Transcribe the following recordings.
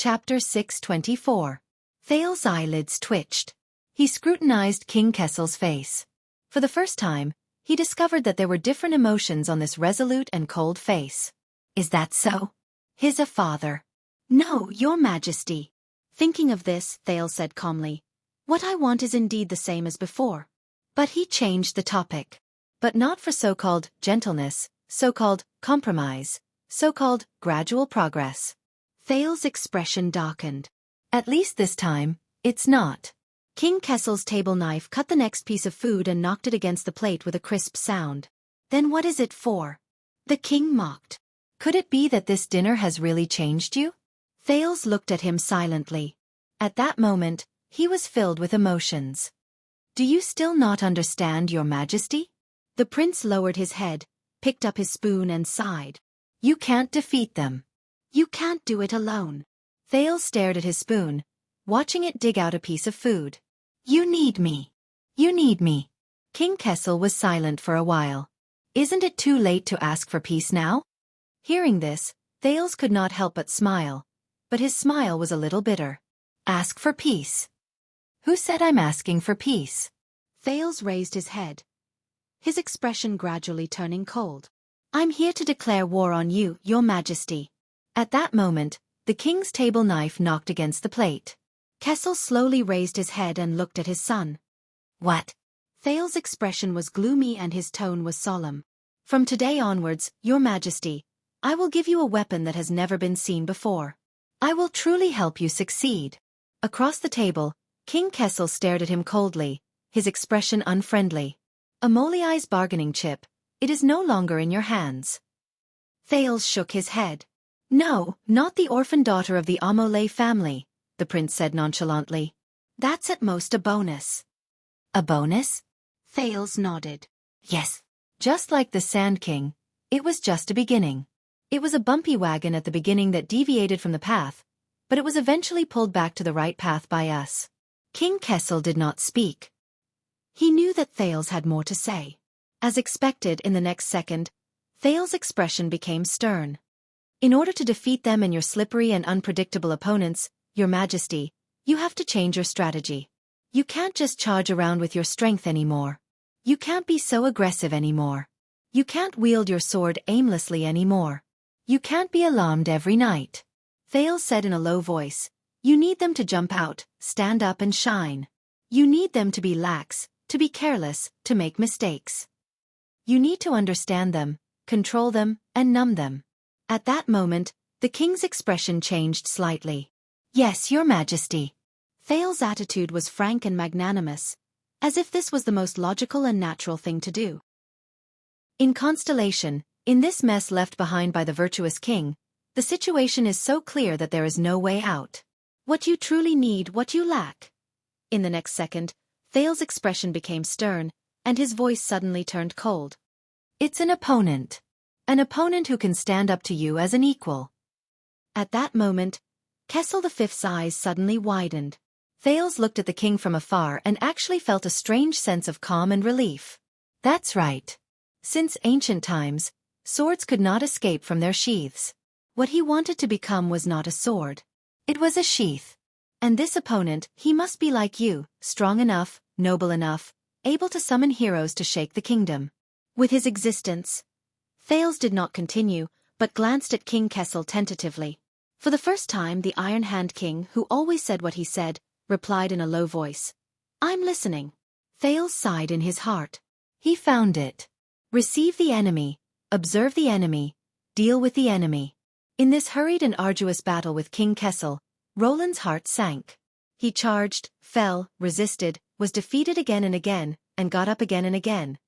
Chapter 624. Thales's eyelids twitched. He scrutinized King Kessel's face. For the first time, he discovered that there were different emotions on this resolute and cold face. Is that so? His a father. No, your majesty. Thinking of this, Thales said calmly, what I want is indeed the same as before. But he changed the topic. But not for so-called gentleness, so-called compromise, so-called gradual progress. Thales's expression darkened. At least this time, it's not. King Kessel's table knife cut the next piece of food and knocked it against the plate with a crisp sound. Then what is it for? The king mocked. Could it be that this dinner has really changed you? Thales looked at him silently. At that moment, he was filled with emotions. Do you still not understand, your majesty? The prince lowered his head, picked up his spoon and sighed. You can't defeat them. You can't do it alone. Thales stared at his spoon, watching it dig out a piece of food. You need me. You need me. King Kessel was silent for a while. Isn't it too late to ask for peace now? Hearing this, Thales could not help but smile. But his smile was a little bitter. Ask for peace. Who said I'm asking for peace? Thales raised his head, his expression gradually turning cold. I'm here to declare war on you, your majesty. At that moment, the king's table knife knocked against the plate. Kessel slowly raised his head and looked at his son. What? Thales's expression was gloomy and his tone was solemn. From today onwards, your majesty, I will give you a weapon that has never been seen before. I will truly help you succeed. Across the table, King Kessel stared at him coldly, his expression unfriendly. Amoliai's bargaining chip, it is no longer in your hands. Thales shook his head. No, not the orphan daughter of the Amolai family, the prince said nonchalantly. That's at most a bonus. A bonus? Thales nodded. Yes. Just like the Sand King, it was just a beginning. It was a bumpy wagon at the beginning that deviated from the path, but it was eventually pulled back to the right path by us. King Kessel did not speak. He knew that Thales had more to say. As expected, in the next second, Thales' expression became stern. In order to defeat them and your slippery and unpredictable opponents, your majesty, you have to change your strategy. You can't just charge around with your strength anymore. You can't be so aggressive anymore. You can't wield your sword aimlessly anymore. You can't be alarmed every night. Thales said in a low voice, you need them to jump out, stand up and shine. You need them to be lax, to be careless, to make mistakes. You need to understand them, control them, and numb them. At that moment, the king's expression changed slightly. Yes, your majesty. Thales's attitude was frank and magnanimous, as if this was the most logical and natural thing to do. In Constellation, in this mess left behind by the virtuous king, the situation is so clear that there is no way out. What you truly need, what you lack. In the next second, Thales's expression became stern, and his voice suddenly turned cold. It's an opponent. An opponent who can stand up to you as an equal. At that moment, Kessel V's eyes suddenly widened. Thales looked at the king from afar and actually felt a strange sense of calm and relief. That's right. Since ancient times, swords could not escape from their sheaths. What he wanted to become was not a sword. It was a sheath. And this opponent, he must be like you, strong enough, noble enough, able to summon heroes to shake the kingdom. With his existence, Thales did not continue, but glanced at King Kessel tentatively. For the first time, the Iron Hand King, who always said what he said, replied in a low voice. I'm listening. Thales sighed in his heart. He found it. Receive the enemy, observe the enemy, deal with the enemy. In this hurried and arduous battle with King Kessel, Roland's heart sank. He charged, fell, resisted, was defeated again and got up again and again.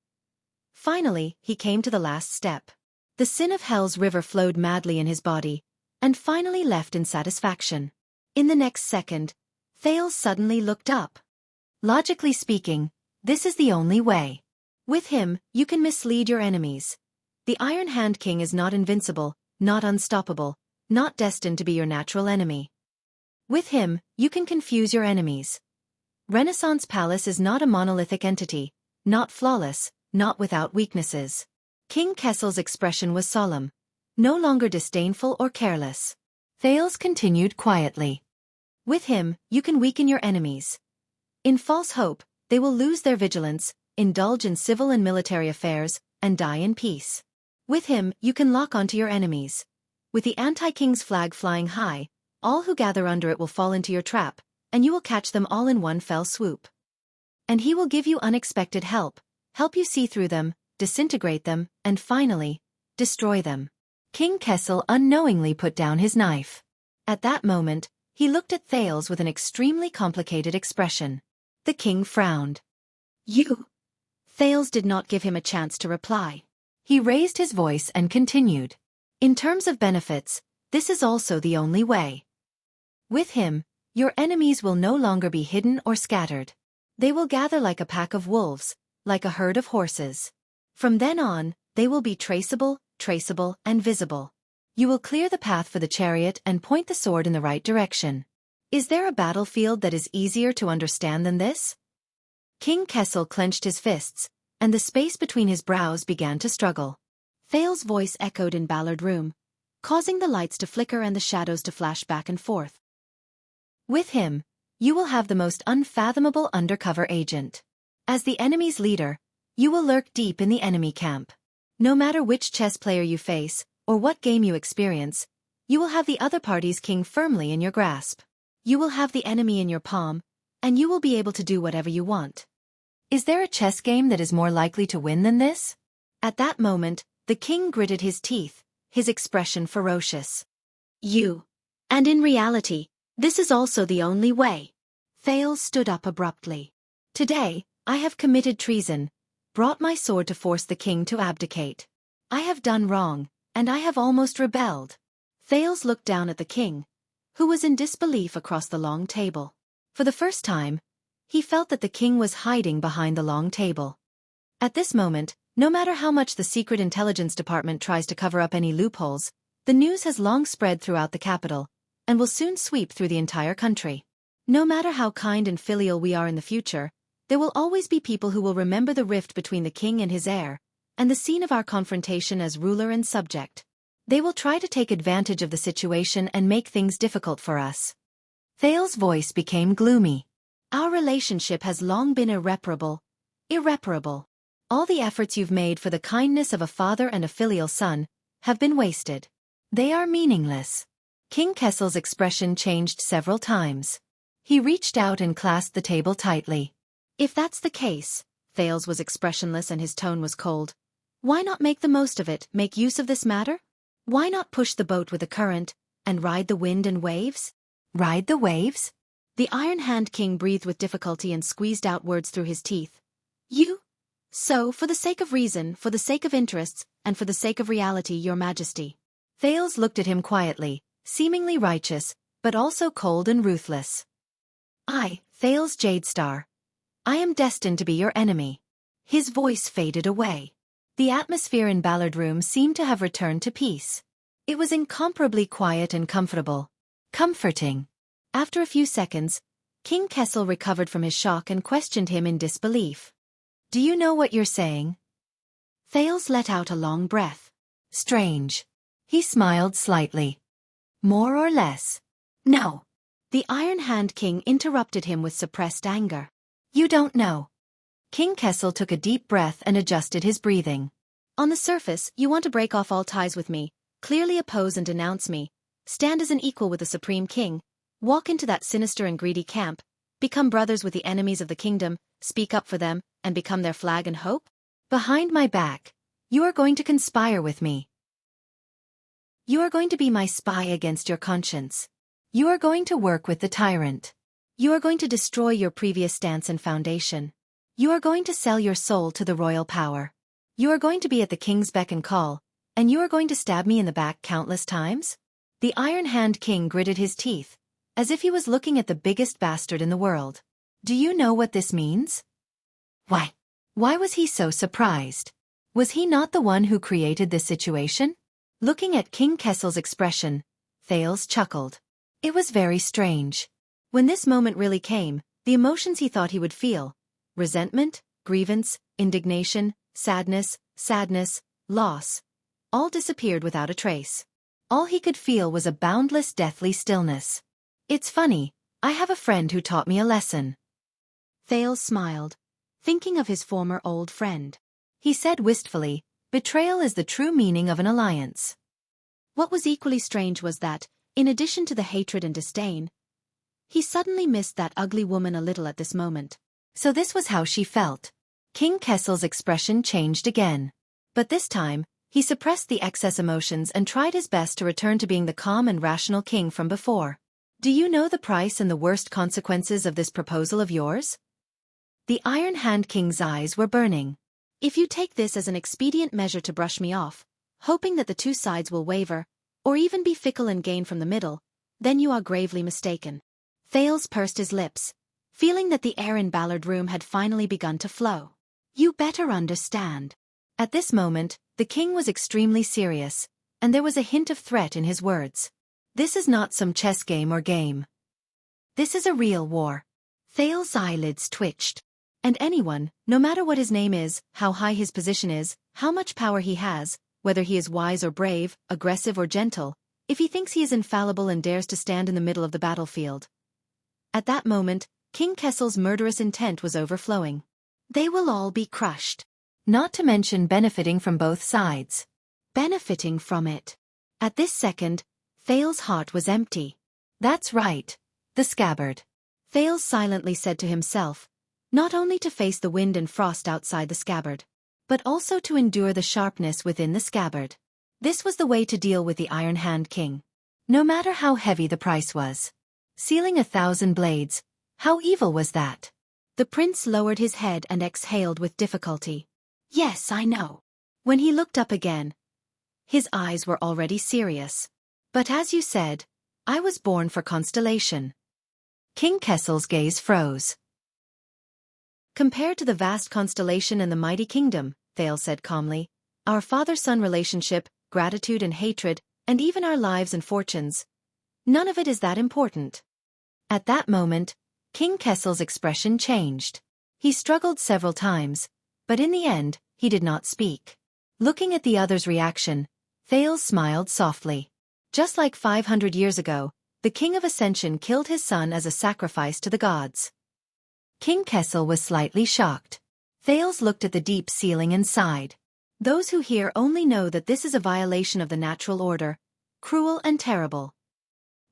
Finally, he came to the last step. The sin of hell's river flowed madly in his body, and finally left in satisfaction. In the next second, Thales suddenly looked up. Logically speaking, this is the only way. With him, you can mislead your enemies. The Iron Hand King is not invincible, not unstoppable, not destined to be your natural enemy. With him, you can confuse your enemies. Renaissance Palace is not a monolithic entity, not flawless, not without weaknesses. King Kessel's expression was solemn, no longer disdainful or careless. Thales continued quietly. With him, you can weaken your enemies. In false hope, they will lose their vigilance, indulge in civil and military affairs, and die in peace. With him, you can lock onto your enemies. With the anti-king's flag flying high, all who gather under it will fall into your trap, and you will catch them all in one fell swoop. And he will give you unexpected help you see through them, disintegrate them, and finally, destroy them. King Kessel unknowingly put down his knife. At that moment, he looked at Thales with an extremely complicated expression. The king frowned. You? Thales did not give him a chance to reply. He raised his voice and continued. In terms of benefits, this is also the only way. With him, your enemies will no longer be hidden or scattered. They will gather like a pack of wolves, like a herd of horses. From then on, they will be traceable, and visible. You will clear the path for the chariot and point the sword in the right direction. Is there a battlefield that is easier to understand than this? King Kessel clenched his fists, and the space between his brows began to struggle. Thales' voice echoed in Ballard Room, causing the lights to flicker and the shadows to flash back and forth. With him, you will have the most unfathomable undercover agent. As the enemy's leader, you will lurk deep in the enemy camp. No matter which chess player you face, or what game you experience, you will have the other party's king firmly in your grasp. You will have the enemy in your palm, and you will be able to do whatever you want. Is there a chess game that is more likely to win than this? At that moment, the king gritted his teeth, his expression ferocious. You. And in reality, this is also the only way. Thales stood up abruptly. Today, I have committed treason, brought my sword to force the king to abdicate. I have done wrong, and I have almost rebelled. Thales looked down at the king, who was in disbelief across the long table. For the first time, he felt that the king was hiding behind the long table. At this moment, no matter how much the Secret Intelligence Department tries to cover up any loopholes, the news has long spread throughout the capital, and will soon sweep through the entire country. No matter how kind and filial we are in the future, there will always be people who will remember the rift between the king and his heir, and the scene of our confrontation as ruler and subject. They will try to take advantage of the situation and make things difficult for us. Thales' voice became gloomy. Our relationship has long been irreparable. All the efforts you've made for the kindness of a father and a filial son have been wasted. They are meaningless. King Kessel's expression changed several times. He reached out and clasped the table tightly. If that's the case, Thales was expressionless and his tone was cold. Why not make the most of it, make use of this matter? Why not push the boat with the current, and ride the wind and waves? Ride the waves? The Iron Hand King breathed with difficulty and squeezed out words through his teeth. You? So, for the sake of reason, for the sake of interests, and for the sake of reality, your majesty. Thales looked at him quietly, seemingly righteous, but also cold and ruthless. I, Thales Jadestar. I am destined to be your enemy. His voice faded away. The atmosphere in Ballard Room seemed to have returned to peace. It was incomparably quiet and comfortable. Comforting. After a few seconds, King Kessel recovered from his shock and questioned him in disbelief. Do you know what you're saying? Thales let out a long breath. Strange. He smiled slightly. More or less. No. The Iron Hand King interrupted him with suppressed anger. You don't know. King Kessel took a deep breath and adjusted his breathing. On the surface, you want to break off all ties with me, clearly oppose and denounce me, stand as an equal with the Supreme King, walk into that sinister and greedy camp, become brothers with the enemies of the kingdom, speak up for them, and become their flag and hope? Behind my back, you are going to conspire with me. You are going to be my spy against your conscience. You are going to work with the tyrant. You are going to destroy your previous stance and foundation. You are going to sell your soul to the royal power. You are going to be at the king's beck and call, and you are going to stab me in the back countless times? The Iron Hand King gritted his teeth, as if he was looking at the biggest bastard in the world. Do you know what this means? Why? Why was he so surprised? Was he not the one who created this situation? Looking at King Kessel's expression, Thales chuckled. It was very strange. When this moment really came, the emotions he thought he would feel, resentment, grievance, indignation, sadness, loss, all disappeared without a trace. All he could feel was a boundless deathly stillness. It's funny, I have a friend who taught me a lesson. Thales smiled, thinking of his former old friend. He said wistfully, betrayal is the true meaning of an alliance. What was equally strange was that, in addition to the hatred and disdain, he suddenly missed that ugly woman a little at this moment. So this was how she felt. King Kessel's expression changed again. But this time, he suppressed the excess emotions and tried his best to return to being the calm and rational king from before. Do you know the price and the worst consequences of this proposal of yours? The Iron Hand King's eyes were burning. If you take this as an expedient measure to brush me off, hoping that the two sides will waver, or even be fickle and gain from the middle, then you are gravely mistaken. Thales pursed his lips, feeling that the air in Ballard Room had finally begun to flow. You better understand. At this moment, the king was extremely serious, and there was a hint of threat in his words. This is not some chess game or game. This is a real war. Thales' eyelids twitched. And anyone, no matter what his name is, how high his position is, how much power he has, whether he is wise or brave, aggressive or gentle, if he thinks he is infallible and dares to stand in the middle of the battlefield. At that moment, King Kessel's murderous intent was overflowing. They will all be crushed. Not to mention benefiting from both sides. Benefiting from it. At this second, Thales' heart was empty. That's right. The scabbard. Thales silently said to himself, not only to face the wind and frost outside the scabbard, but also to endure the sharpness within the scabbard. This was the way to deal with the Iron Hand King. No matter how heavy the price was. Sealing 1,000 blades, how evil was that? The prince lowered his head and exhaled with difficulty. Yes, I know. When he looked up again, his eyes were already serious. But as you said, I was born for constellation. King Kessel's gaze froze. Compared to the vast constellation and the mighty kingdom, Thales said calmly, our father-son relationship, gratitude and hatred, and even our lives and fortunes, none of it is that important. At that moment, King Kessel's expression changed. He struggled several times, but in the end, he did not speak. Looking at the other's reaction, Thales smiled softly. Just like 500 years ago, the King of Ascension killed his son as a sacrifice to the gods. King Kessel was slightly shocked. Thales looked at the deep ceiling and sighed. Those who hear only know that this is a violation of the natural order, cruel and terrible.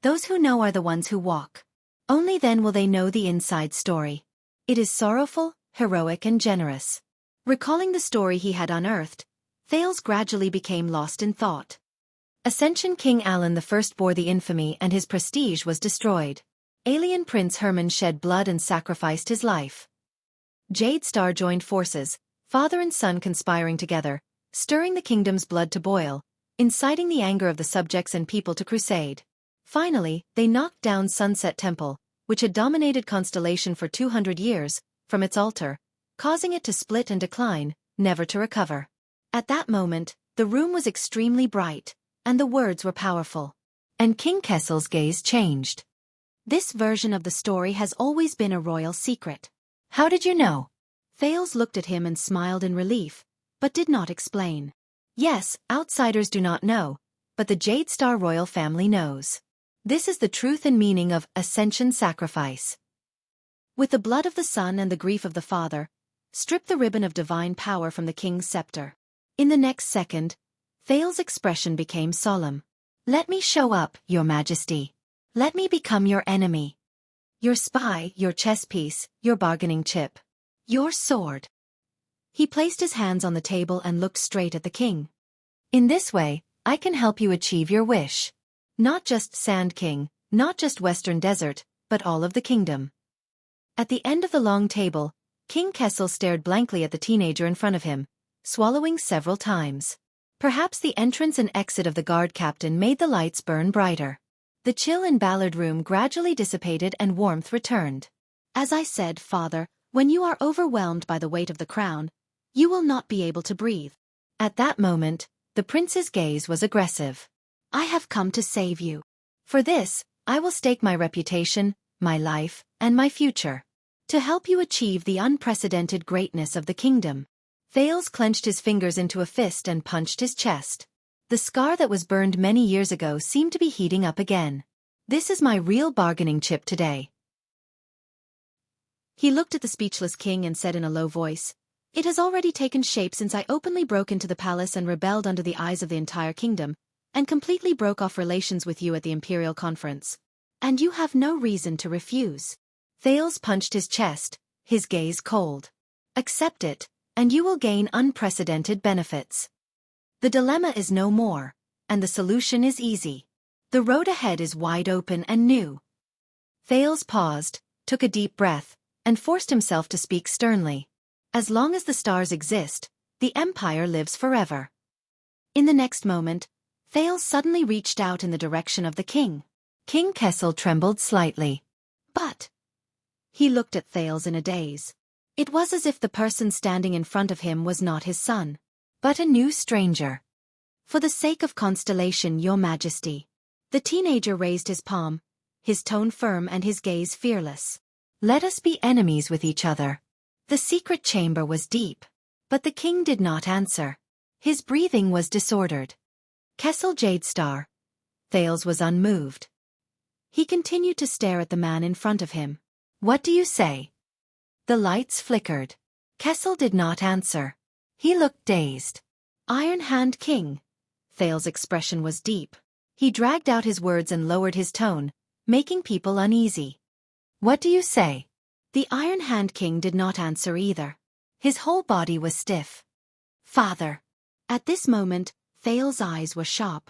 Those who know are the ones who walk. Only then will they know the inside story. It is sorrowful, heroic and generous. Recalling the story he had unearthed, Thales gradually became lost in thought. Ascension King Alan I bore the infamy and his prestige was destroyed. Alien Prince Herman shed blood and sacrificed his life. Jade Star joined forces, father and son conspiring together, stirring the kingdom's blood to boil, inciting the anger of the subjects and people to crusade. Finally, they knocked down Sunset Temple, which had dominated Constellation for 200 years, from its altar, causing it to split and decline, never to recover. At that moment, the room was extremely bright, and the words were powerful. And King Kessel's gaze changed. This version of the story has always been a royal secret. How did you know? Thales looked at him and smiled in relief, but did not explain. Yes, outsiders do not know, but the Jade Star royal family knows. This is the truth and meaning of Ascension Sacrifice. With the blood of the son and the grief of the father, strip the ribbon of divine power from the king's scepter. In the next second, Thales' expression became solemn. Let me show up, your majesty. Let me become your enemy. Your spy, your chess piece, your bargaining chip. Your sword. He placed his hands on the table and looked straight at the king. In this way, I can help you achieve your wish. Not just Sand King, not just Western Desert, but all of the kingdom. At the end of the long table, King Kessel stared blankly at the teenager in front of him, swallowing several times. Perhaps the entrance and exit of the guard captain made the lights burn brighter. The chill in Ballard Room gradually dissipated and warmth returned. As I said, father, when you are overwhelmed by the weight of the crown, you will not be able to breathe. At that moment, the prince's gaze was aggressive. I have come to save you. For this, I will stake my reputation, my life, and my future. To help you achieve the unprecedented greatness of the kingdom. Thales clenched his fingers into a fist and punched his chest. The scar that was burned many years ago seemed to be heating up again. This is my real bargaining chip today. He looked at the speechless king and said in a low voice, "It has already taken shape since I openly broke into the palace and rebelled under the eyes of the entire kingdom, and completely broke off relations with you at the imperial conference. And you have no reason to refuse." Thales punched his chest, his gaze cold. "Accept it, and you will gain unprecedented benefits. The dilemma is no more, and the solution is easy. The road ahead is wide open and new." Thales paused, took a deep breath, and forced himself to speak sternly. "As long as the stars exist, the empire lives forever." In the next moment, Thales suddenly reached out in the direction of the king. King Kessel trembled slightly. "But—" He looked at Thales in a daze. It was as if the person standing in front of him was not his son, but a new stranger. "For the sake of constellation, your majesty." The teenager raised his palm, his tone firm and his gaze fearless. "Let us be enemies with each other." The secret chamber was deep, but the king did not answer. His breathing was disordered. "Kessel Jadestar." Thales was unmoved. He continued to stare at the man in front of him. "What do you say?" The lights flickered. Kessel did not answer. He looked dazed. "Iron Hand King." Thales' expression was deep. He dragged out his words and lowered his tone, making people uneasy. "What do you say?" The Iron Hand King did not answer either. His whole body was stiff. "Father." At this moment, Thales' eyes were sharp.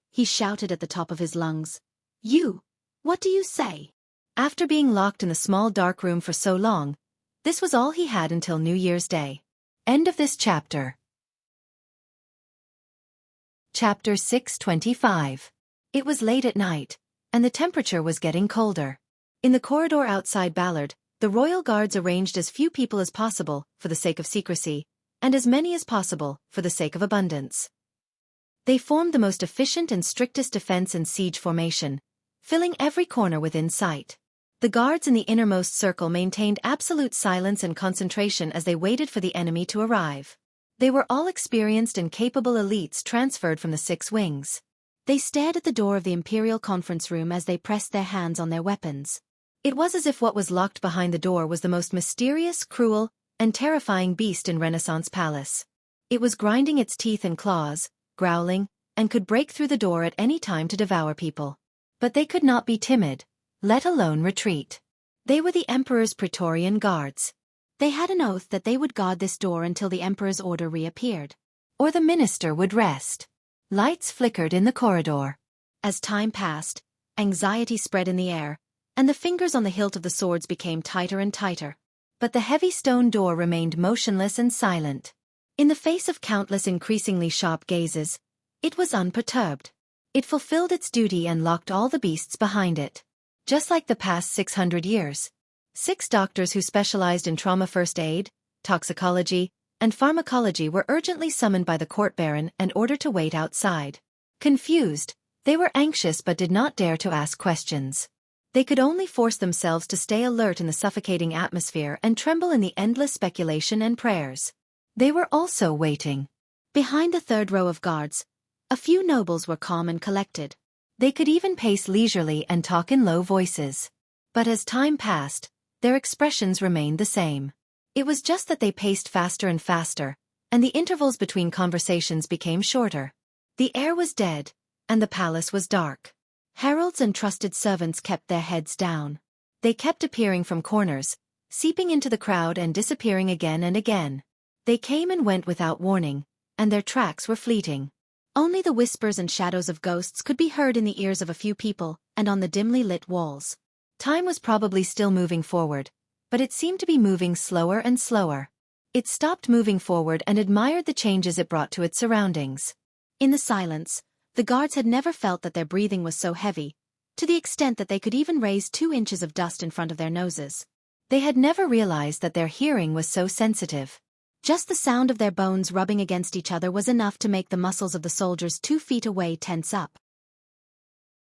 He shouted at the top of his lungs, "You! What do you say?" After being locked in the small dark room for so long, this was all he had until New Year's Day. End of this chapter. Chapter 625. It was late at night, and the temperature was getting colder. In the corridor outside Ballard, the royal guards arranged as few people as possible for the sake of secrecy, and as many as possible for the sake of abundance. They formed the most efficient and strictest defense and siege formation, filling every corner within sight. The guards in the innermost circle maintained absolute silence and concentration as they waited for the enemy to arrive. They were all experienced and capable elites transferred from the 6 wings. They stared at the door of the imperial conference room as they pressed their hands on their weapons. It was as if what was locked behind the door was the most mysterious, cruel, and terrifying beast in Renaissance Palace. It was grinding its teeth and claws, growling, and could break through the door at any time to devour people. But they could not be timid, let alone retreat. They were the Emperor's Praetorian Guards. They had an oath that they would guard this door until the Emperor's order reappeared. Or the minister would rest. Lights flickered in the corridor. As time passed, anxiety spread in the air, and the fingers on the hilt of the swords became tighter and tighter. But the heavy stone door remained motionless and silent. In the face of countless increasingly sharp gazes, it was unperturbed. It fulfilled its duty and locked all the beasts behind it. Just like the past 600 years. 6 doctors who specialized in trauma first aid, toxicology, and pharmacology were urgently summoned by the court baron and ordered to wait outside. Confused, they were anxious but did not dare to ask questions. They could only force themselves to stay alert in the suffocating atmosphere and tremble in the endless speculation and prayers. They were also waiting. Behind the third row of guards, a few nobles were calm and collected. They could even pace leisurely and talk in low voices. But as time passed, their expressions remained the same. It was just that they paced faster and faster, and the intervals between conversations became shorter. The air was dead, and the palace was dark. Heralds and trusted servants kept their heads down. They kept appearing from corners, seeping into the crowd and disappearing again and again. They came and went without warning, and their tracks were fleeting. Only the whispers and shadows of ghosts could be heard in the ears of a few people and on the dimly lit walls. Time was probably still moving forward, but it seemed to be moving slower and slower. It stopped moving forward and admired the changes it brought to its surroundings. In the silence, the guards had never felt that their breathing was so heavy, to the extent that they could even raise 2 inches of dust in front of their noses. They had never realized that their hearing was so sensitive. Just the sound of their bones rubbing against each other was enough to make the muscles of the soldiers 2 feet away tense up.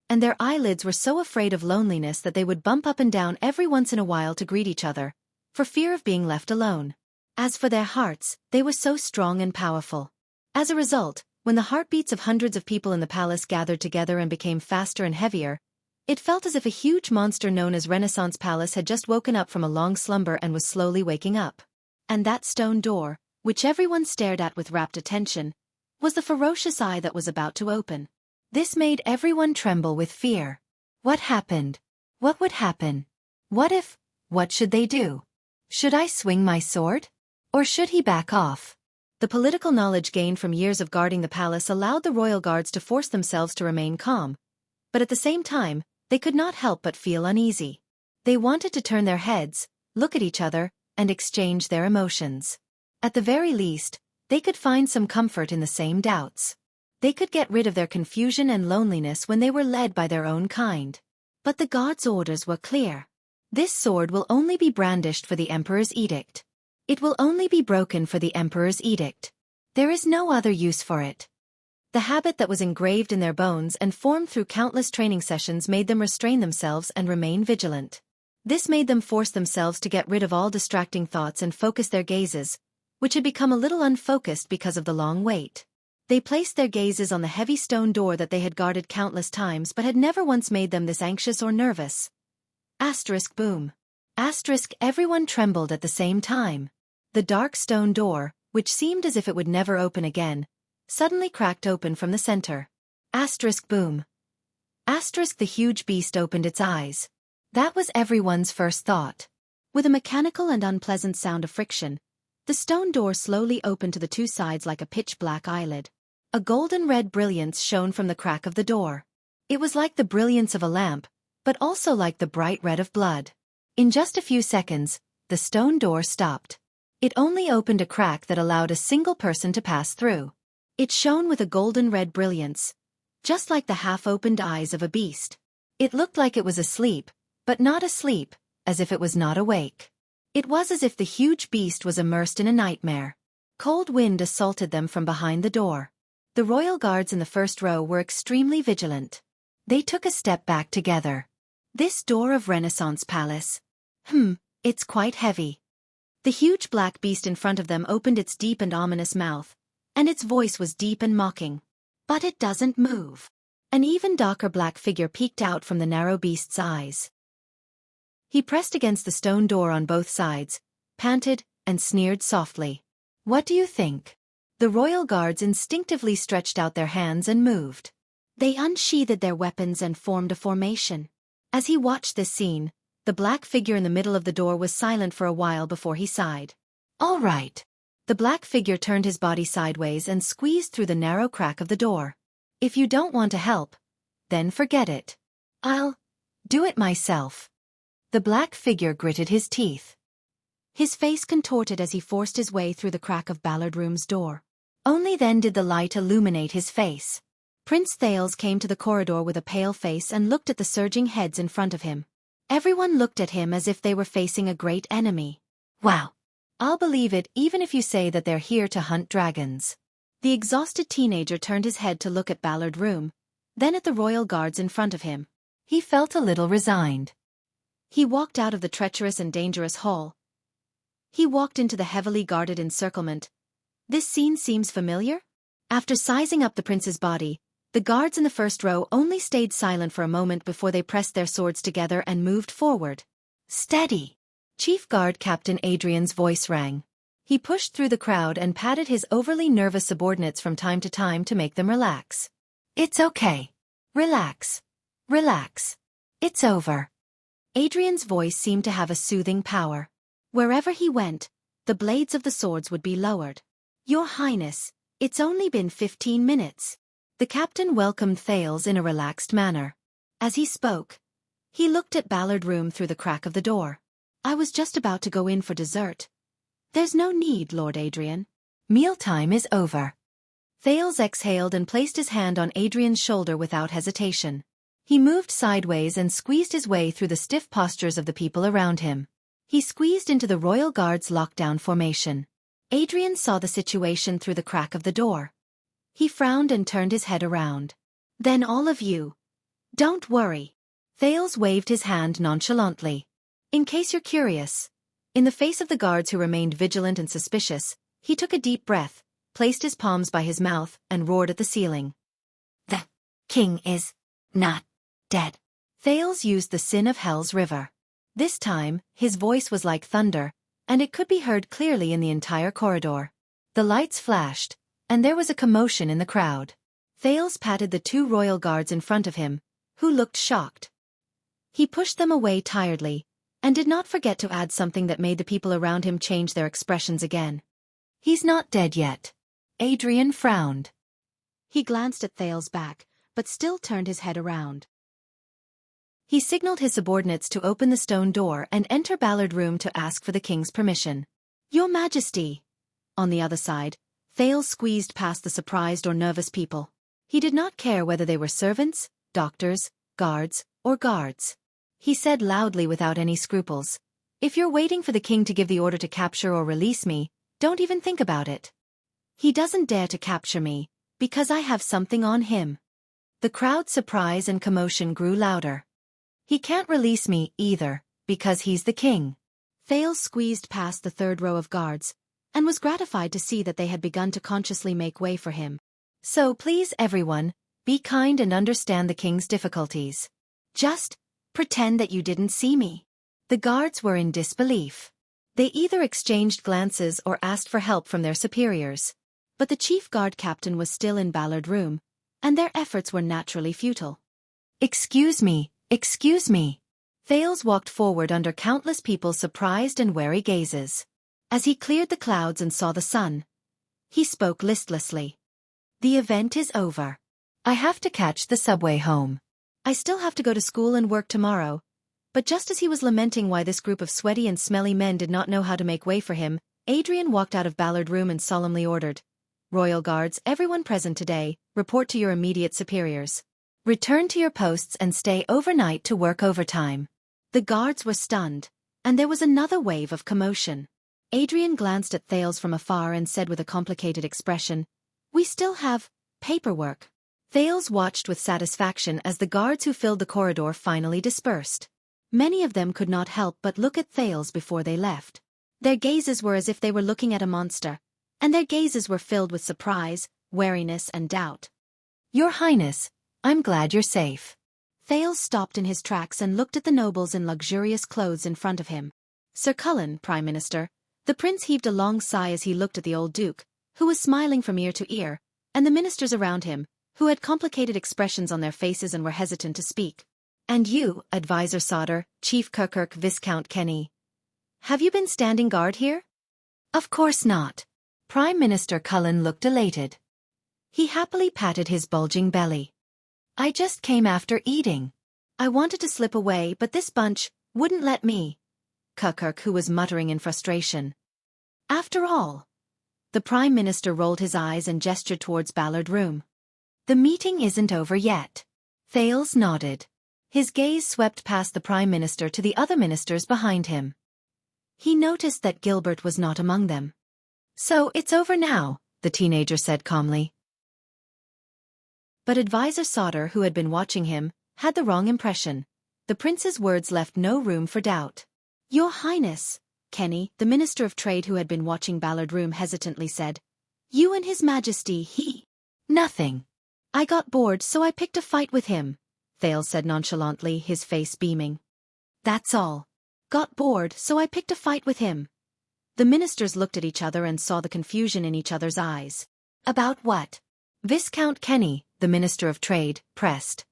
And their eyelids were so afraid of loneliness that they would bump up and down every once in a while to greet each other, for fear of being left alone. As for their hearts, they were so strong and powerful. As a result, When the heartbeats of hundreds of people in the palace gathered together and became faster and heavier, it felt as if a huge monster known as Renaissance Palace had just woken up from a long slumber and was slowly waking up. And that stone door, which everyone stared at with rapt attention, was the ferocious eye that was about to open. This made everyone tremble with fear. What happened? What would happen? What if? What should they do? Should I swing my sword? Or should he back off? The political knowledge gained from years of guarding the palace allowed the royal guards to force themselves to remain calm, but at the same time, they could not help but feel uneasy. They wanted to turn their heads, look at each other, and exchange their emotions. At the very least, they could find some comfort in the same doubts. They could get rid of their confusion and loneliness when they were led by their own kind. But the guards' orders were clear. This sword will only be brandished for the Emperor's edict. It will only be broken for the Emperor's edict. There is no other use for it. The habit that was engraved in their bones and formed through countless training sessions made them restrain themselves and remain vigilant. This made them force themselves to get rid of all distracting thoughts and focus their gazes, which had become a little unfocused because of the long wait. They placed their gazes on the heavy stone door that they had guarded countless times but had never once made them this anxious or nervous. Asterisk boom. Asterisk everyone trembled at the same time. The dark stone door, which seemed as if it would never open again, suddenly cracked open from the center. Asterisk boom. Asterisk the huge beast opened its eyes. That was everyone's first thought. With a mechanical and unpleasant sound of friction, the stone door slowly opened to the two sides like a pitch-black eyelid. A golden-red brilliance shone from the crack of the door. It was like the brilliance of a lamp, but also like the bright red of blood. In just a few seconds, the stone door stopped. It only opened a crack that allowed a single person to pass through. It shone with a golden-red brilliance, just like the half-opened eyes of a beast. It looked like it was asleep, but not asleep, as if it was not awake. It was as if the huge beast was immersed in a nightmare. Cold wind assaulted them from behind the door. The royal guards in the first row were extremely vigilant. They took a step back together. This door of Renaissance Palace. It's quite heavy. The huge black beast in front of them opened its deep and ominous mouth, and its voice was deep and mocking. But it doesn't move. An even darker black figure peeked out from the narrow beast's eyes. He pressed against the stone door on both sides, panted, and sneered softly. What do you think? The royal guards instinctively stretched out their hands and moved. They unsheathed their weapons and formed a formation. As he watched this scene, the black figure in the middle of the door was silent for a while before he sighed. All right. The black figure turned his body sideways and squeezed through the narrow crack of the door. If you don't want to help, then forget it. I'll do it myself. The black figure gritted his teeth. His face contorted as he forced his way through the crack of Ballard Room's door. Only then did the light illuminate his face. Prince Thales came to the corridor with a pale face and looked at the surging heads in front of him. Everyone looked at him as if they were facing a great enemy. Wow. I'll believe it even if you say that they're here to hunt dragons. The exhausted teenager turned his head to look at Ballard Room, then at the royal guards in front of him. He felt a little resigned. He walked out of the treacherous and dangerous hall. He walked into the heavily guarded encirclement. This scene seems familiar? After sizing up the prince's body, the guards in the first row only stayed silent for a moment before they pressed their swords together and moved forward. Steady! Chief Guard Captain Adrian's voice rang. He pushed through the crowd and patted his overly nervous subordinates from time to time to make them relax. It's okay. Relax. Relax. It's over. Adrian's voice seemed to have a soothing power. Wherever he went, the blades of the swords would be lowered. Your Highness, it's only been 15 minutes. The captain welcomed Thales in a relaxed manner. As he spoke, he looked at Ballard Room through the crack of the door. I was just about to go in for dessert. There's no need, Lord Adrian. Mealtime is over. Thales exhaled and placed his hand on Adrian's shoulder without hesitation. He moved sideways and squeezed his way through the stiff postures of the people around him. He squeezed into the royal guard's lockdown formation. Adrian saw the situation through the crack of the door. He frowned and turned his head around. Then all of you. Don't worry. Thales waved his hand nonchalantly. In case you're curious. In the face of the guards who remained vigilant and suspicious, he took a deep breath, placed his palms by his mouth, and roared at the ceiling. "The king is not dead." Thales used the sin of Hell's river. This time, his voice was like thunder, and it could be heard clearly in the entire corridor. The lights flashed, and there was a commotion in the crowd. Thales patted the 2 royal guards in front of him, who looked shocked. He pushed them away tiredly, and did not forget to add something that made the people around him change their expressions again. "He's not dead yet." Adrian frowned. He glanced at Thales' back, but still turned his head around. He signaled his subordinates to open the stone door and enter Ballard Room to ask for the king's permission. "Your Majesty." On the other side, Thales squeezed past the surprised or nervous people. He did not care whether they were servants, doctors, guards, or guards. He said loudly without any scruples, "If you're waiting for the king to give the order to capture or release me, don't even think about it. He doesn't dare to capture me, because I have something on him." The crowd's surprise and commotion grew louder. "He can't release me, either, because he's the king." Thales squeezed past the 3rd row of guards, and was gratified to see that they had begun to consciously make way for him. "So please everyone, be kind and understand the king's difficulties. Just pretend that you didn't see me." The guards were in disbelief. They either exchanged glances or asked for help from their superiors. But the chief guard captain was still in Ballard Room, and their efforts were naturally futile. Excuse me. Thales walked forward under countless people's surprised and wary gazes. As he cleared the clouds and saw the sun, he spoke listlessly. "The event is over. I have to catch the subway home. I still have to go to school and work tomorrow." But just as he was lamenting why this group of sweaty and smelly men did not know how to make way for him, Adrian walked out of Ballard Room and solemnly ordered, "Royal Guards, everyone present today, report to your immediate superiors. Return to your posts and stay overnight to work overtime." The guards were stunned, and there was another wave of commotion. Adrian glanced at Thales from afar and said with a complicated expression, "We still have paperwork." Thales watched with satisfaction as the guards who filled the corridor finally dispersed. Many of them could not help but look at Thales before they left. Their gazes were as if they were looking at a monster, and their gazes were filled with surprise, wariness, and doubt. "Your Highness, I'm glad you're safe." Thales stopped in his tracks and looked at the nobles in luxurious clothes in front of him. "Sir Cullen, Prime Minister." The prince heaved a long sigh as he looked at the old duke, who was smiling from ear to ear, and the ministers around him, who had complicated expressions on their faces and were hesitant to speak. "And you, Advisor Sauter, Chief Kirkirk Viscount Kenny. Have you been standing guard here?" "Of course not." Prime Minister Cullen looked elated. He happily patted his bulging belly. "I just came after eating. I wanted to slip away but this bunch wouldn't let me." Kirkirk, who was muttering in frustration. "After all." The Prime Minister rolled his eyes and gestured towards Ballard Room. "The meeting isn't over yet." Thales nodded. His gaze swept past the Prime Minister to the other ministers behind him. He noticed that Gilbert was not among them. "So it's over now," the teenager said calmly. But Advisor Sauter, who had been watching him, had the wrong impression. The prince's words left no room for doubt. "Your Highness," Kenny, the Minister of Trade who had been watching Ballard Room, hesitantly said, "You and His Majesty, he—" "Nothing. I got bored so I picked a fight with him," Thales said nonchalantly, his face beaming. "That's all. Got bored so I picked a fight with him." The ministers looked at each other and saw the confusion in each other's eyes. "About what?" Viscount Kenny, the Minister of Trade, pressed.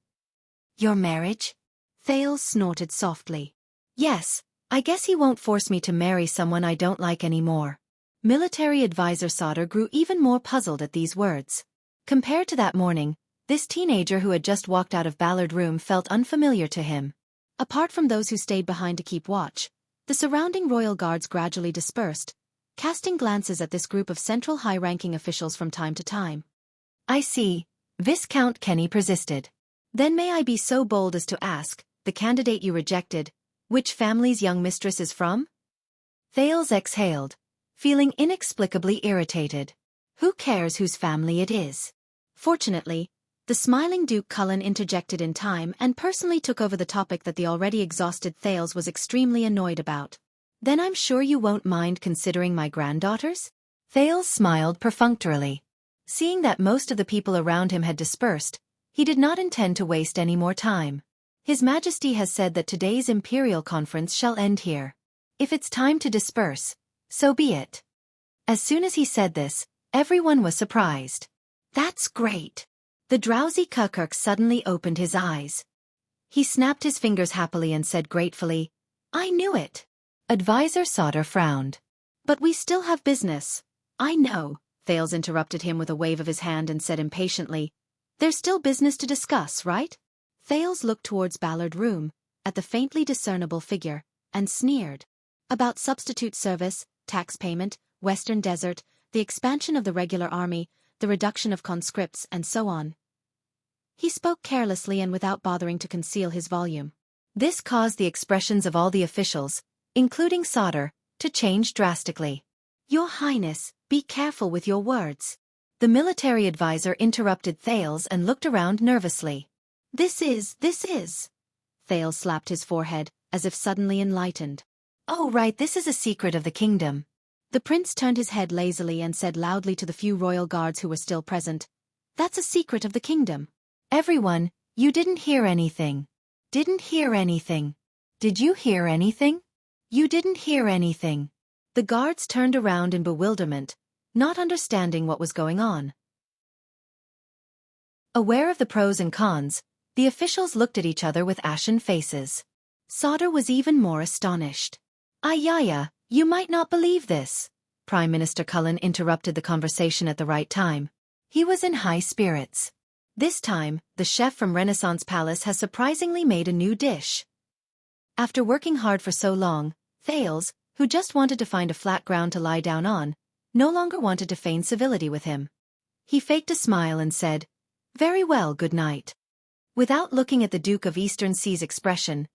"Your marriage?" Thales snorted softly. "Yes, I guess he won't force me to marry someone I don't like anymore." Military Advisor Sauter grew even more puzzled at these words. Compared to that morning, this teenager who had just walked out of Ballard Room felt unfamiliar to him. Apart from those who stayed behind to keep watch, the surrounding royal guards gradually dispersed, casting glances at this group of central high-ranking officials from time to time. "I see," Viscount Kenny persisted. "Then may I be so bold as to ask, the candidate you rejected, which family's young mistress is from?" Thales exhaled, feeling inexplicably irritated. Who cares whose family it is? Fortunately, the smiling Duke Cullen interjected in time and personally took over the topic that the already exhausted Thales was extremely annoyed about. "Then I'm sure you won't mind considering my granddaughters?" Thales smiled perfunctorily. Seeing that most of the people around him had dispersed, he did not intend to waste any more time. His Majesty has said that today's Imperial Conference shall end here. If it's time to disperse, so be it. As soon as he said this, everyone was surprised. That's great. The drowsy Kirkirk suddenly opened his eyes. He snapped his fingers happily and said gratefully, I knew it. Advisor Sauter frowned. But we still have business. I know, Thales interrupted him with a wave of his hand and said impatiently, there's still business to discuss, right? Thales looked towards Ballard Room, at the faintly discernible figure, and sneered. About substitute service, tax payment, Western Desert, the expansion of the regular army, the reduction of conscripts, and so on. He spoke carelessly and without bothering to conceal his volume. This caused the expressions of all the officials, including Sauter, to change drastically. Your Highness, be careful with your words. The military advisor interrupted Thales and looked around nervously. This is. Thales slapped his forehead, as if suddenly enlightened. Oh right, this is a secret of the kingdom. The prince turned his head lazily and said loudly to the few royal guards who were still present, that's a secret of the kingdom. Everyone, you didn't hear anything. Didn't hear anything. Did you hear anything? You didn't hear anything. The guards turned around in bewilderment, not understanding what was going on. Aware of the pros and cons, the officials looked at each other with ashen faces. Sauter was even more astonished. Ayaya, you might not believe this. Prime Minister Cullen interrupted the conversation at the right time. He was in high spirits. This time, the chef from Renaissance Palace has surprisingly made a new dish. After working hard for so long, Thales, who just wanted to find a flat ground to lie down on, no longer wanted to feign civility with him. He faked a smile and said, very well, good night. Without looking at the Duke of Eastern Sea's expression,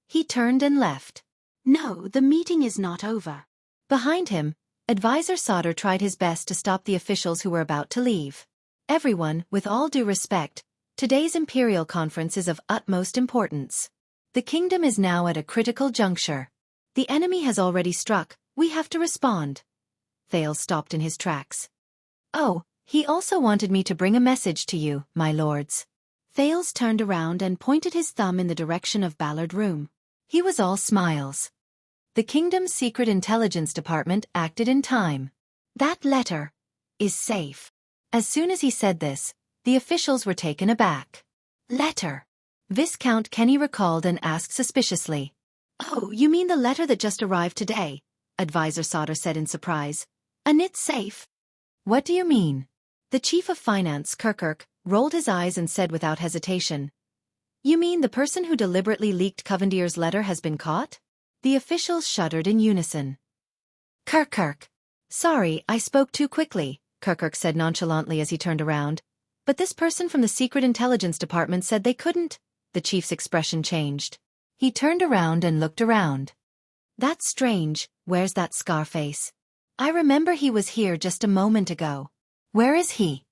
he turned and left. No, the meeting is not over. Behind him, Advisor Sauter tried his best to stop the officials who were about to leave. Everyone, with all due respect, today's Imperial Conference is of utmost importance. The kingdom is now at a critical juncture. The enemy has already struck, we have to respond. Thales stopped in his tracks. Oh, he also wanted me to bring a message to you, my lords. Thales turned around and pointed his thumb in the direction of Ballard Room. He was all smiles. The kingdom's secret intelligence department acted in time. That letter is safe. As soon as he said this, the officials were taken aback. Letter? Viscount Kenny recalled and asked suspiciously. Oh, you mean the letter that just arrived today? Advisor Sauter said in surprise. And it's safe? What do you mean? The chief of finance, Kirkirk, rolled his eyes and said without hesitation. You mean the person who deliberately leaked Covendier's letter has been caught? The officials shuddered in unison. Kirkirk. Sorry, I spoke too quickly, Kirkirk said nonchalantly as he turned around. But this person from the Secret Intelligence Department said they couldn't. The chief's expression changed. He turned around and looked around. That's strange, where's that Scarface? I remember he was here just a moment ago. Where is he?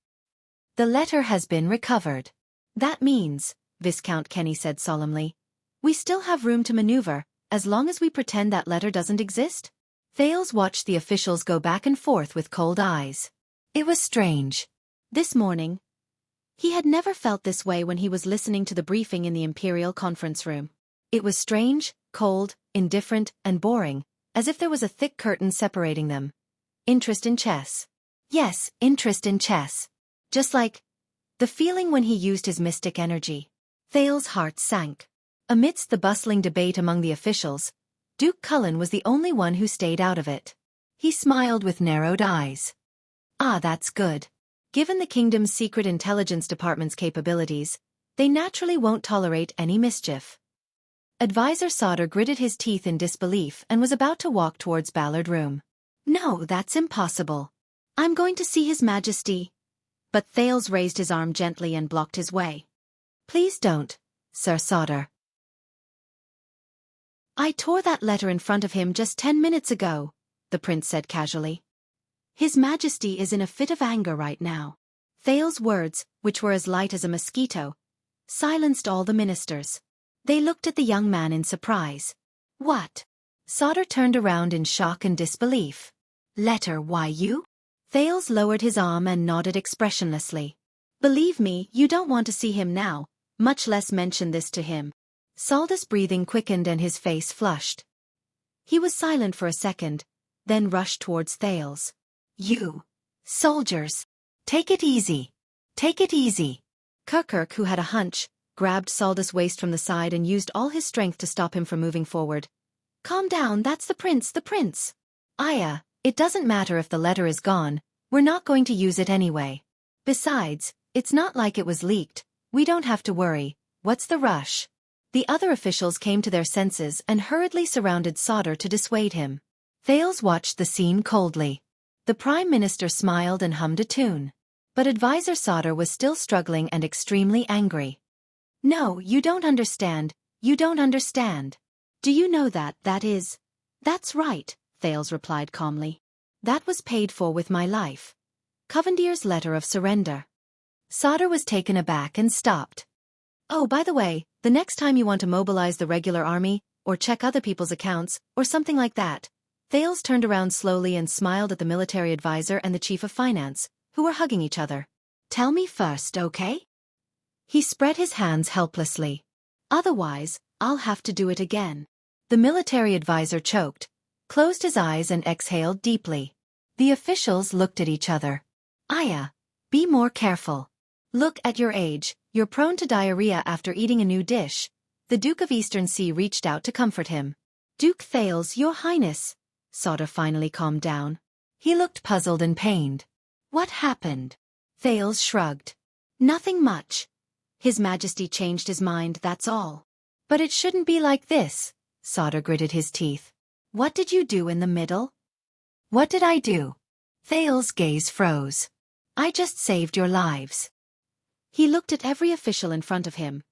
The letter has been recovered. That means, Viscount Kenny said solemnly, we still have room to maneuver, as long as we pretend that letter doesn't exist? Thales watched the officials go back and forth with cold eyes. It was strange. This morning, he had never felt this way when he was listening to the briefing in the Imperial Conference Room. It was strange, cold, indifferent, and boring, as if there was a thick curtain separating them. Interest in chess. Yes, interest in chess. Just like the feeling when he used his mystic energy. Thales' heart sank. Amidst the bustling debate among the officials, Duke Cullen was the only one who stayed out of it. He smiled with narrowed eyes. Ah, that's good. Given the kingdom's secret intelligence department's capabilities, they naturally won't tolerate any mischief. Advisor Sauter gritted his teeth in disbelief and was about to walk towards Ballard Room. No, that's impossible. I'm going to see His Majesty. But Thales raised his arm gently and blocked his way. Please don't, Sir Sauter. I tore that letter in front of him just 10 minutes ago, the prince said casually. His Majesty is in a fit of anger right now. Thales' words, which were as light as a mosquito, silenced all the ministers. They looked at the young man in surprise. What? Sauter turned around in shock and disbelief. Letter, why you? Thales lowered his arm and nodded expressionlessly. Believe me, you don't want to see him now, much less mention this to him. Saldus' breathing quickened and his face flushed. He was silent for a second, then rushed towards Thales. You soldiers! Take it easy! Take it easy! Kirk, who had a hunch, grabbed Saldus' waist from the side and used all his strength to stop him from moving forward. Calm down, that's the prince, the prince! Aya, it doesn't matter if the letter is gone, we're not going to use it anyway. Besides, it's not like it was leaked, we don't have to worry, what's the rush? The other officials came to their senses and hurriedly surrounded Sodor to dissuade him. Thales watched the scene coldly. The Prime Minister smiled and hummed a tune. But Advisor Sodor was still struggling and extremely angry. No, you don't understand, you don't understand. Do you know that is? That's right, Thales replied calmly. That was paid for with my life. Covendier's letter of surrender. Sodor was taken aback and stopped. Oh, by the way, the next time you want to mobilize the regular army, or check other people's accounts, or something like that. Thales turned around slowly and smiled at the military advisor and the chief of finance, who were hugging each other. Tell me first, okay? He spread his hands helplessly. Otherwise, I'll have to do it again. The military advisor choked, closed his eyes and exhaled deeply. The officials looked at each other. Aya, be more careful. Look at your age, you're prone to diarrhea after eating a new dish. The Duke of Eastern Sea reached out to comfort him. Duke Thales, your highness. Sodor finally calmed down. He looked puzzled and pained. What happened? Thales shrugged. Nothing much. His Majesty changed his mind, that's all. But it shouldn't be like this. Sodor gritted his teeth. What did you do in the middle? What did I do? Thales' gaze froze. I just saved your lives. He looked at every official in front of him,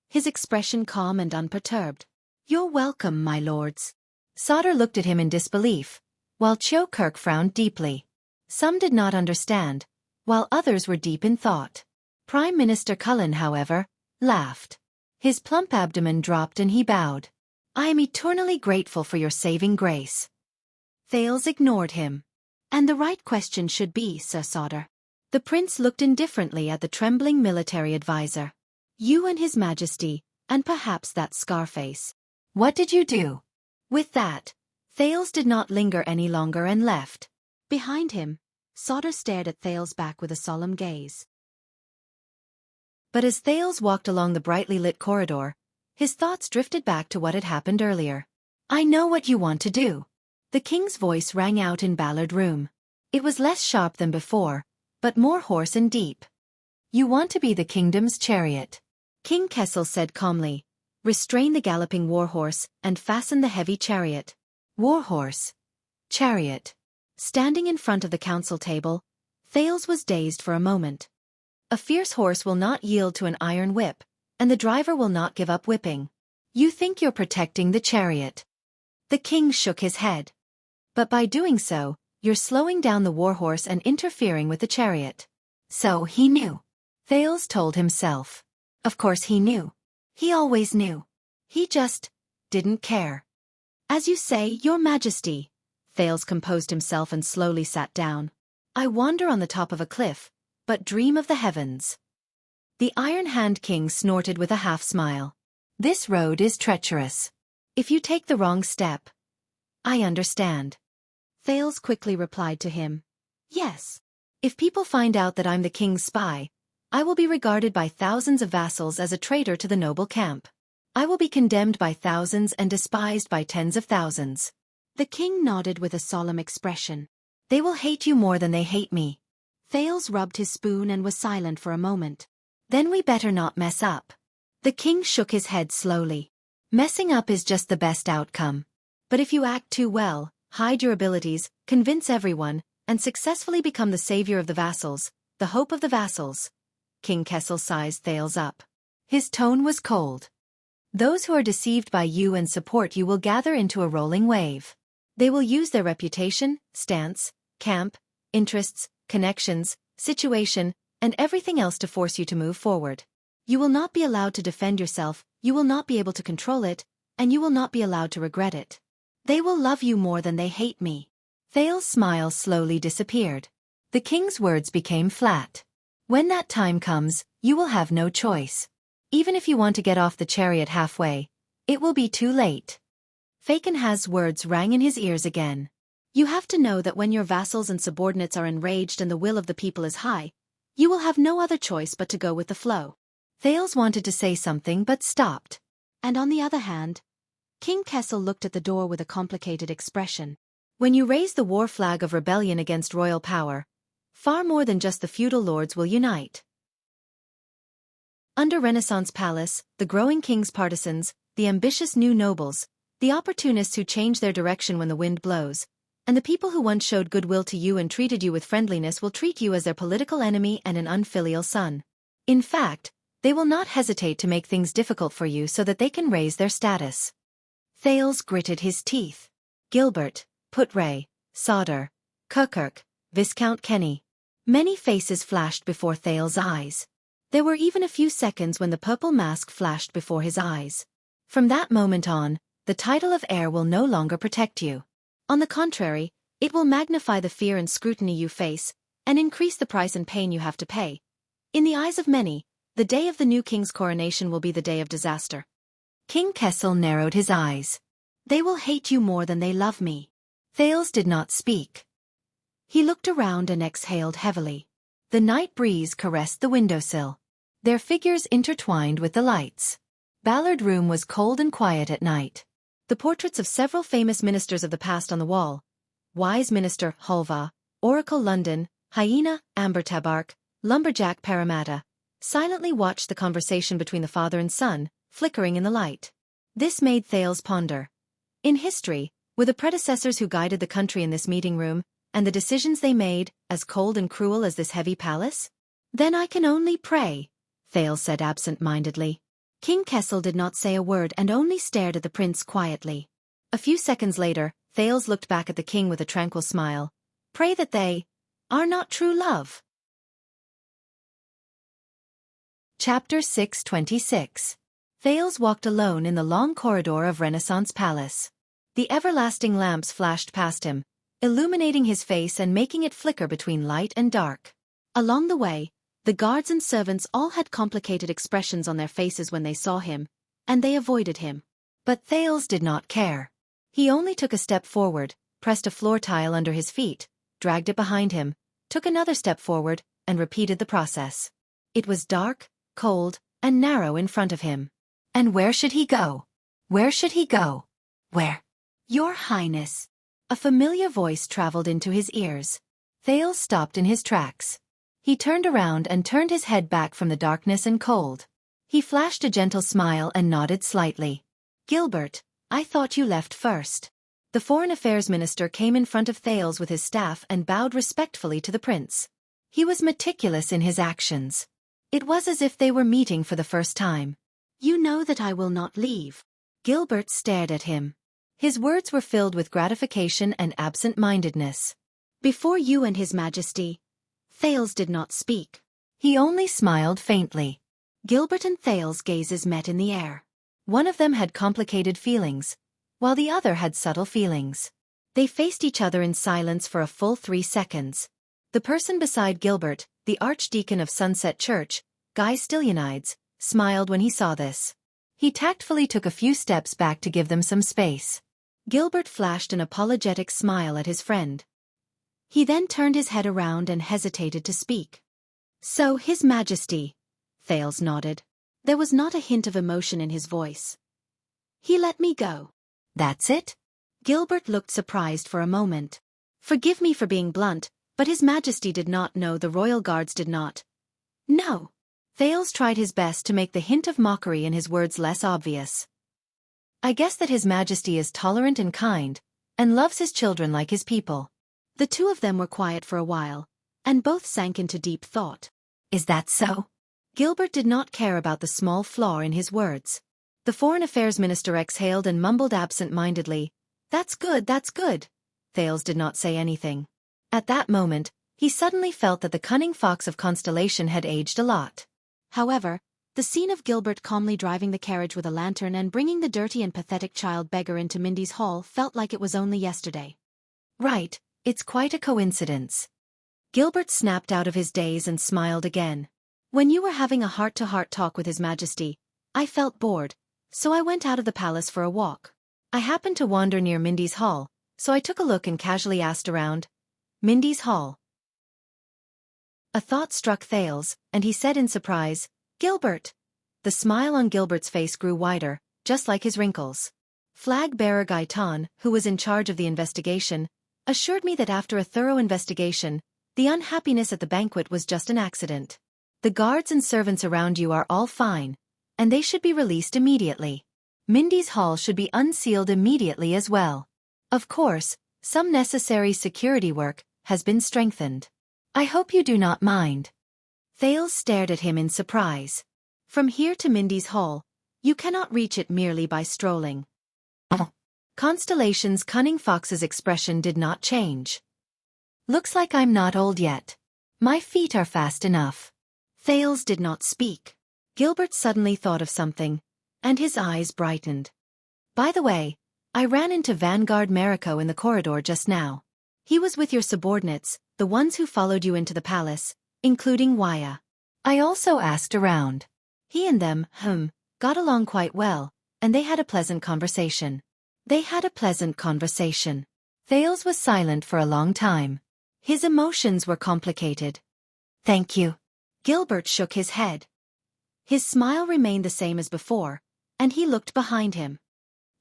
his expression calm and unperturbed. You're welcome, my lords. Sodor looked at him in disbelief, while Kirk frowned deeply. Some did not understand, while others were deep in thought. Prime Minister Cullen, however, laughed. His plump abdomen dropped and he bowed. I am eternally grateful for your saving grace. Thales ignored him. And the right question should be, Sir Sodor. The prince looked indifferently at the trembling military advisor. You and His Majesty, and perhaps that Scarface. What did you do? With that, Thales did not linger any longer and left. Behind him, Sodor stared at Thales' back with a solemn gaze. But as Thales walked along the brightly lit corridor, his thoughts drifted back to what had happened earlier. I know what you want to do. The king's voice rang out in Ballard Room. It was less sharp than before, but more hoarse and deep. You want to be the kingdom's chariot. King Kessel said calmly. Restrain the galloping warhorse and fasten the heavy chariot. Warhorse. Chariot. Standing in front of the council table, Thales was dazed for a moment. A fierce horse will not yield to an iron whip, and the driver will not give up whipping. You think you're protecting the chariot. The king shook his head. But by doing so, you're slowing down the warhorse and interfering with the chariot. So he knew. Thales told himself. Of course he knew. He always knew. He just didn't care. As you say, Your Majesty. Thales composed himself and slowly sat down. I wander on the top of a cliff, but dream of the heavens. The Iron Hand King snorted with a half-smile. This road is treacherous. If you take the wrong step. I understand. Thales quickly replied to him. Yes. If people find out that I'm the king's spy, I will be regarded by thousands of vassals as a traitor to the noble camp. I will be condemned by thousands and despised by tens of thousands. The king nodded with a solemn expression. They will hate you more than they hate me. Thales rubbed his spoon and was silent for a moment. Then we better not mess up. The king shook his head slowly. Messing up is just the best outcome. But if you act too well, hide your abilities, convince everyone, and successfully become the savior of the vassals, the hope of the vassals. King Kessel sized Thales up. His tone was cold. Those who are deceived by you and support you will gather into a rolling wave. They will use their reputation, stance, camp, interests, connections, situation, and everything else to force you to move forward. You will not be allowed to defend yourself, you will not be able to control it, and you will not be allowed to regret it. They will love you more than they hate me. Thales' smile slowly disappeared. The king's words became flat. When that time comes, you will have no choice. Even if you want to get off the chariot halfway, it will be too late. Falcon's words rang in his ears again. You have to know that when your vassals and subordinates are enraged and the will of the people is high, you will have no other choice but to go with the flow. Thales wanted to say something but stopped. And on the other hand, King Kessel looked at the door with a complicated expression. When you raise the war flag of rebellion against royal power, far more than just the feudal lords will unite. Under Renaissance Palace, the growing king's partisans, the ambitious new nobles, the opportunists who change their direction when the wind blows, and the people who once showed goodwill to you and treated you with friendliness will treat you as their political enemy and an unfilial son. In fact, they will not hesitate to make things difficult for you so that they can raise their status. Thales gritted his teeth. Gilbert, Putre, Sauder, Kirkirk, Viscount Kenny. Many faces flashed before Thales' eyes. There were even a few seconds when the purple mask flashed before his eyes. From that moment on, the title of heir will no longer protect you. On the contrary, it will magnify the fear and scrutiny you face, and increase the price and pain you have to pay. In the eyes of many, the day of the new king's coronation will be the day of disaster. King Kessel narrowed his eyes. They will hate you more than they love me. Thales did not speak. He looked around and exhaled heavily. The night breeze caressed the windowsill. Their figures intertwined with the lights. Ballard Room was cold and quiet at night. The portraits of several famous ministers of the past on the wall, Wise Minister Hulva, Oracle London, Hyena Ambertabark, Lumberjack Parramatta, silently watched the conversation between the father and son, flickering in the light. This made Thales ponder. In history, were the predecessors who guided the country in this meeting room, and the decisions they made, as cold and cruel as this heavy palace? Then I can only pray, Thales said absent-mindedly. King Kessel did not say a word and only stared at the prince quietly. A few seconds later, Thales looked back at the king with a tranquil smile. Pray that they are not true love. Chapter 626. Thales walked alone in the long corridor of Renaissance Palace. The everlasting lamps flashed past him, illuminating his face and making it flicker between light and dark. Along the way, the guards and servants all had complicated expressions on their faces when they saw him, and they avoided him. But Thales did not care. He only took a step forward, pressed a floor tile under his feet, dragged it behind him, took another step forward, and repeated the process. It was dark, cold, and narrow in front of him. And where should he go? Where should he go? Where? Your Highness. A familiar voice traveled into his ears. Thales stopped in his tracks. He turned around and turned his head back from the darkness and cold. He flashed a gentle smile and nodded slightly. Gilbert, I thought you left first. The Foreign Affairs Minister came in front of Thales with his staff and bowed respectfully to the prince. He was meticulous in his actions. It was as if they were meeting for the first time. You know that I will not leave. Gilbert stared at him. His words were filled with gratification and absent-mindedness. Before you and His Majesty. Thales did not speak. He only smiled faintly. Gilbert and Thales' gazes met in the air. One of them had complicated feelings, while the other had subtle feelings. They faced each other in silence for a full 3 seconds. The person beside Gilbert, the Archdeacon of Sunset Church, Guy Stylianides, smiled when he saw this. He tactfully took a few steps back to give them some space. Gilbert flashed an apologetic smile at his friend. He then turned his head around and hesitated to speak. So, His Majesty. Thales nodded. There was not a hint of emotion in his voice. He let me go. That's it? Gilbert looked surprised for a moment. Forgive me for being blunt, but His Majesty did not know the royal guards did not. No. Thales tried his best to make the hint of mockery in his words less obvious. I guess that His Majesty is tolerant and kind, and loves his children like his people. The two of them were quiet for a while, and both sank into deep thought. Is that so? Gilbert did not care about the small flaw in his words. The Foreign Affairs Minister exhaled and mumbled absent-mindedly, That's good, that's good. Thales did not say anything. At that moment, he suddenly felt that the cunning fox of Constellation had aged a lot. However, the scene of Gilbert calmly driving the carriage with a lantern and bringing the dirty and pathetic child beggar into Mindy's hall felt like it was only yesterday. Right, it's quite a coincidence. Gilbert snapped out of his daze and smiled again. When you were having a heart-to-heart talk with His Majesty, I felt bored, so I went out of the palace for a walk. I happened to wander near Mindy's hall, so I took a look and casually asked around. Mindy's hall. A thought struck Thales, and he said in surprise, Gilbert. The smile on Gilbert's face grew wider, just like his wrinkles. Flag-bearer Gaetan, who was in charge of the investigation, assured me that after a thorough investigation, the unhappiness at the banquet was just an accident. The guards and servants around you are all fine, and they should be released immediately. Mindy's hall should be unsealed immediately as well. Of course, some necessary security work has been strengthened. I hope you do not mind. Thales stared at him in surprise. From here to Mindy's hall, you cannot reach it merely by strolling. Constellation's cunning fox's expression did not change. Looks like I'm not old yet. My feet are fast enough. Thales did not speak. Gilbert suddenly thought of something, and his eyes brightened. By the way, I ran into Vanguard Mariko in the corridor just now. He was with your subordinates, the ones who followed you into the palace, including Wuxia. I also asked around. He and them, got along quite well, and they had a pleasant conversation. Thales was silent for a long time. His emotions were complicated. Thank you. Gilbert shook his head. His smile remained the same as before, and he looked behind him.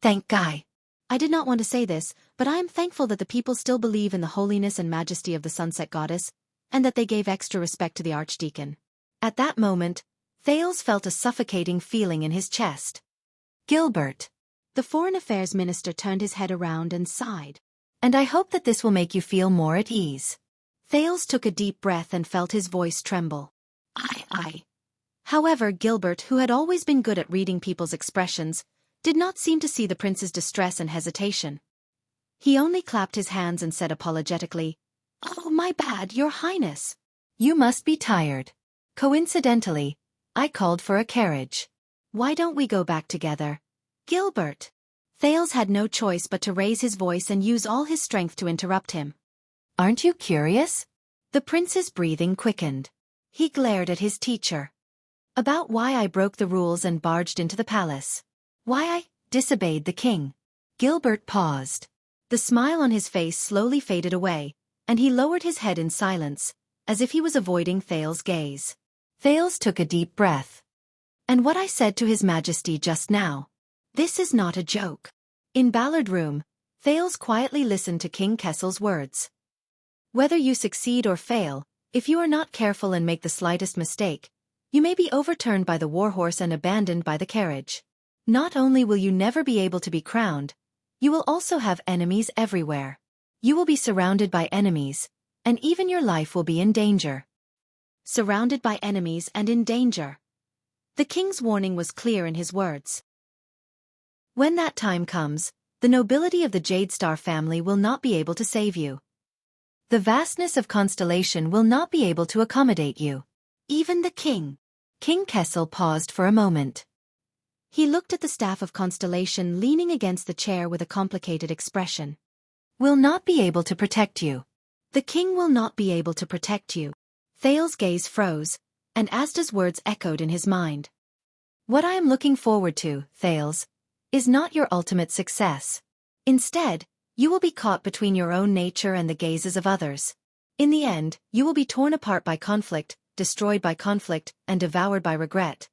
Thank Guy. I did not want to say this, but I am thankful that the people still believe in the holiness and majesty of the sunset goddess, and that they gave extra respect to the archdeacon. At that moment, Thales felt a suffocating feeling in his chest. Gilbert. The foreign affairs minister turned his head around and sighed. And I hope that this will make you feel more at ease. Thales took a deep breath and felt his voice tremble. I. However, Gilbert, who had always been good at reading people's expressions, did not seem to see the prince's distress and hesitation. He only clapped his hands and said apologetically, Oh, my bad, Your Highness. You must be tired. Coincidentally, I called for a carriage. Why don't we go back together? Gilbert. Thales had no choice but to raise his voice and use all his strength to interrupt him. Aren't you curious? The prince's breathing quickened. He glared at his teacher. About why I broke the rules and barged into the palace. Why I disobeyed the king. Gilbert paused. The smile on his face slowly faded away, and he lowered his head in silence, as if he was avoiding Thales' gaze. Thales took a deep breath. And what I said to His Majesty just now. This is not a joke. In Ballard Room, Thales quietly listened to King Kessel's words. Whether you succeed or fail, if you are not careful and make the slightest mistake, you may be overturned by the warhorse and abandoned by the carriage. Not only will you never be able to be crowned, you will also have enemies everywhere. You will be surrounded by enemies, and even your life will be in danger. Surrounded by enemies and in danger. The king's warning was clear in his words. When that time comes, the nobility of the Jade Star family will not be able to save you. The vastness of Constellation will not be able to accommodate you. Even the king. King Kessel paused for a moment. He looked at the staff of Constellation leaning against the chair with a complicated expression. Will not be able to protect you. The king will not be able to protect you. Thales' gaze froze, and Asda's words echoed in his mind. What I am looking forward to, Thales, is not your ultimate success. Instead, you will be caught between your own nature and the gazes of others. In the end, you will be torn apart by conflict, destroyed by conflict, and devoured by regret.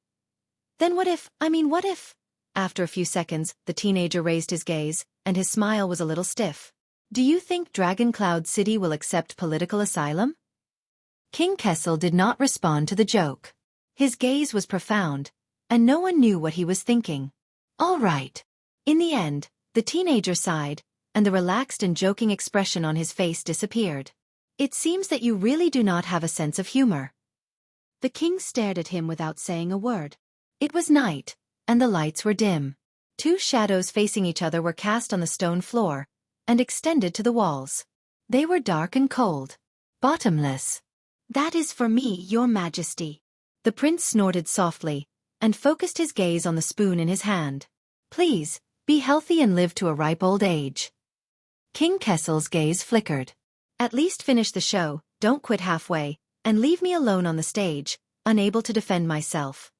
Then what if? After a few seconds, the teenager raised his gaze, and his smile was a little stiff. Do you think Dragon Cloud City will accept political asylum? King Kessel did not respond to the joke. His gaze was profound, and no one knew what he was thinking. All right. In the end, the teenager sighed, and the relaxed and joking expression on his face disappeared. It seems that you really do not have a sense of humor. The king stared at him without saying a word. It was night, and the lights were dim. Two shadows facing each other were cast on the stone floor, and extended to the walls. They were dark and cold. Bottomless. That is for me, Your Majesty. The prince snorted softly, and focused his gaze on the spoon in his hand. Please, be healthy and live to a ripe old age. King Kessel's gaze flickered. At least finish the show, don't quit halfway, and leave me alone on the stage, unable to defend myself."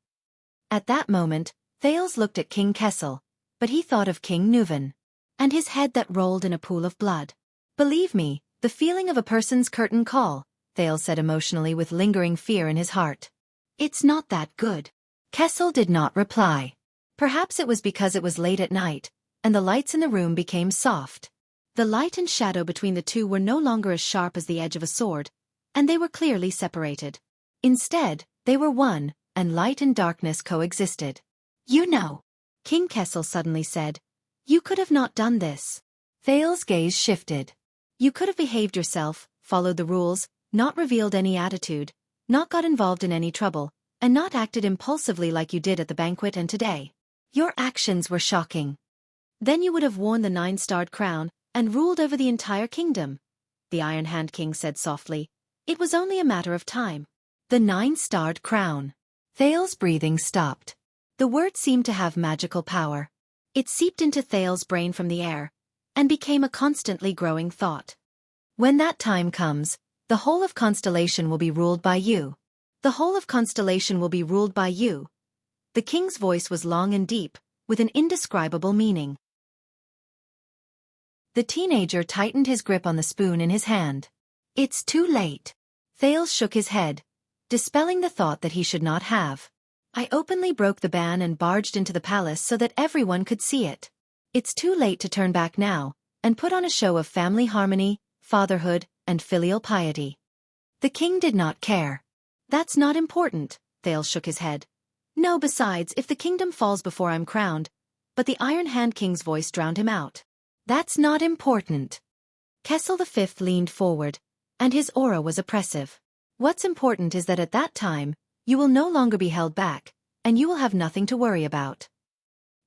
At that moment, Thales looked at King Kessel, but he thought of King Nuvan, and his head that rolled in a pool of blood. "Believe me, the feeling of a person's curtain call," Thales said emotionally with lingering fear in his heart. "It's not that good." Kessel did not reply. Perhaps it was because it was late at night, and the lights in the room became soft. The light and shadow between the two were no longer as sharp as the edge of a sword, and they were clearly separated. Instead, they were one, and light and darkness coexisted. "You know," King Kessel suddenly said, "you could have not done this." Thales' gaze shifted. "You could have behaved yourself, followed the rules, not revealed any attitude, not got involved in any trouble, and not acted impulsively like you did at the banquet and today. Your actions were shocking. Then you would have worn the 9-starred crown and ruled over the entire kingdom," the Iron Hand King said softly. "It was only a matter of time." The 9-starred crown. Thales' breathing stopped. The word seemed to have magical power. It seeped into Thales' brain from the air, and became a constantly growing thought. "When that time comes, the whole of Constellation will be ruled by you. The whole of Constellation will be ruled by you." The king's voice was long and deep, with an indescribable meaning. The teenager tightened his grip on the spoon in his hand. "It's too late." Thales shook his head, dispelling the thought that he should not have. "I openly broke the ban and barged into the palace so that everyone could see it. It's too late to turn back now, and put on a show of family harmony, fatherhood, and filial piety." The king did not care. "That's not important," Thales shook his head. "No, besides, if the kingdom falls before I'm crowned." But the Iron Hand King's voice drowned him out. "That's not important." Kessel V leaned forward, and his aura was oppressive. "What's important is that at that time, you will no longer be held back, and you will have nothing to worry about.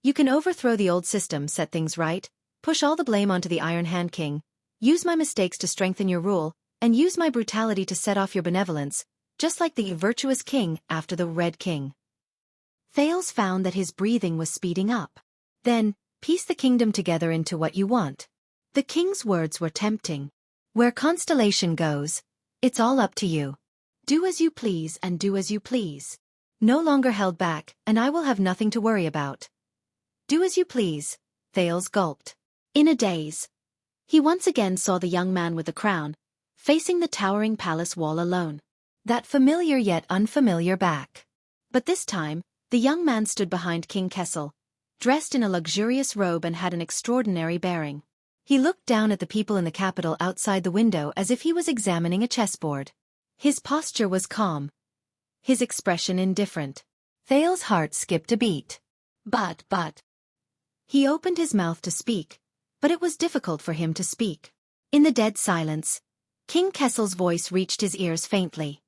You can overthrow the old system, set things right, push all the blame onto the Iron Hand King, use my mistakes to strengthen your rule, and use my brutality to set off your benevolence, just like the virtuous king after the Red King." Thales found that his breathing was speeding up. "Then, piece the kingdom together into what you want." The king's words were tempting. "Where Constellation goes, it's all up to you. Do as you please and do as you please. No longer held back, and I will have nothing to worry about." "Do as you please," Thales gulped. In a daze, he once again saw the young man with the crown, facing the towering palace wall alone. That familiar yet unfamiliar back. But this time, the young man stood behind King Kessel, dressed in a luxurious robe and had an extraordinary bearing. He looked down at the people in the capital outside the window as if he was examining a chessboard. His posture was calm, his expression indifferent. Thales' heart skipped a beat. But. He opened his mouth to speak, but it was difficult for him to speak. In the dead silence, King Kessel's voice reached his ears faintly.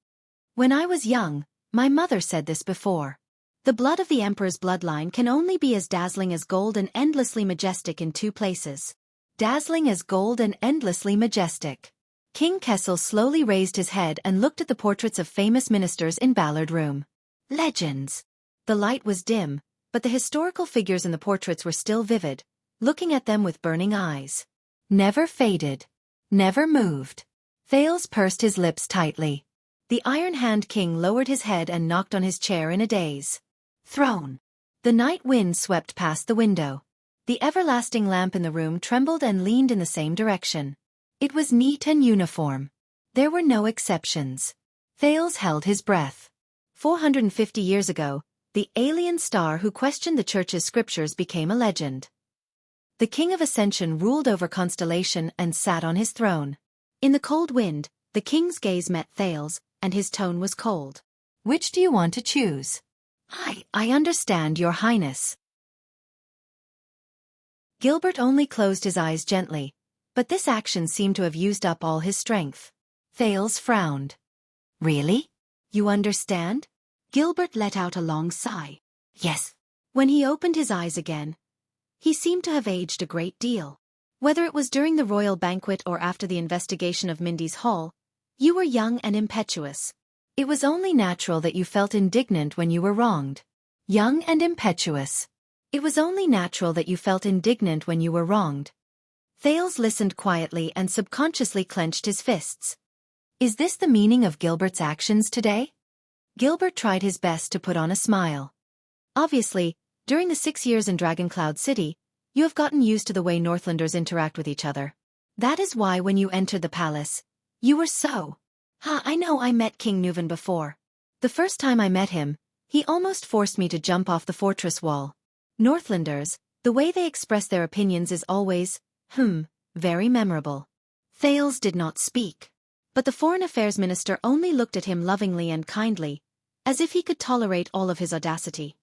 "When I was young, my mother said this before. The blood of the emperor's bloodline can only be as dazzling as gold and endlessly majestic in two places." Dazzling as gold and endlessly majestic. King Kessel slowly raised his head and looked at the portraits of famous ministers in Ballard Room. Legends. The light was dim, but the historical figures in the portraits were still vivid, looking at them with burning eyes. Never faded. Never moved. Thales pursed his lips tightly. The Iron Hand King lowered his head and knocked on his chair in a daze. "Throne." The night wind swept past the window. The everlasting lamp in the room trembled and leaned in the same direction. It was neat and uniform. There were no exceptions. Thales held his breath. 450 years ago, the alien star who questioned the church's scriptures became a legend. The King of Ascension ruled over Constellation and sat on his throne. In the cold wind, the king's gaze met Thales, and his tone was cold. "Which do you want to choose?" I understand, Your Highness." Gilbert only closed his eyes gently, but this action seemed to have used up all his strength. Thales frowned. "Really? You understand?" Gilbert let out a long sigh. "Yes." When he opened his eyes again, he seemed to have aged a great deal. "Whether it was during the royal banquet or after the investigation of Mindy's Hall, you were young and impetuous. It was only natural that you felt indignant when you were wronged." Young and impetuous. It was only natural that you felt indignant when you were wronged. Thales listened quietly and subconsciously clenched his fists. Is this the meaning of Gilbert's actions today? Gilbert tried his best to put on a smile. Obviously, during the 6 years in Dragoncloud City, you have gotten used to the way Northlanders interact with each other. That is why when you entered the palace, you were so... I know I met King Nuvan before. The first time I met him, he almost forced me to jump off the fortress wall. Northlanders, the way they express their opinions is always, very memorable. Thales did not speak. But the Foreign Affairs Minister only looked at him lovingly and kindly, as if he could tolerate all of his audacity.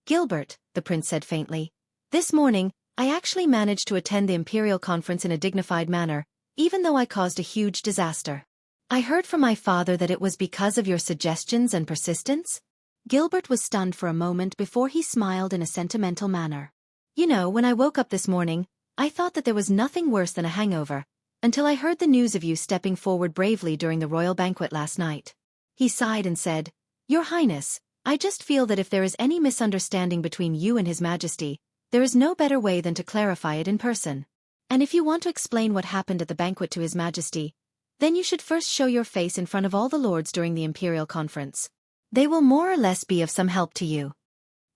Gilbert, the prince said faintly, this morning, I actually managed to attend the Imperial Conference in a dignified manner, even though I caused a huge disaster. I heard from my father that it was because of your suggestions and persistence. Gilbert was stunned for a moment before he smiled in a sentimental manner. You know, when I woke up this morning, I thought that there was nothing worse than a hangover, until I heard the news of you stepping forward bravely during the royal banquet last night. He sighed and said, Your Highness, I just feel that if there is any misunderstanding between you and His Majesty, there is no better way than to clarify it in person. And if you want to explain what happened at the banquet to His Majesty, then you should first show your face in front of all the lords during the Imperial Conference. They will more or less be of some help to you.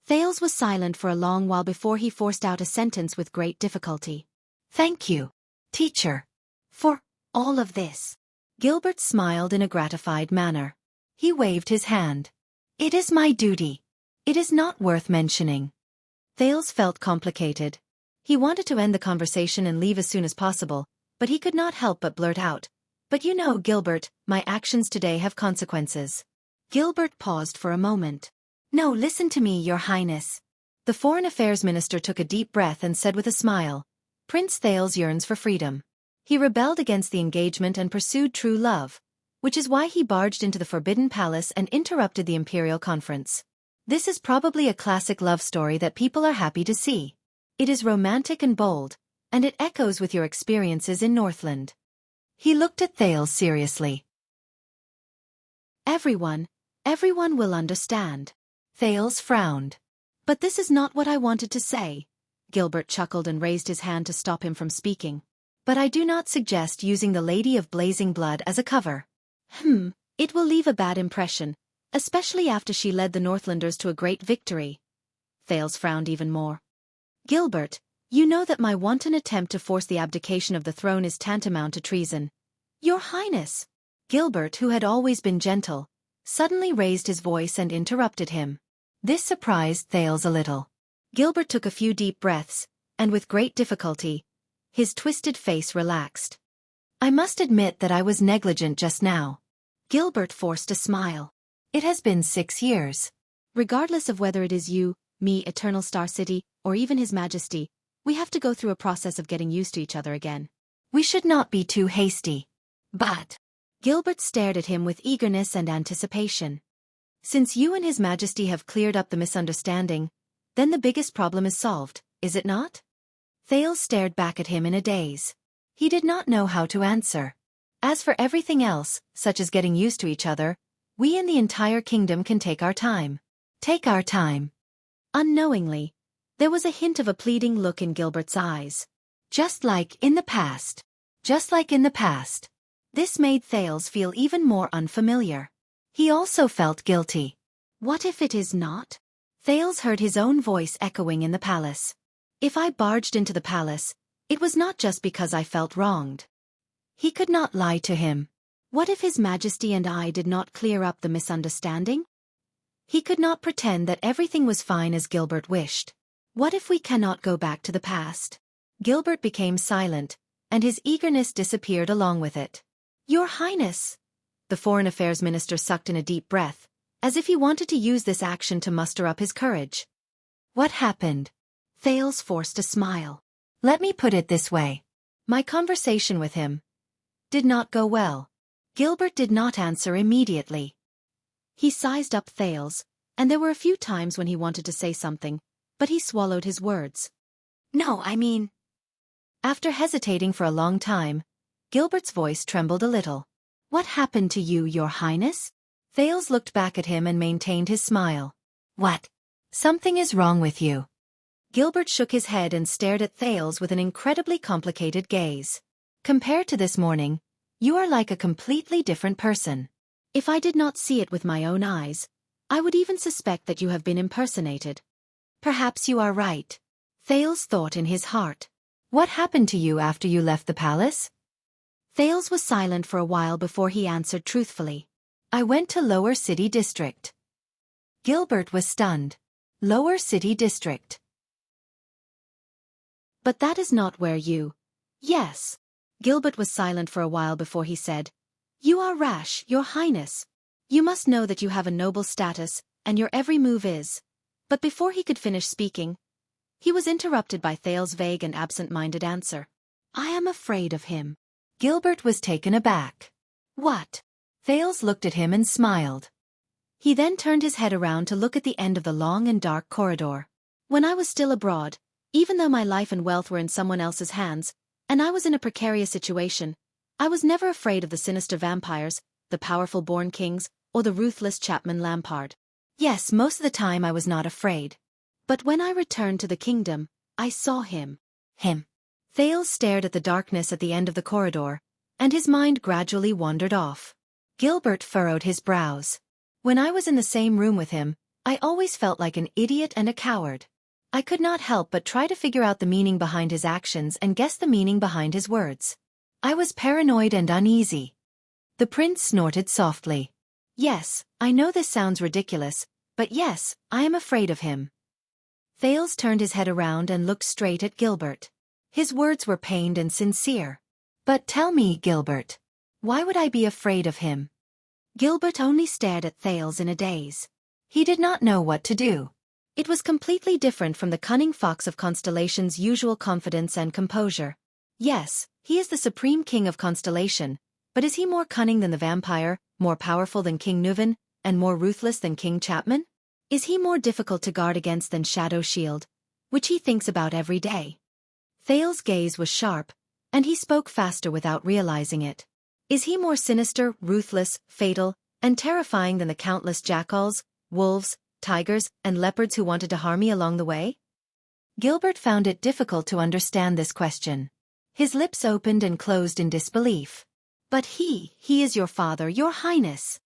Thales was silent for a long while before he forced out a sentence with great difficulty. Thank you, teacher, for all of this. Gilbert smiled in a gratified manner. He waved his hand. It is my duty. It is not worth mentioning. Thales felt complicated. He wanted to end the conversation and leave as soon as possible, but he could not help but blurt out, But you know, Gilbert, my actions today have consequences. Gilbert paused for a moment. No, listen to me, Your Highness. The Foreign Affairs Minister took a deep breath and said with a smile, Prince Thales yearns for freedom. He rebelled against the engagement and pursued true love, which is why he barged into the Forbidden Palace and interrupted the Imperial Conference. This is probably a classic love story that people are happy to see. It is romantic and bold, and it echoes with your experiences in Northland. He looked at Thales seriously. Everyone will understand. Thales frowned. But this is not what I wanted to say. Gilbert chuckled and raised his hand to stop him from speaking. But I do not suggest using the Lady of Blazing Blood as a cover. It will leave a bad impression, especially after she led the Northlanders to a great victory. Thales frowned even more. Gilbert, you know that my wanton attempt to force the abdication of the throne is tantamount to treason. Your Highness! Gilbert, who had always been gentle, suddenly raised his voice and interrupted him. This surprised Thales a little. Gilbert took a few deep breaths, and with great difficulty, his twisted face relaxed. I must admit that I was negligent just now. Gilbert forced a smile. It has been 6 years. Regardless of whether it is you, me, Eternal Star City, or even His Majesty, we have to go through a process of getting used to each other again. We should not be too hasty. But... Gilbert stared at him with eagerness and anticipation. Since you and His Majesty have cleared up the misunderstanding, then the biggest problem is solved, is it not? Thales stared back at him in a daze. He did not know how to answer. As for everything else, such as getting used to each other, we in the entire kingdom can take our time. Take our time. Unknowingly, there was a hint of a pleading look in Gilbert's eyes. Just like in the past. Just like in the past. This made Thales feel even more unfamiliar. He also felt guilty. What if it is not? Thales heard his own voice echoing in the palace. If I barged into the palace, it was not just because I felt wronged. He could not lie to him. What if His Majesty and I did not clear up the misunderstanding? He could not pretend that everything was fine as Gilbert wished. What if we cannot go back to the past? Gilbert became silent, and his eagerness disappeared along with it. Your Highness! The Foreign Affairs Minister sucked in a deep breath, as if he wanted to use this action to muster up his courage. What happened? Thales forced a smile. Let me put it this way. My conversation with him did not go well. Gilbert did not answer immediately. He sized up Thales, and there were a few times when he wanted to say something, but he swallowed his words. No, I mean... After hesitating for a long time, Gilbert's voice trembled a little. What happened to you, Your Highness? Thales looked back at him and maintained his smile. What? Something is wrong with you. Gilbert shook his head and stared at Thales with an incredibly complicated gaze. Compared to this morning, You are like a completely different person. If I did not see it with my own eyes, I would even suspect that you have been impersonated. Perhaps you are right. Thales thought in his heart. What happened to you after you left the palace? Thales was silent for a while before he answered truthfully. I went to Lower City District. Gilbert was stunned. Lower City District. But that is not where you... Yes. Gilbert was silent for a while before he said, You are rash, your highness. You must know that you have a noble status, and your every move is... But before he could finish speaking, he was interrupted by Thales' vague and absent-minded answer. I am afraid of him. Gilbert was taken aback. What? Thales looked at him and smiled. He then turned his head around to look at the end of the long and dark corridor. When I was still abroad, even though my life and wealth were in someone else's hands, and I was in a precarious situation, I was never afraid of the sinister vampires, the powerful born kings, or the ruthless Chapman Lampard. Yes, most of the time I was not afraid. But when I returned to the kingdom, I saw him. Thales stared at the darkness at the end of the corridor, and his mind gradually wandered off. Gilbert furrowed his brows. When I was in the same room with him, I always felt like an idiot and a coward. I could not help but try to figure out the meaning behind his actions and guess the meaning behind his words. I was paranoid and uneasy. The prince snorted softly. Yes, I know this sounds ridiculous, but yes, I am afraid of him. Thales turned his head around and looked straight at Gilbert. His words were pained and sincere. But tell me, Gilbert, why would I be afraid of him? Gilbert only stared at Thales in a daze. He did not know what to do. It was completely different from the cunning fox of Constellation's usual confidence and composure. Yes, he is the supreme king of Constellation, but is he more cunning than the vampire, more powerful than King Nuven, and more ruthless than King Chapman? Is he more difficult to guard against than Shadow Shield, which he thinks about every day? Thales' gaze was sharp, and he spoke faster without realizing it. Is he more sinister, ruthless, fatal, and terrifying than the countless jackals, wolves, tigers, and leopards who wanted to harm me along the way? Gilbert found it difficult to understand this question. His lips opened and closed in disbelief. But he is your father, your highness.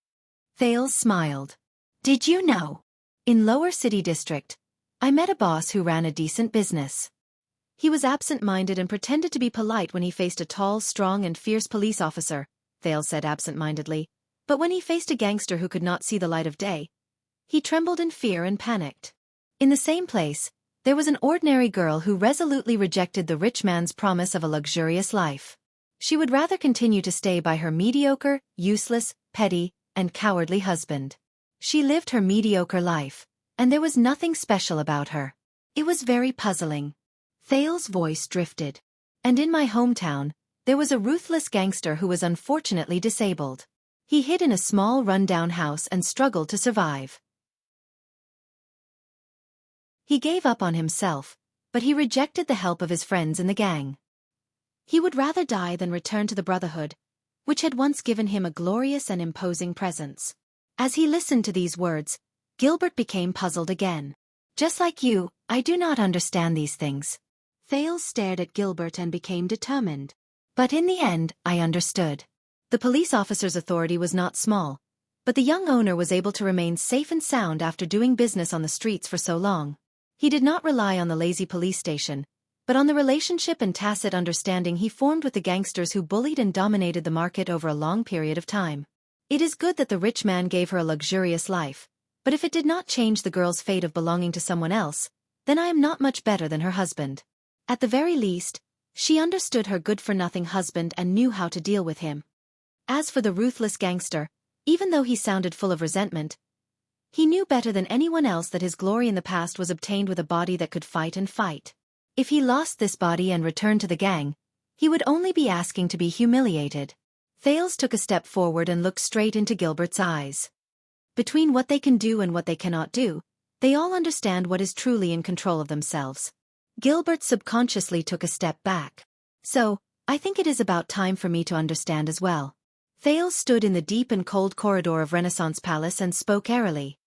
Thales smiled. Did you know? In Lower City District, I met a boss who ran a decent business. He was absent-minded and pretended to be polite when he faced a tall, strong, and fierce police officer, Thales said absent-mindedly, but when he faced a gangster who could not see the light of day, he trembled in fear and panicked. In the same place, there was an ordinary girl who resolutely rejected the rich man's promise of a luxurious life. She would rather continue to stay by her mediocre, useless, petty, and cowardly husband. She lived her mediocre life, and there was nothing special about her. It was very puzzling. Thales' voice drifted. And in my hometown, there was a ruthless gangster who was unfortunately disabled. He hid in a small run-down house and struggled to survive. He gave up on himself, but he rejected the help of his friends in the gang. He would rather die than return to the Brotherhood, which had once given him a glorious and imposing presence. As he listened to these words, Gilbert became puzzled again. Just like you, I do not understand these things. Thales stared at Gilbert and became determined. But in the end, I understood. The police officer's authority was not small, but the young owner was able to remain safe and sound after doing business on the streets for so long. He did not rely on the lazy police station, but on the relationship and tacit understanding he formed with the gangsters who bullied and dominated the market over a long period of time. It is good that the rich man gave her a luxurious life, but if it did not change the girl's fate of belonging to someone else, then I am not much better than her husband. At the very least, she understood her good-for-nothing husband and knew how to deal with him. As for the ruthless gangster, even though he sounded full of resentment, he knew better than anyone else that his glory in the past was obtained with a body that could fight and fight. If he lost this body and returned to the gang, he would only be asking to be humiliated. Thales took a step forward and looked straight into Gilbert's eyes. Between what they can do and what they cannot do, they all understand what is truly in control of themselves. Gilbert subconsciously took a step back. So, I think it is about time for me to understand as well. Thales stood in the deep and cold corridor of Renaissance Palace and spoke airily.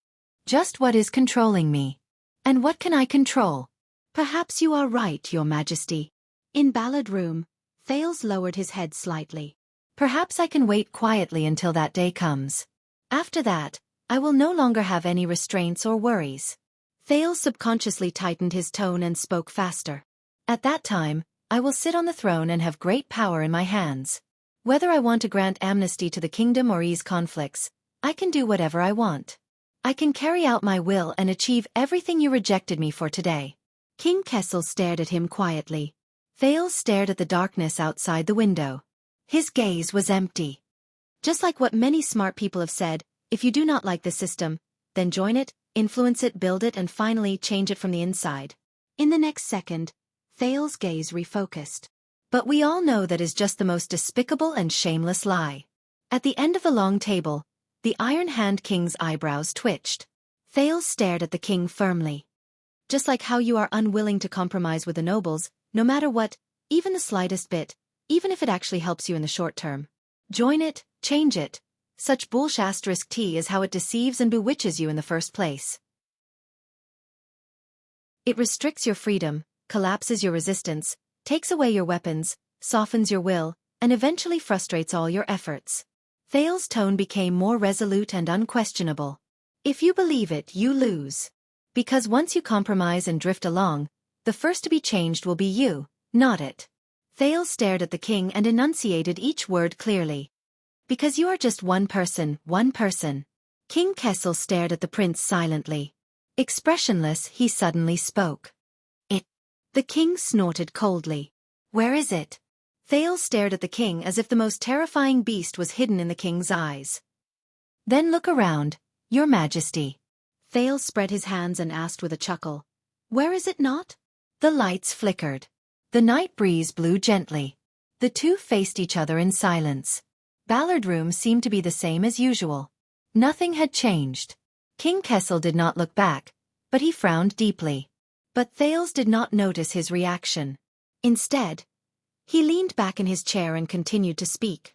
Just what is controlling me? And what can I control? Perhaps you are right, Your Majesty. In Ballad Room, Thales lowered his head slightly. Perhaps I can wait quietly until that day comes. After that, I will no longer have any restraints or worries. Thales subconsciously tightened his tone and spoke faster. At that time, I will sit on the throne and have great power in my hands. Whether I want to grant amnesty to the kingdom or ease conflicts, I can do whatever I want. I can carry out my will and achieve everything you rejected me for today. King Kessel stared at him quietly. Thales stared at the darkness outside the window. His gaze was empty. Just like what many smart people have said, if you do not like the system, then join it, influence it, build it, and finally change it from the inside. In the next second, Thales' gaze refocused. But we all know that is just the most despicable and shameless lie. At the end of the long table, the Iron Hand King's eyebrows twitched. Thales stared at the king firmly. Just like how you are unwilling to compromise with the nobles, no matter what, even the slightest bit, even if it actually helps you in the short term. Join it, change it. Such bullshit*T is how it deceives and bewitches you in the first place. It restricts your freedom, collapses your resistance, takes away your weapons, softens your will, and eventually frustrates all your efforts. Thales' tone became more resolute and unquestionable. If you believe it, you lose. Because once you compromise and drift along, the first to be changed will be you, not it. Thales stared at the king and enunciated each word clearly. Because you are just one person, one person. King Kessel stared at the prince silently. Expressionless, he suddenly spoke. It. The king snorted coldly. Where is it? Thales stared at the king as if the most terrifying beast was hidden in the king's eyes. Then look around, your majesty. Thales spread his hands and asked with a chuckle. Where is it not? The lights flickered. The night breeze blew gently. The two faced each other in silence. Ballard Room seemed to be the same as usual. Nothing had changed. King Kessel did not look back, but he frowned deeply. But Thales did not notice his reaction. Instead, he leaned back in his chair and continued to speak.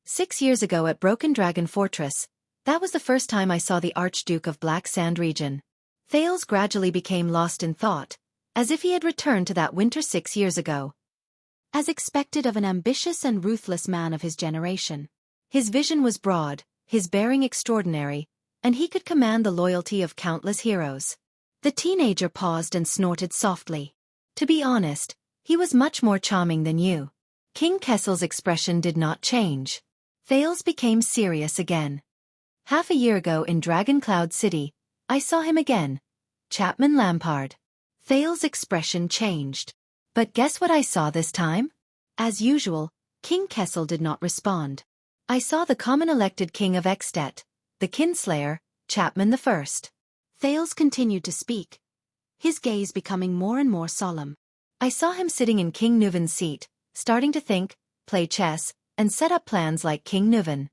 6 years ago at Broken Dragon Fortress, that was the first time I saw the Archduke of Black Sand region. Thales gradually became lost in thought, as if he had returned to that winter 6 years ago. As expected of an ambitious and ruthless man of his generation. His vision was broad, his bearing extraordinary, and he could command the loyalty of countless heroes. The teenager paused and snorted softly. To be honest, he was much more charming than you. King Kessel's expression did not change. Thales became serious again. Half a year ago in Dragon Cloud City, I saw him again. Chapman Lampard. Thales' expression changed. But guess what I saw this time? As usual, King Kessel did not respond. I saw the common elected king of Extet, the kinslayer, Chapman I. Thales continued to speak, his gaze becoming more and more solemn. I saw him sitting in King Nuven's seat, starting to think, play chess, and set up plans like King Nuven.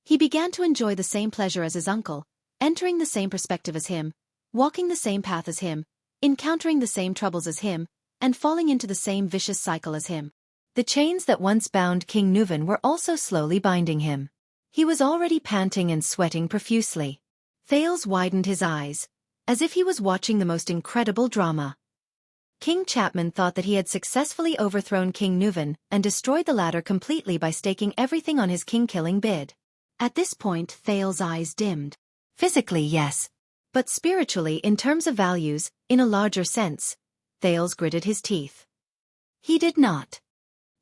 He began to enjoy the same pleasure as his uncle, entering the same perspective as him, walking the same path as him, encountering the same troubles as him, and falling into the same vicious cycle as him. The chains that once bound King Nuven were also slowly binding him. He was already panting and sweating profusely. Thales widened his eyes, as if he was watching the most incredible drama. King Chapman thought that he had successfully overthrown King Nuven and destroyed the latter completely by staking everything on his king-killing bid. At this point, Thales' eyes dimmed. Physically, yes. But spiritually, in terms of values, in a larger sense, Thales gritted his teeth. He did not.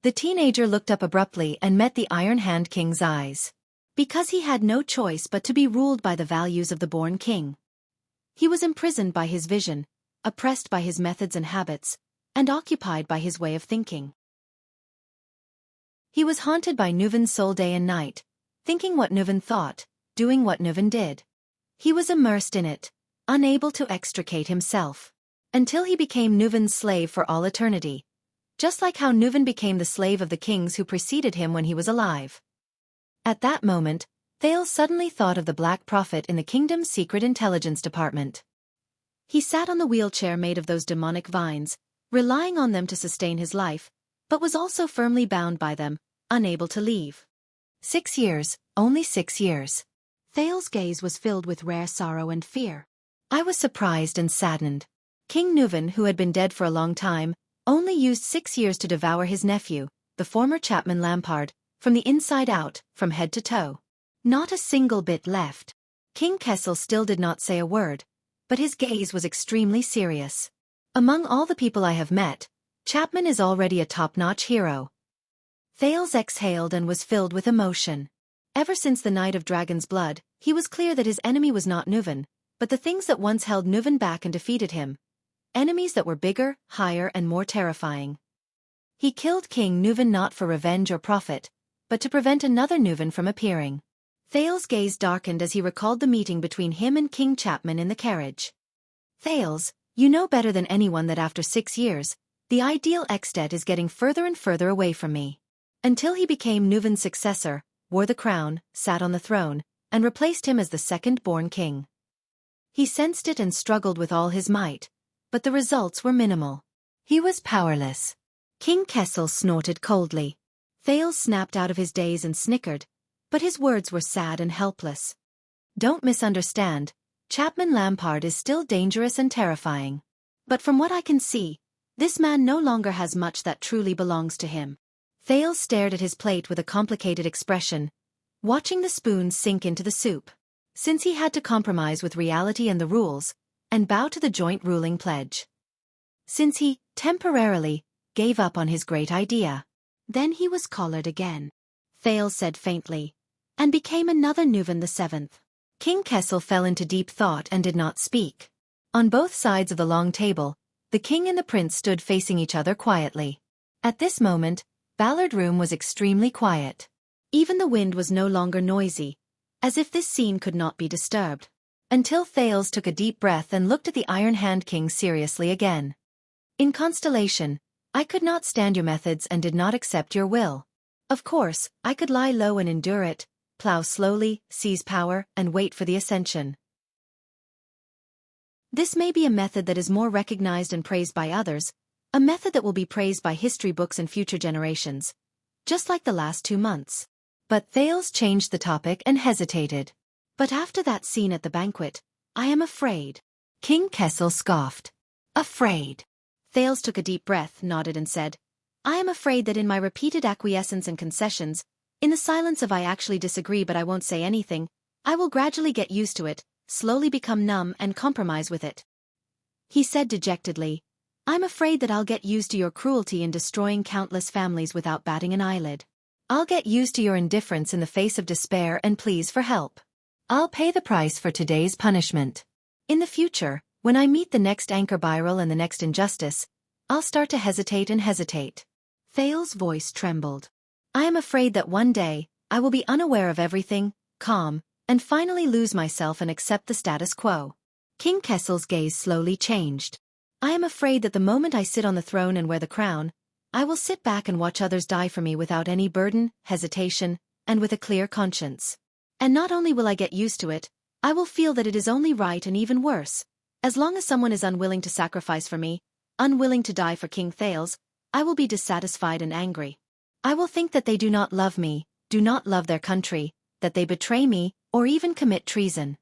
The teenager looked up abruptly and met the Iron Hand King's eyes. Because he had no choice but to be ruled by the values of the born king. He was imprisoned by his vision, oppressed by his methods and habits, and occupied by his way of thinking. He was haunted by Nuven's soul day and night, thinking what Nuven thought, doing what Nuven did. He was immersed in it, unable to extricate himself. Until he became Nuven's slave for all eternity. Just like how Nuven became the slave of the kings who preceded him when he was alive. At that moment, Thales suddenly thought of the Black Prophet in the kingdom's secret intelligence department. He sat on the wheelchair made of those demonic vines, relying on them to sustain his life, but was also firmly bound by them, unable to leave. 6 years, only 6 years. Thales' gaze was filled with rare sorrow and fear. I was surprised and saddened. King Nuven, who had been dead for a long time, only used 6 years to devour his nephew, the former Chapman Lampard, from the inside out, from head to toe. Not a single bit left. King Kessel still did not say a word, but his gaze was extremely serious. Among all the people I have met, Chapman is already a top-notch hero. Thales exhaled and was filled with emotion. Ever since the night of Dragon's Blood, he was clear that his enemy was not Nuven, but the things that once held Nuven back and defeated him. Enemies that were bigger, higher and more terrifying. He killed King Nuven not for revenge or profit, but to prevent another Nuven from appearing. Thales' gaze darkened as he recalled the meeting between him and King Chapman in the carriage. Thales, you know better than anyone that after 6 years, the ideal Extet is getting further and further away from me. Until he became Nuven's successor, wore the crown, sat on the throne, and replaced him as the second-born king. He sensed it and struggled with all his might, but the results were minimal. He was powerless. King Kessel snorted coldly. Thales snapped out of his daze and snickered, but his words were sad and helpless. Don't misunderstand, Chapman Lampard is still dangerous and terrifying. But from what I can see, this man no longer has much that truly belongs to him. Thales stared at his plate with a complicated expression, watching the spoons sink into the soup. Since he had to compromise with reality and the rules, and bow to the joint ruling pledge. Since he, temporarily, gave up on his great idea. Then he was collared again, Thales said faintly, and became another Nuven the Seventh. King Kessel fell into deep thought and did not speak. On both sides of the long table, the king and the prince stood facing each other quietly. At this moment, Ballard Room was extremely quiet. Even the wind was no longer noisy, as if this scene could not be disturbed. Until Thales took a deep breath and looked at the Iron Hand King seriously again. In Constellation, I could not stand your methods and did not accept your will. Of course, I could lie low and endure it, plow slowly, seize power, and wait for the ascension. This may be a method that is more recognized and praised by others, a method that will be praised by history books and future generations, just like the last 2 months. But Thales changed the topic and hesitated. But after that scene at the banquet, I am afraid. King Kessel scoffed. Afraid. Thales took a deep breath, nodded and said, I am afraid that in my repeated acquiescence and concessions, in the silence of I actually disagree but I won't say anything, I will gradually get used to it, slowly become numb and compromise with it. He said dejectedly, I'm afraid that I'll get used to your cruelty in destroying countless families without batting an eyelid. I'll get used to your indifference in the face of despair and pleas for help. I'll pay the price for today's punishment. In the future, when I meet the next anchor spiral and the next injustice, I'll start to hesitate and hesitate. Thales' voice trembled. I am afraid that one day, I will be unaware of everything, calm, and finally lose myself and accept the status quo. King Kessel's gaze slowly changed. I am afraid that the moment I sit on the throne and wear the crown, I will sit back and watch others die for me without any burden, hesitation, and with a clear conscience. And not only will I get used to it, I will feel that it is only right and even worse. As long as someone is unwilling to sacrifice for me, unwilling to die for King Thales, I will be dissatisfied and angry. I will think that they do not love me, do not love their country, that they betray me, or even commit treason.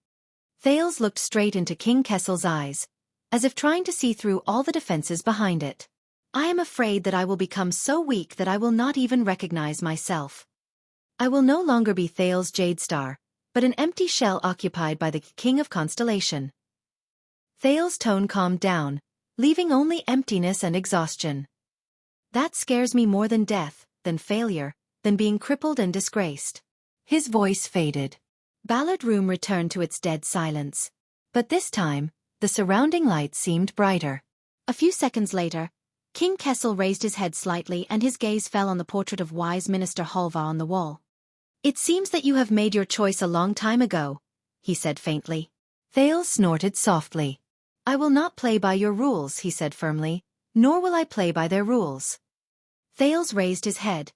Thales looked straight into King Kessel's eyes, as if trying to see through all the defenses behind it. I am afraid that I will become so weak that I will not even recognize myself. I will no longer be Thales Jadestar, but an empty shell occupied by the King of Constellation. Thales' tone calmed down, leaving only emptiness and exhaustion. That scares me more than death, than failure, than being crippled and disgraced. His voice faded. Ballard Room returned to its dead silence. But this time, the surrounding lights seemed brighter. A few seconds later, King Kessel raised his head slightly and his gaze fell on the portrait of wise Minister Halva on the wall. It seems that you have made your choice a long time ago, he said faintly. Thales snorted softly. I will not play by your rules, he said firmly, nor will I play by their rules. Thales raised his head,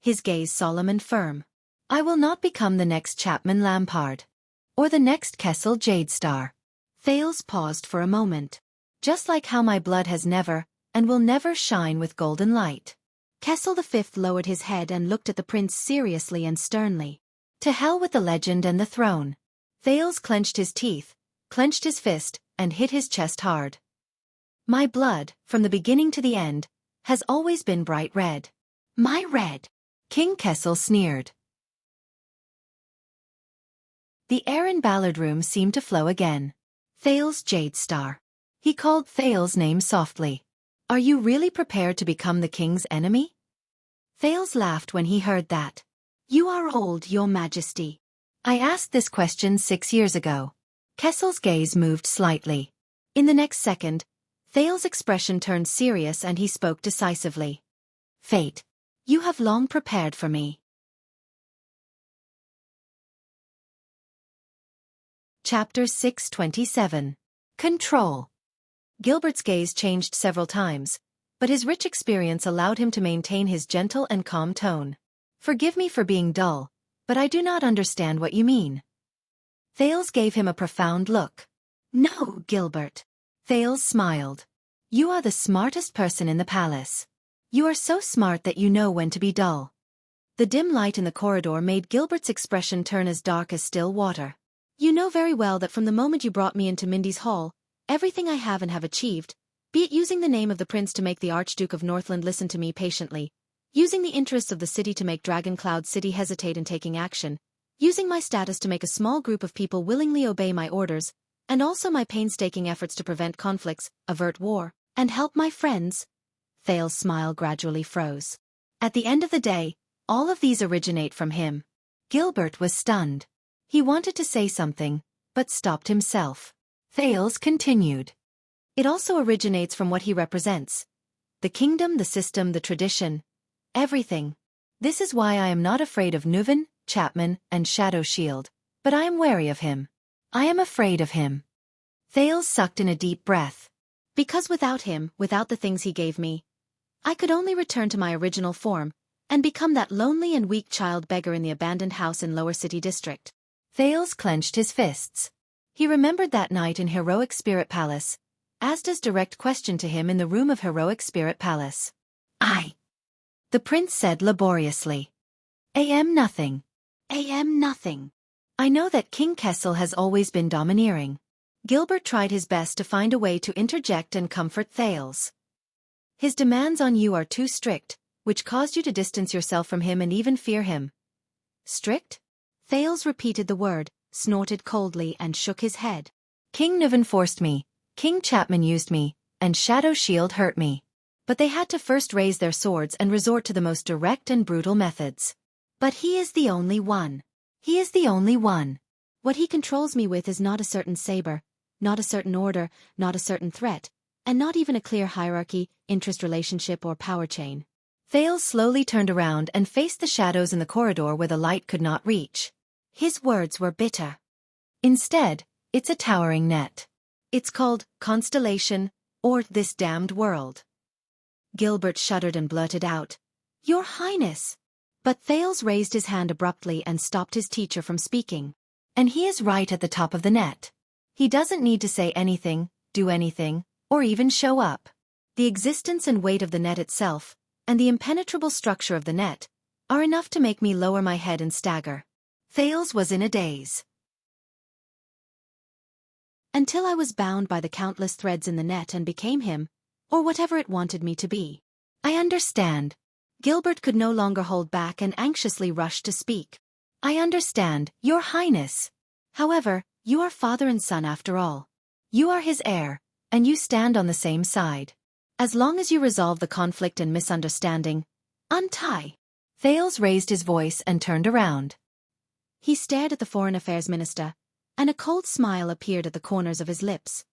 his gaze solemn and firm. I will not become the next Chapman Lampard. Or the next Kessel Jadestar. Thales paused for a moment. Just like how my blood has never, and will never shine with golden light. Kessel V lowered his head and looked at the prince seriously and sternly. To hell with the legend and the throne. Thales clenched his teeth, clenched his fist, and hit his chest hard. My blood, from the beginning to the end, has always been bright red. My red. King Kessel sneered. The air in Ballard Room seemed to flow again. Thales Jade Star. He called Thales' name softly. Are you really prepared to become the king's enemy? Thales laughed when he heard that. You are old, your majesty. I asked this question 6 years ago. Kessel's gaze moved slightly. In the next second, Thales' expression turned serious and he spoke decisively. Fate. You have long prepared for me. Chapter 627. Control. Gilbert's gaze changed several times, but his rich experience allowed him to maintain his gentle and calm tone. Forgive me for being dull, but I do not understand what you mean. Thales gave him a profound look. No, Gilbert. Thales smiled. You are the smartest person in the palace. You are so smart that you know when to be dull. The dim light in the corridor made Gilbert's expression turn as dark as still water. You know very well that from the moment you brought me into Mindy's hall, everything I have and have achieved, be it using the name of the prince to make the Archduke of Northland listen to me patiently, using the interests of the city to make Dragon Cloud City hesitate in taking action, using my status to make a small group of people willingly obey my orders, and also my painstaking efforts to prevent conflicts, avert war, and help my friends. Thales' smile gradually froze. At the end of the day, all of these originate from him. Gilbert was stunned. He wanted to say something, but stopped himself. Thales continued. It also originates from what he represents. The kingdom, the system, the tradition. Everything. This is why I am not afraid of Nuven, Chapman, and Shadow Shield, but I am wary of him. I am afraid of him. Thales sucked in a deep breath. Because without him, without the things he gave me, I could only return to my original form, and become that lonely and weak child beggar in the abandoned house in Lower City District. Thales clenched his fists. He remembered that night in Heroic Spirit Palace, Asda's direct question to him in the room of Heroic Spirit Palace. The prince said laboriously. Nothing. Nothing. I know that King Kessel has always been domineering. Gilbert tried his best to find a way to interject and comfort Thales. His demands on you are too strict, which caused you to distance yourself from him and even fear him. Strict? Thales repeated the word, snorted coldly and shook his head. King Nuven forced me, King Chapman used me, and Shadow Shield hurt me. But they had to first raise their swords and resort to the most direct and brutal methods. But he is the only one. He is the only one. What he controls me with is not a certain saber, not a certain order, not a certain threat, and not even a clear hierarchy, interest relationship or power chain. Thales slowly turned around and faced the shadows in the corridor where the light could not reach. His words were bitter. Instead, it's a towering net. It's called Constellation, or This Damned World. Gilbert shuddered and blurted out, Your Highness! But Thales raised his hand abruptly and stopped his teacher from speaking. And he is right at the top of the net. He doesn't need to say anything, do anything, or even show up. The existence and weight of the net itself, and the impenetrable structure of the net, are enough to make me lower my head and stagger. Thales was in a daze. Until I was bound by the countless threads in the net and became him, or whatever it wanted me to be. I understand. Gilbert could no longer hold back and anxiously rushed to speak. I understand, Your Highness. However, you are father and son after all. You are his heir, and you stand on the same side. As long as you resolve the conflict and misunderstanding, untie. Thales raised his voice and turned around. He stared at the Foreign Affairs Minister, and a cold smile appeared at the corners of his lips.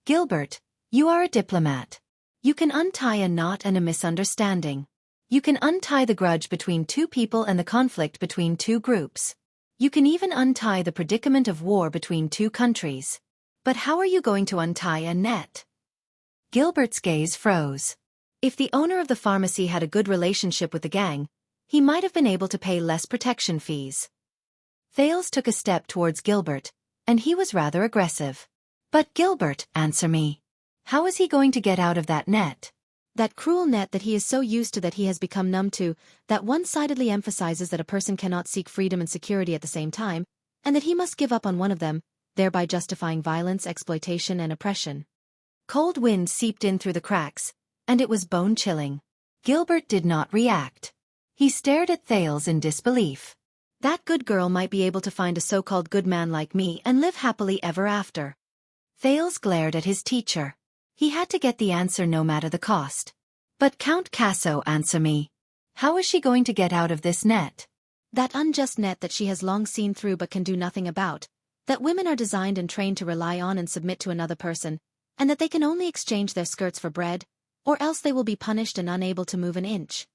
Gilbert, you are a diplomat. You can untie a knot and a misunderstanding. You can untie the grudge between two people and the conflict between two groups. You can even untie the predicament of war between two countries. But how are you going to untie a net? Gilbert's gaze froze. If the owner of the pharmacy had a good relationship with the gang, he might have been able to pay less protection fees. Thales took a step towards Gilbert, and he was rather aggressive. But Gilbert, answer me. How is he going to get out of that net? That cruel net that he is so used to that he has become numb to, that one-sidedly emphasizes that a person cannot seek freedom and security at the same time, and that he must give up on one of them, thereby justifying violence, exploitation, and oppression. Cold wind seeped in through the cracks, and it was bone-chilling. Gilbert did not react. He stared at Thales in disbelief. That good girl might be able to find a so-called good man like me and live happily ever after. Thales glared at his teacher. He had to get the answer no matter the cost. But Count Casso, answer me. How is she going to get out of this net? That unjust net that she has long seen through but can do nothing about, that women are designed and trained to rely on and submit to another person, and that they can only exchange their skirts for bread, or else they will be punished and unable to move an inch.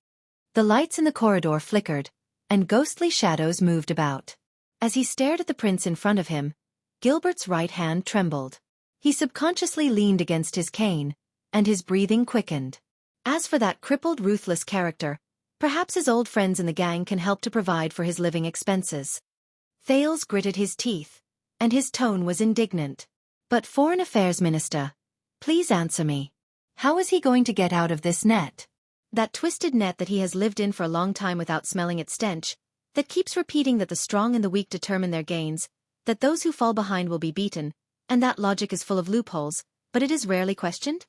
The lights in the corridor flickered, and ghostly shadows moved about. As he stared at the prince in front of him, Gilbert's right hand trembled. He subconsciously leaned against his cane, and his breathing quickened. As for that crippled, ruthless character, perhaps his old friends in the gang can help to provide for his living expenses. Thales gritted his teeth, and his tone was indignant. But Foreign Affairs Minister, please answer me. How is he going to get out of this net? That twisted net that he has lived in for a long time without smelling its stench, that keeps repeating that the strong and the weak determine their gains, that those who fall behind will be beaten, and that logic is full of loopholes, but it is rarely questioned?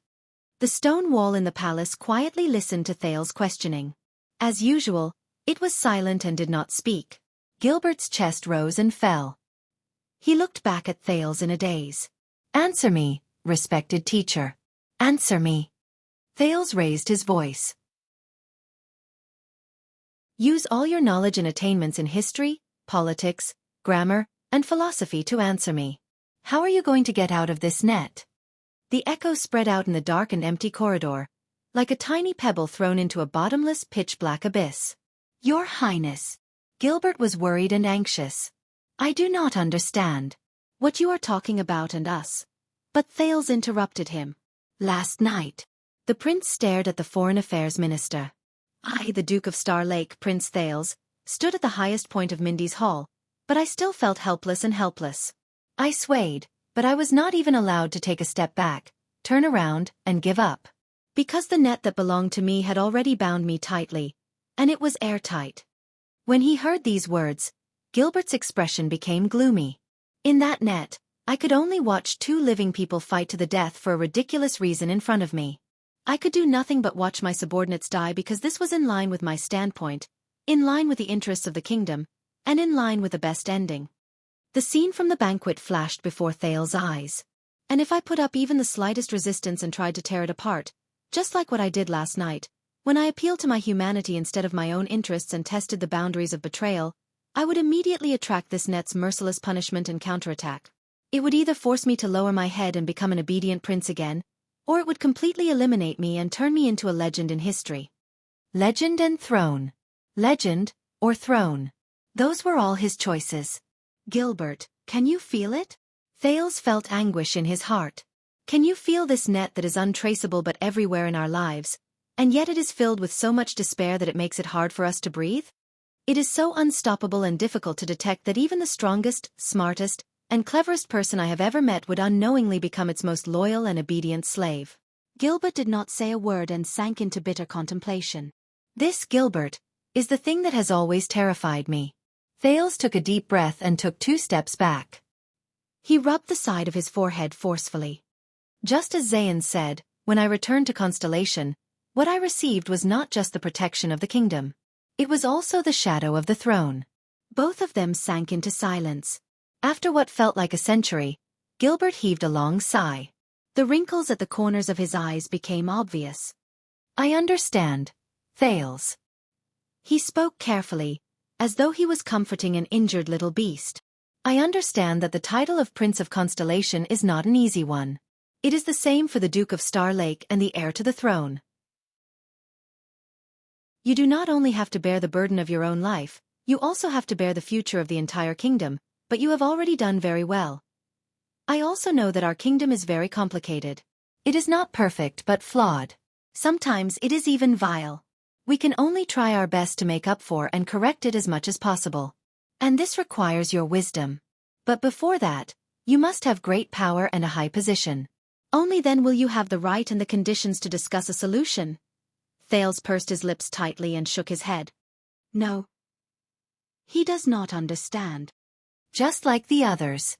The stone wall in the palace quietly listened to Thales' questioning. As usual, it was silent and did not speak. Gilbert's chest rose and fell. He looked back at Thales in a daze. Answer me, respected teacher. Answer me. Thales raised his voice. Use all your knowledge and attainments in history, politics, grammar, and philosophy to answer me. How are you going to get out of this net? The echo spread out in the dark and empty corridor, like a tiny pebble thrown into a bottomless, pitch-black abyss. Your Highness. Gilbert was worried and anxious. I do not understand what you are talking about and us. But Thales interrupted him. Last night. The prince stared at the Foreign Affairs Minister. I, the Duke of Star Lake, Prince Thales, stood at the highest point of Mindy's hall, but I still felt helpless and helpless. I swayed, but I was not even allowed to take a step back, turn around, and give up. Because the net that belonged to me had already bound me tightly, and it was airtight. When he heard these words, Gilbert's expression became gloomy. In that net, I could only watch two living people fight to the death for a ridiculous reason in front of me. I could do nothing but watch my subordinates die because this was in line with my standpoint, in line with the interests of the kingdom, and in line with the best ending. The scene from the banquet flashed before Thales' eyes. And if I put up even the slightest resistance and tried to tear it apart, just like what I did last night, when I appealed to my humanity instead of my own interests and tested the boundaries of betrayal, I would immediately attract this net's merciless punishment and counterattack. It would either force me to lower my head and become an obedient prince again, or it would completely eliminate me and turn me into a legend in history. Legend and throne. Legend, or throne. Those were all his choices. Gilbert, can you feel it? Thales felt anguish in his heart. Can you feel this net that is untraceable but everywhere in our lives, and yet it is filled with so much despair that it makes it hard for us to breathe? It is so unstoppable and difficult to detect that even the strongest, smartest, and cleverest person I have ever met would unknowingly become its most loyal and obedient slave. Gilbert did not say a word and sank into bitter contemplation. This, Gilbert, is the thing that has always terrified me. Thales took a deep breath and took 2 steps back. He rubbed the side of his forehead forcefully. Just as Zayn said, when I returned to Constellation, what I received was not just the protection of the kingdom. It was also the shadow of the throne. Both of them sank into silence. After what felt like a century, Gilbert heaved a long sigh. The wrinkles at the corners of his eyes became obvious. I understand, Thales. He spoke carefully, as though he was comforting an injured little beast. I understand that the title of Prince of Constellation is not an easy one. It is the same for the Duke of Star Lake and the heir to the throne. You do not only have to bear the burden of your own life, you also have to bear the future of the entire kingdom, but you have already done very well. I also know that our kingdom is very complicated. It is not perfect but flawed. Sometimes it is even vile. We can only try our best to make up for and correct it as much as possible. And this requires your wisdom. But before that, you must have great power and a high position. Only then will you have the right and the conditions to discuss a solution. Thales pursed his lips tightly and shook his head. No. He does not understand. Just like the others.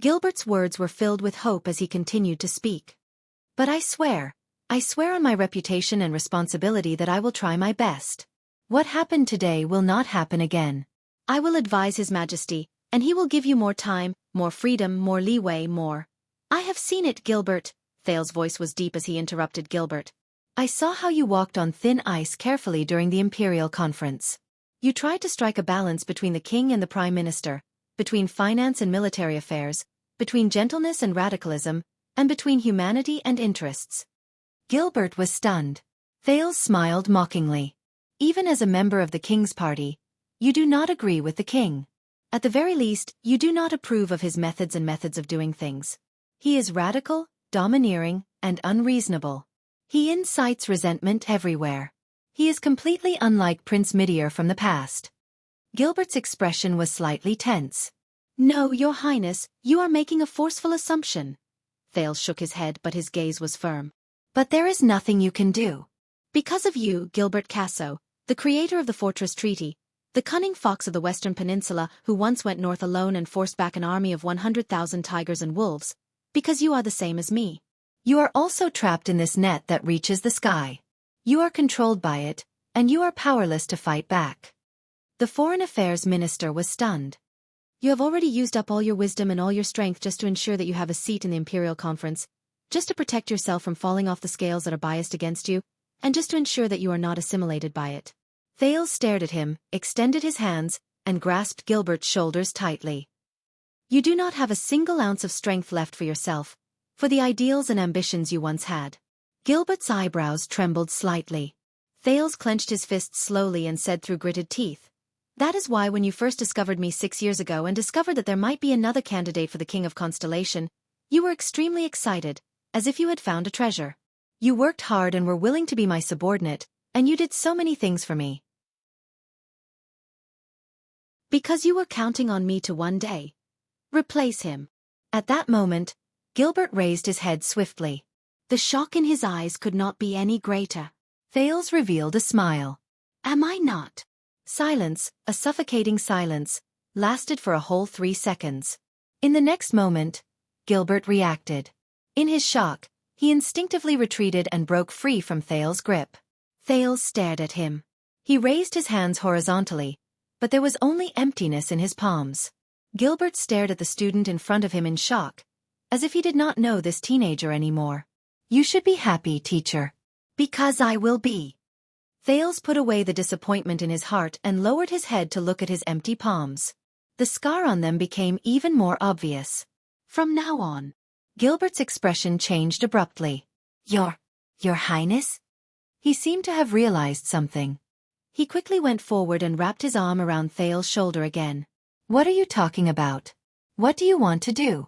Gilbert's words were filled with hope as he continued to speak. But I swear on my reputation and responsibility that I will try my best. What happened today will not happen again. I will advise His Majesty, and he will give you more time, more freedom, more leeway, more. I have seen it, Gilbert. Thale's voice was deep as he interrupted Gilbert. I saw how you walked on thin ice carefully during the Imperial Conference. You tried to strike a balance between the king and the prime minister, between finance and military affairs, between gentleness and radicalism, and between humanity and interests. Gilbert was stunned. Thales smiled mockingly. Even as a member of the king's party, you do not agree with the king. At the very least, you do not approve of his methods and methods of doing things. He is radical, domineering, and unreasonable. He incites resentment everywhere. He is completely unlike Prince Midier from the past. Gilbert's expression was slightly tense. No, Your Highness, you are making a forceful assumption. Thales shook his head, but his gaze was firm. But there is nothing you can do. Because of you, Gilbert Casso, the creator of the Fortress Treaty, the cunning fox of the Western Peninsula who once went north alone and forced back an army of 100,000 tigers and wolves, because you are the same as me. You are also trapped in this net that reaches the sky. You are controlled by it, and you are powerless to fight back. The Foreign Affairs Minister was stunned. You have already used up all your wisdom and all your strength just to ensure that you have a seat in the Imperial Conference, just to protect yourself from falling off the scales that are biased against you, and just to ensure that you are not assimilated by it. Thales stared at him, extended his hands, and grasped Gilbert's shoulders tightly. You do not have a single ounce of strength left for yourself, for the ideals and ambitions you once had. Gilbert's eyebrows trembled slightly. Thales clenched his fists slowly and said through gritted teeth, That is why when you first discovered me 6 years ago and discovered that there might be another candidate for the King of Constellation, you were extremely excited, as if you had found a treasure. You worked hard and were willing to be my subordinate, and you did so many things for me. Because you were counting on me to one day replace him. At that moment, Gilbert raised his head swiftly. The shock in his eyes could not be any greater. Thales revealed a smile. Am I not? Silence, a suffocating silence, lasted for a whole 3 seconds. In the next moment, Gilbert reacted. In his shock, he instinctively retreated and broke free from Thales' grip. Thales stared at him. He raised his hands horizontally, but there was only emptiness in his palms. Gilbert stared at the student in front of him in shock, as if he did not know this teenager anymore. You should be happy, teacher. Because I will be. Thales put away the disappointment in his heart and lowered his head to look at his empty palms. The scar on them became even more obvious. From now on, Gilbert's expression changed abruptly. Your Highness? He seemed to have realized something. He quickly went forward and wrapped his arm around Thales' shoulder again. What are you talking about? What do you want to do?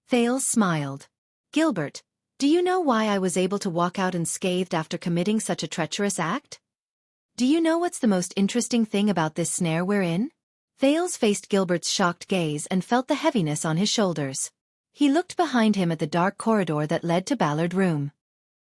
Thales smiled. Gilbert, do you know why I was able to walk out unscathed after committing such a treacherous act? Do you know what's the most interesting thing about this snare we're in? Thales faced Gilbert's shocked gaze and felt the heaviness on his shoulders. He looked behind him at the dark corridor that led to Ballard Room.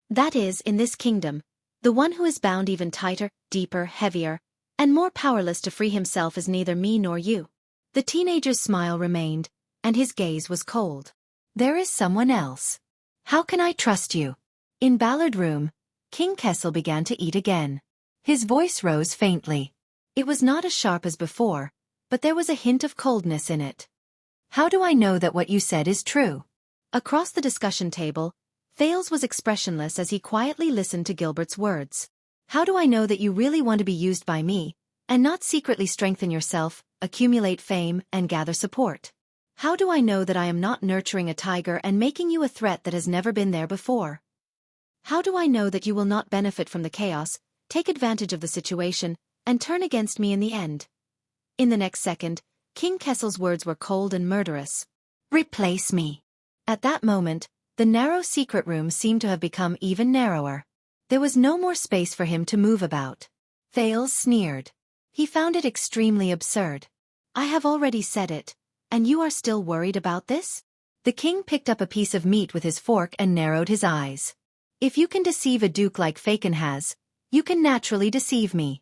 That is, in this kingdom, the one who is bound even tighter, deeper, heavier, and more powerless to free himself is neither me nor you. The teenager's smile remained, and his gaze was cold. There is someone else. How can I trust you? In Ballard Room, King Kessel began to eat again. His voice rose faintly. It was not as sharp as before, but there was a hint of coldness in it. How do I know that what you said is true? Across the discussion table, Thales was expressionless as he quietly listened to Gilbert's words. How do I know that you really want to be used by me, and not secretly strengthen yourself, accumulate fame, and gather support? How do I know that I am not nurturing a tiger and making you a threat that has never been there before? How do I know that you will not benefit from the chaos, take advantage of the situation, and turn against me in the end? In the next second, King Kessel's words were cold and murderous. Replace me. At that moment, the narrow secret room seemed to have become even narrower. There was no more space for him to move about. Thales sneered. He found it extremely absurd. I have already said it, and you are still worried about this? The king picked up a piece of meat with his fork and narrowed his eyes. If you can deceive a duke like Fagin has, you can naturally deceive me.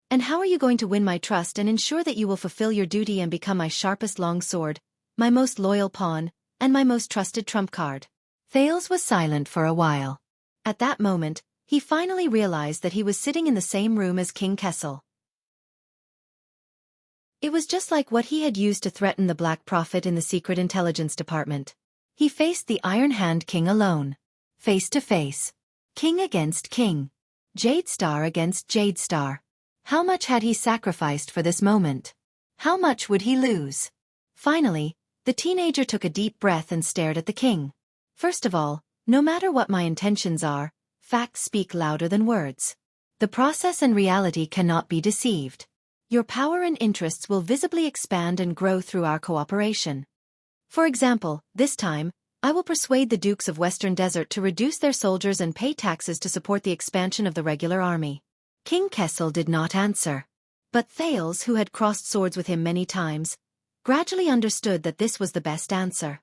And how are you going to win my trust and ensure that you will fulfill your duty and become my sharpest long sword, my most loyal pawn, and my most trusted trump card? Thales was silent for a while. At that moment, He finally realized that he was sitting in the same room as King Kessel. It was just like what he had used to threaten the Black Prophet in the Secret Intelligence Department. He faced the Iron Hand King alone. Face to face. King against king. Jade Star against Jade Star. How much had he sacrificed for this moment? How much would he lose? Finally, the teenager took a deep breath and stared at the king. First of all, no matter what my intentions are, facts speak louder than words. The process and reality cannot be deceived. Your power and interests will visibly expand and grow through our cooperation. For example, this time, I will persuade the Dukes of Western Desert to reduce their soldiers and pay taxes to support the expansion of the regular army. King Kessel did not answer. But Thales, who had crossed swords with him many times, gradually understood that this was the best answer.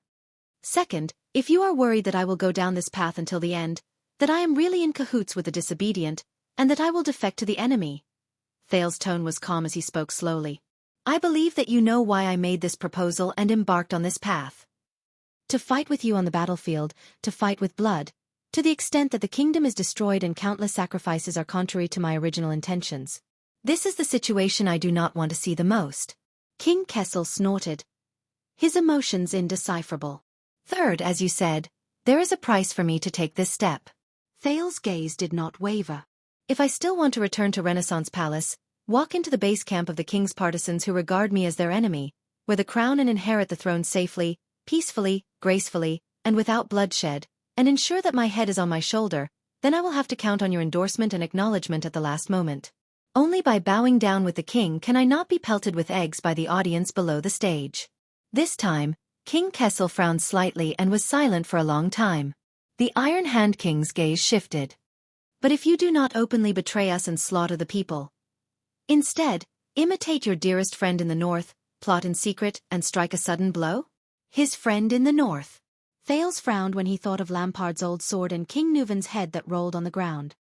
Second, if you are worried that I will go down this path until the end, that I am really in cahoots with the disobedient, and that I will defect to the enemy. Thales' tone was calm as he spoke slowly. I believe that you know why I made this proposal and embarked on this path. To fight with you on the battlefield, to fight with blood, to the extent that the kingdom is destroyed and countless sacrifices are contrary to my original intentions. This is the situation I do not want to see the most. King Kessel snorted, his emotions indecipherable. Third, as you said, there is a price for me to take this step. Thales' gaze did not waver. If I still want to return to Renaissance Palace, walk into the base camp of the king's partisans who regard me as their enemy, wear the crown and inherit the throne safely, peacefully, gracefully, and without bloodshed, and ensure that my head is on my shoulder, then I will have to count on your endorsement and acknowledgement at the last moment. Only by bowing down with the king can I not be pelted with eggs by the audience below the stage. This time, King Kessel frowned slightly and was silent for a long time. The Iron Hand King's gaze shifted. But if you do not openly betray us and slaughter the people, instead, imitate your dearest friend in the north, plot in secret, and strike a sudden blow? His friend in the north. Thales frowned when he thought of Lampard's old sword and King Nuvan's head that rolled on the ground.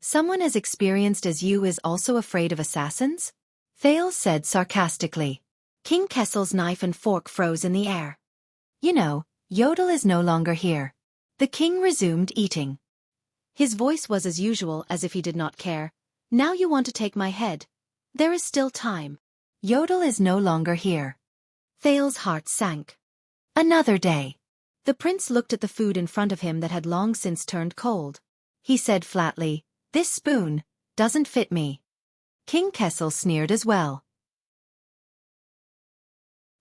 Someone as experienced as you is also afraid of assassins? Thales said sarcastically. King Kessel's knife and fork froze in the air. You know, Yodel is no longer here. The king resumed eating. His voice was as usual, as if he did not care. Now you want to take my head. There is still time. Yodel is no longer here. Thales' heart sank. Another day. The prince looked at the food in front of him that had long since turned cold. He said flatly, "This spoon doesn't fit me." King Kessel sneered as well.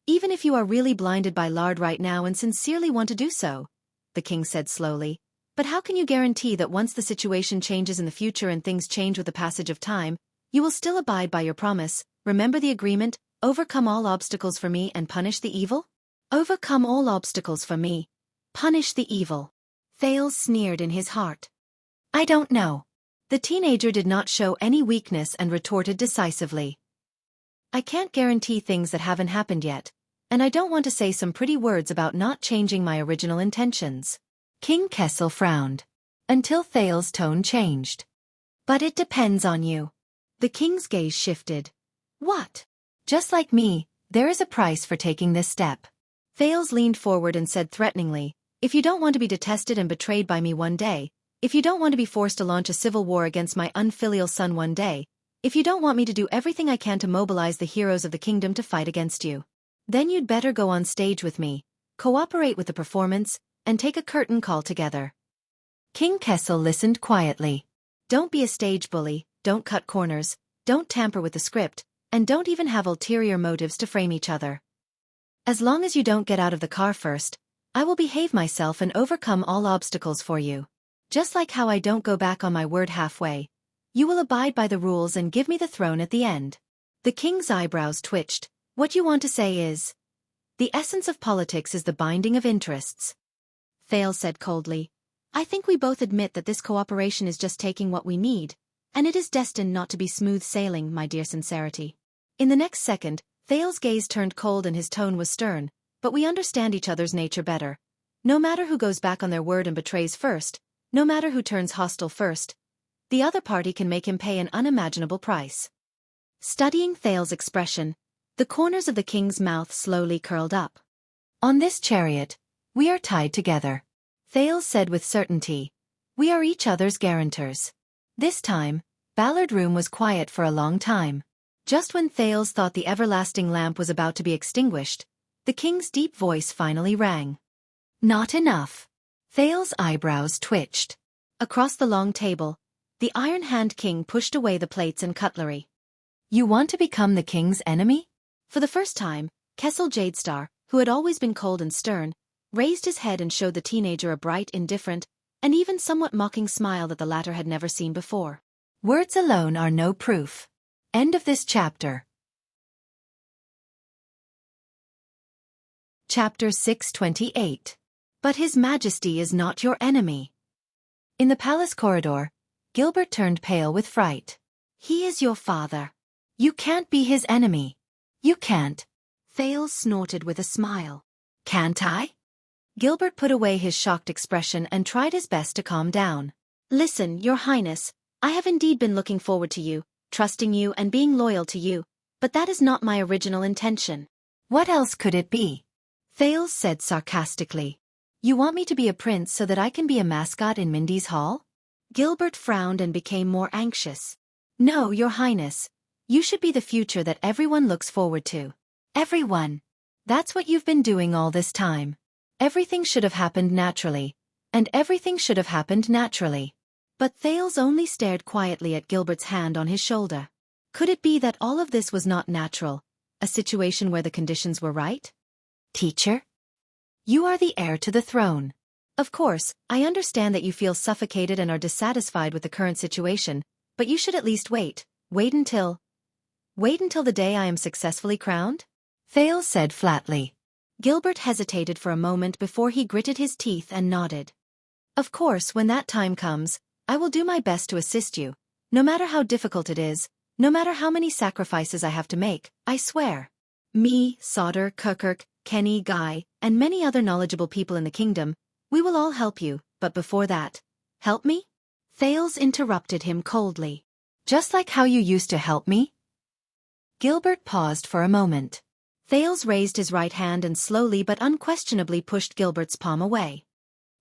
Even if you are really blinded by lard right now and sincerely want to do so, the king said slowly, but how can you guarantee that once the situation changes in the future and things change with the passage of time, you will still abide by your promise, remember the agreement, overcome all obstacles for me and punish the evil? Overcome all obstacles for me, punish the evil. Thales sneered in his heart. I don't know. The teenager did not show any weakness and retorted decisively. I can't guarantee things that haven't happened yet, and I don't want to say some pretty words about not changing my original intentions. King Kessel frowned, until Thales' tone changed. But it depends on you. The king's gaze shifted. What? Just like me, there is a price for taking this step. Thales leaned forward and said threateningly, if you don't want to be detested and betrayed by me one day, if you don't want to be forced to launch a civil war against my unfilial son one day, if you don't want me to do everything I can to mobilize the heroes of the kingdom to fight against you, then you'd better go on stage with me, cooperate with the performance, and take a curtain call together. King Kessel listened quietly. Don't be a stage bully, don't cut corners, don't tamper with the script, and don't even have ulterior motives to frame each other. As long as you don't get out of the car first, I will behave myself and overcome all obstacles for you. Just like how I don't go back on my word halfway, you will abide by the rules and give me the throne at the end. The king's eyebrows twitched. What you want to say is, the essence of politics is the binding of interests. Thales said coldly, I think we both admit that this cooperation is just taking what we need, and it is destined not to be smooth sailing, my dear Sincerity. In the next second, Thales' gaze turned cold and his tone was stern, but we understand each other's nature better. No matter who goes back on their word and betrays first, no matter who turns hostile first, the other party can make him pay an unimaginable price. Studying Thales' expression, the corners of the king's mouth slowly curled up. On this chariot, we are tied together. Thales said with certainty, we are each other's guarantors. This time, Ballard Room was quiet for a long time. Just when Thales thought the everlasting lamp was about to be extinguished, the king's deep voice finally rang. Not enough. Thales' eyebrows twitched. Across the long table, the Iron Hand King pushed away the plates and cutlery. You want to become the king's enemy? For the first time, Kessel Jadestar, who had always been cold and stern, raised his head and showed the teenager a bright, indifferent, and even somewhat mocking smile that the latter had never seen before. Words alone are no proof. End of this chapter. Chapter 628. But His Majesty is not your enemy. In the palace corridor, Gilbert turned pale with fright. He is your father. You can't be his enemy. You can't. Thales snorted with a smile. Can't I? Gilbert put away his shocked expression and tried his best to calm down. Listen, Your Highness, I have indeed been looking forward to you, trusting you and being loyal to you, but that is not my original intention. What else could it be? Thales said sarcastically. You want me to be a prince so that I can be a mascot in Mindy's Hall? Gilbert frowned and became more anxious. No, Your Highness. You should be the future that everyone looks forward to. Everyone. That's what you've been doing all this time. Everything should have happened naturally. And everything should have happened naturally. But Thales only stared quietly at Gilbert's hand on his shoulder. Could it be that all of this was not natural, a situation where the conditions were right? Teacher? You are the heir to the throne. Of course, I understand that you feel suffocated and are dissatisfied with the current situation, but you should at least wait until the day I am successfully crowned? Thales said flatly. Gilbert hesitated for a moment before he gritted his teeth and nodded. Of course, when that time comes, I will do my best to assist you, no matter how difficult it is, no matter how many sacrifices I have to make, I swear. Me, Sauter, Kirkirk, Kenny, Guy, and many other knowledgeable people in the kingdom, we will all help you, but before that, help me? Thales interrupted him coldly. Just like how you used to help me? Gilbert paused for a moment. Thales raised his right hand and slowly but unquestionably pushed Gilbert's palm away.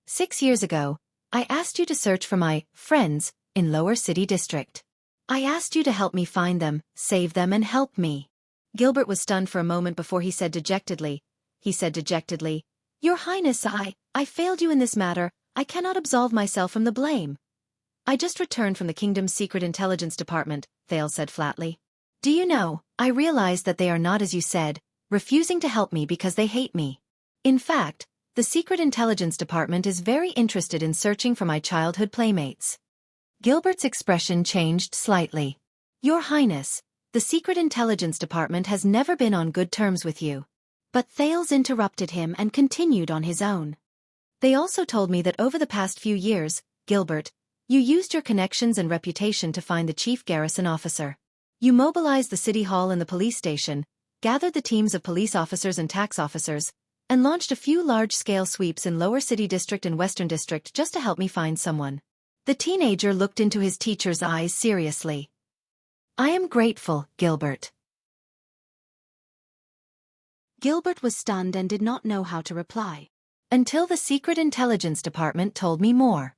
6 years ago, I asked you to search for my friends in Lower City District. I asked you to help me find them, save them and help me. Gilbert was stunned for a moment before he said dejectedly, Your Highness, I failed you in this matter. I cannot absolve myself from the blame. I just returned from the kingdom's secret intelligence department, Thales said flatly. Do you know, I realized that they are not as you said, refusing to help me because they hate me. In fact, the secret intelligence department is very interested in searching for my childhood playmates. Gilbert's expression changed slightly. Your Highness, the secret intelligence department has never been on good terms with you. But Thales interrupted him and continued on his own. They also told me that over the past few years, Gilbert, you used your connections and reputation to find the chief garrison officer. You mobilized the city hall and the police station, gathered the teams of police officers and tax officers, and launched a few large-scale sweeps in Lower City District and Western District just to help me find someone. The teenager looked into his teacher's eyes seriously. I am grateful, Gilbert. Gilbert was stunned and did not know how to reply. Until the secret intelligence department told me more.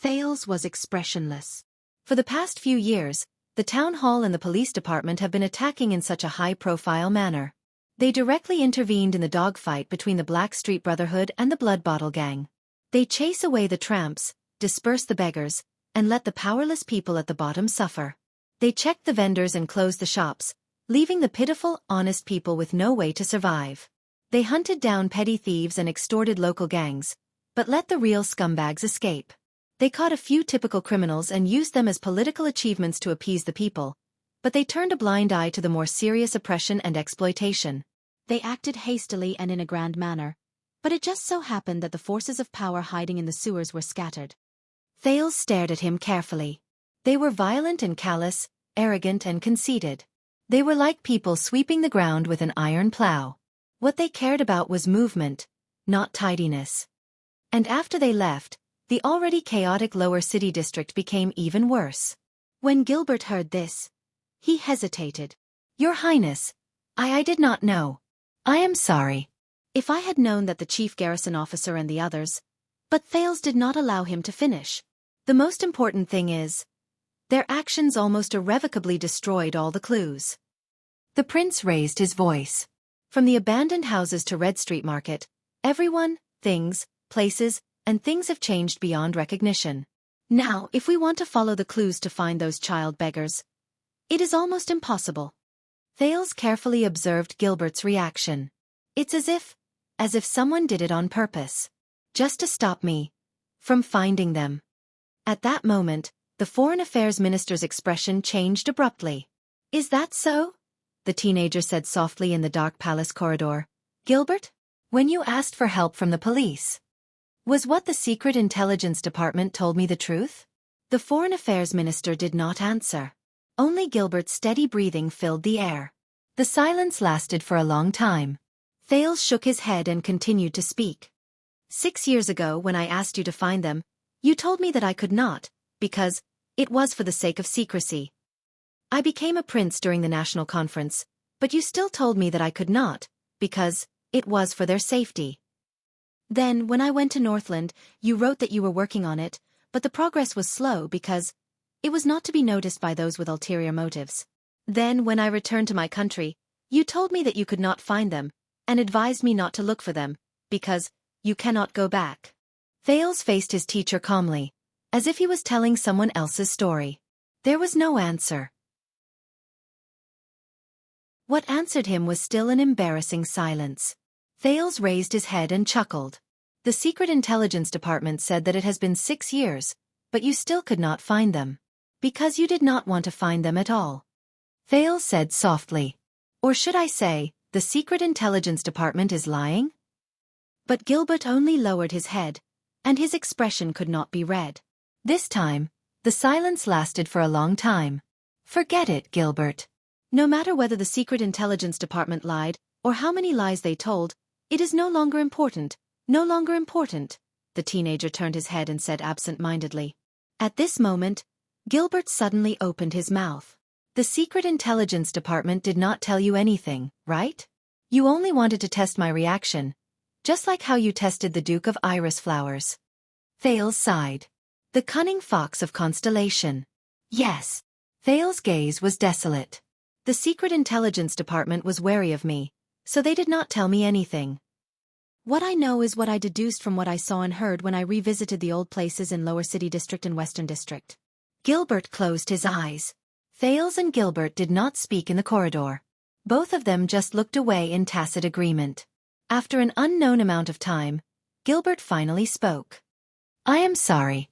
Thales was expressionless. For the past few years, the town hall and the police department have been attacking in such a high-profile manner. They directly intervened in the dogfight between the Black Street Brotherhood and the Blood Bottle Gang. They chase away the tramps, disperse the beggars, and let the powerless people at the bottom suffer. They checked the vendors and closed the shops, leaving the pitiful, honest people with no way to survive. They hunted down petty thieves and extorted local gangs, but let the real scumbags escape. They caught a few typical criminals and used them as political achievements to appease the people, but they turned a blind eye to the more serious oppression and exploitation. They acted hastily and in a grand manner, but it just so happened that the forces of power hiding in the sewers were scattered. Thales stared at him carefully. They were violent and callous, arrogant and conceited. They were like people sweeping the ground with an iron plow. What they cared about was movement, not tidiness. And after they left, the already chaotic Lower City District became even worse. When Gilbert heard this, he hesitated. Your Highness, I did not know. I am sorry. If I had known that the chief garrison officer and the others... But Thales did not allow him to finish. The most important thing is... Their actions almost irrevocably destroyed all the clues. The prince raised his voice. From the abandoned houses to Red Street Market, everyone, things, places, and things have changed beyond recognition. Now, if we want to follow the clues to find those child beggars, it is almost impossible. Thales carefully observed Gilbert's reaction. It's as if someone did it on purpose. Just to stop me from finding them. At that moment, the Foreign Affairs Minister's expression changed abruptly. Is that so? The teenager said softly in the dark palace corridor. Gilbert, when you asked for help from the police, was what the Secret Intelligence Department told me the truth? The Foreign Affairs Minister did not answer. Only Gilbert's steady breathing filled the air. The silence lasted for a long time. Thales shook his head and continued to speak. 6 years ago, when I asked you to find them, you told me that I could not, because it was for the sake of secrecy. I became a prince during the national conference, but you still told me that I could not, because it was for their safety. Then, when I went to Northland, you wrote that you were working on it, but the progress was slow because it was not to be noticed by those with ulterior motives. Then, when I returned to my country, you told me that you could not find them, and advised me not to look for them, because you cannot go back. Thales faced his teacher calmly, as if he was telling someone else's story. There was no answer. What answered him was still an embarrassing silence. Thales raised his head and chuckled. The Secret Intelligence Department said that it has been 6 years, but you still could not find them. Because you did not want to find them at all. Thales said softly. Or should I say, the Secret Intelligence Department is lying? But Gilbert only lowered his head, and his expression could not be read. This time, the silence lasted for a long time. Forget it, Gilbert. No matter whether the Secret Intelligence Department lied, or how many lies they told, it is no longer important, no longer important. The teenager turned his head and said absent-mindedly. At this moment, Gilbert suddenly opened his mouth. The Secret Intelligence Department did not tell you anything, right? You only wanted to test my reaction, just like how you tested the Duke of Iris flowers. Thales sighed. The cunning fox of Constellation. Yes. Thales' gaze was desolate. The Secret Intelligence Department was wary of me, so they did not tell me anything. What I know is what I deduced from what I saw and heard when I revisited the old places in Lower City District and Western District. Gilbert closed his eyes. Thales and Gilbert did not speak in the corridor. Both of them just looked away in tacit agreement. After an unknown amount of time, Gilbert finally spoke. I am sorry.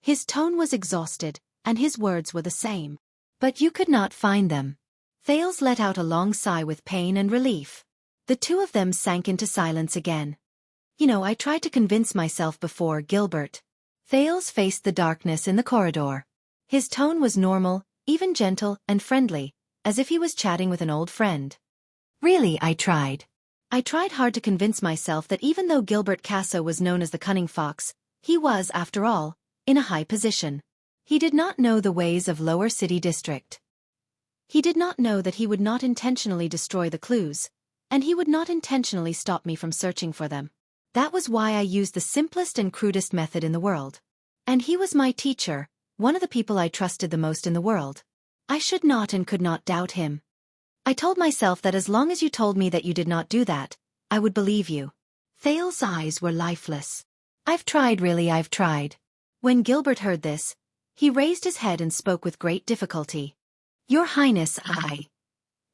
His tone was exhausted, and his words were the same. But you could not find them. Thales let out a long sigh with pain and relief. The two of them sank into silence again. I tried to convince myself before, Gilbert. Thales faced the darkness in the corridor. His tone was normal, even gentle and friendly, as if he was chatting with an old friend. Really, I tried. I tried hard to convince myself that even though Gilbert Casso was known as the cunning fox, he was, after all, in a high position. He did not know the ways of Lower City District. He did not know that he would not intentionally destroy the clues, and he would not intentionally stop me from searching for them. That was why I used the simplest and crudest method in the world. And he was my teacher, one of the people I trusted the most in the world. I should not and could not doubt him. I told myself that as long as you told me that you did not do that, I would believe you. Thales' eyes were lifeless. I've tried, really, I've tried. When Gilbert heard this, he raised his head and spoke with great difficulty. Your Highness,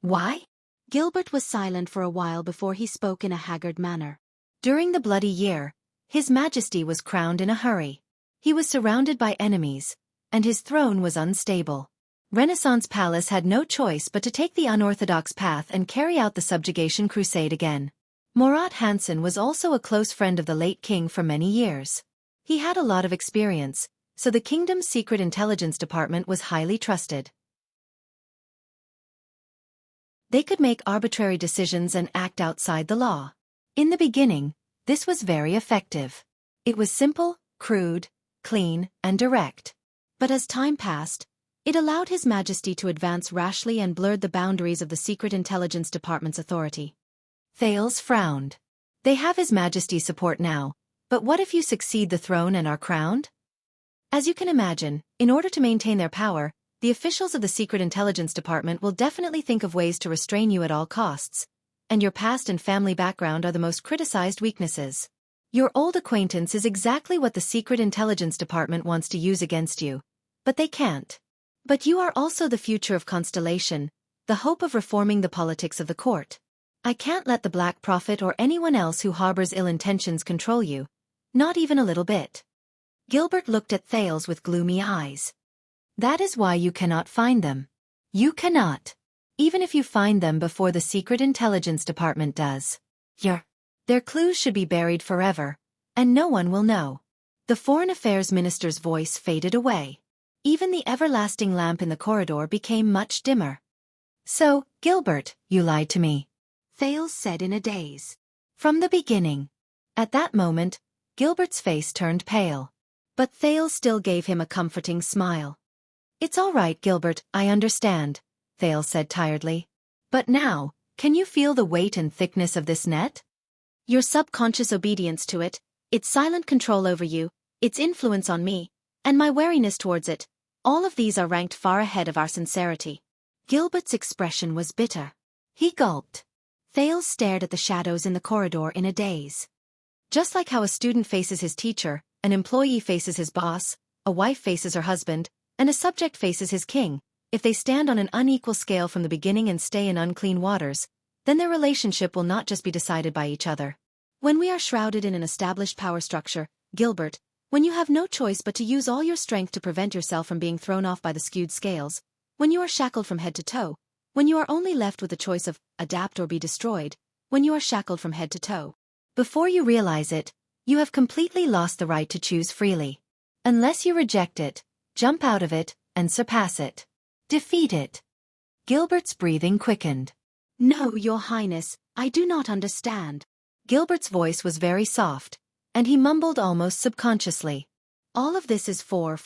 Why? Gilbert was silent for a while before he spoke in a haggard manner. During the bloody year, His Majesty was crowned in a hurry. He was surrounded by enemies, and his throne was unstable. Renaissance Palace had no choice but to take the unorthodox path and carry out the subjugation crusade again. Murat Hansen was also a close friend of the late king for many years. He had a lot of experience, so the kingdom's secret intelligence department was highly trusted. They could make arbitrary decisions and act outside the law. In the beginning, this was very effective. It was simple, crude, clean, and direct. But as time passed, it allowed His Majesty to advance rashly and blurred the boundaries of the Secret Intelligence Department's authority. Thales frowned. They have His Majesty's support now, but what if you succeed the throne and are crowned? As you can imagine, in order to maintain their power, the officials of the Secret Intelligence Department will definitely think of ways to restrain you at all costs. And your past and family background are the most criticized weaknesses. Your old acquaintance is exactly what the Secret Intelligence Department wants to use against you. But they can't. But you are also the future of Constellation, the hope of reforming the politics of the court. I can't let the Black Prophet or anyone else who harbors ill intentions control you. Not even a little bit. Gilbert looked at Thales with gloomy eyes. That is why you cannot find them. You cannot. Even if you find them before the Secret Intelligence Department does. Their clues should be buried forever, and no one will know. The Foreign Affairs Minister's voice faded away. Even the everlasting lamp in the corridor became much dimmer. So, Gilbert, you lied to me, Thales said in a daze. From the beginning. At that moment, Gilbert's face turned pale. But Thales still gave him a comforting smile. It's all right, Gilbert, I understand, Thales said tiredly. But now, can you feel the weight and thickness of this net? Your subconscious obedience to it, its silent control over you, its influence on me, and my wariness towards it, all of these are ranked far ahead of our sincerity. Gilbert's expression was bitter. He gulped. Thales stared at the shadows in the corridor in a daze. Just like how a student faces his teacher, an employee faces his boss, a wife faces her husband, and a subject faces his king, if they stand on an unequal scale from the beginning and stay in unclean waters, then their relationship will not just be decided by each other. When we are shrouded in an established power structure, Gilbert, when you have no choice but to use all your strength to prevent yourself from being thrown off by the skewed scales, when you are shackled from head to toe, when you are only left with the choice of adapt or be destroyed, when you are shackled from head to toe. Before you realize it, you have completely lost the right to choose freely. Unless you reject it, jump out of it, and surpass it. Defeat it. Gilbert's breathing quickened. No, Your Highness, I do not understand. Gilbert's voice was very soft, and he mumbled almost subconsciously. All of this is for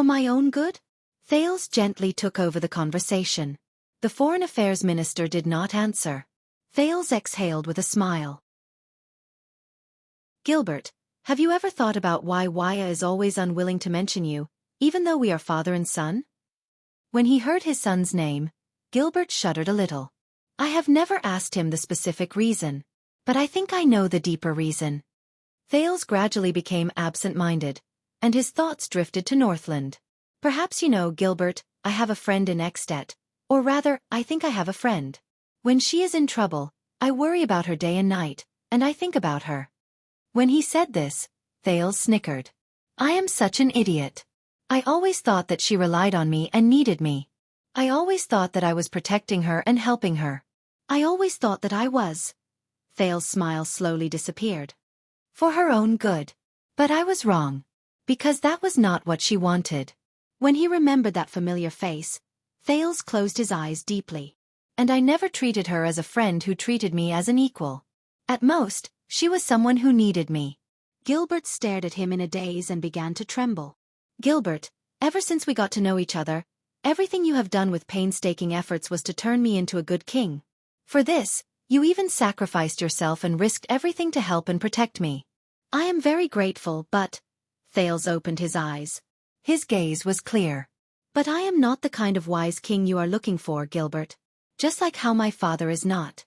my own good? Thales gently took over the conversation. The Foreign Affairs Minister did not answer. Thales exhaled with a smile. Gilbert, have you ever thought about why Wuxia is always unwilling to mention you, even though we are father and son? When he heard his son's name, Gilbert shuddered a little. I have never asked him the specific reason, but I think I know the deeper reason. Thales gradually became absent-minded, and his thoughts drifted to Northland. Perhaps you know, Gilbert, I have a friend in Extet, or rather, I think I have a friend. When she is in trouble, I worry about her day and night, and I think about her. When he said this, Thales snickered. I am such an idiot. I always thought that she relied on me and needed me. I always thought that I was protecting her and helping her. I always thought that I was. Thales' smile slowly disappeared. For her own good. But I was wrong. Because that was not what she wanted. When he remembered that familiar face, Thales closed his eyes deeply. And I never treated her as a friend who treated me as an equal. At most, she was someone who needed me. Gilbert stared at him in a daze and began to tremble. Gilbert, ever since we got to know each other, everything you have done with painstaking efforts was to turn me into a good king. For this, you even sacrificed yourself and risked everything to help and protect me. I am very grateful, but... Thales opened his eyes. His gaze was clear. But I am not the kind of wise king you are looking for, Gilbert. Just like how my father is not.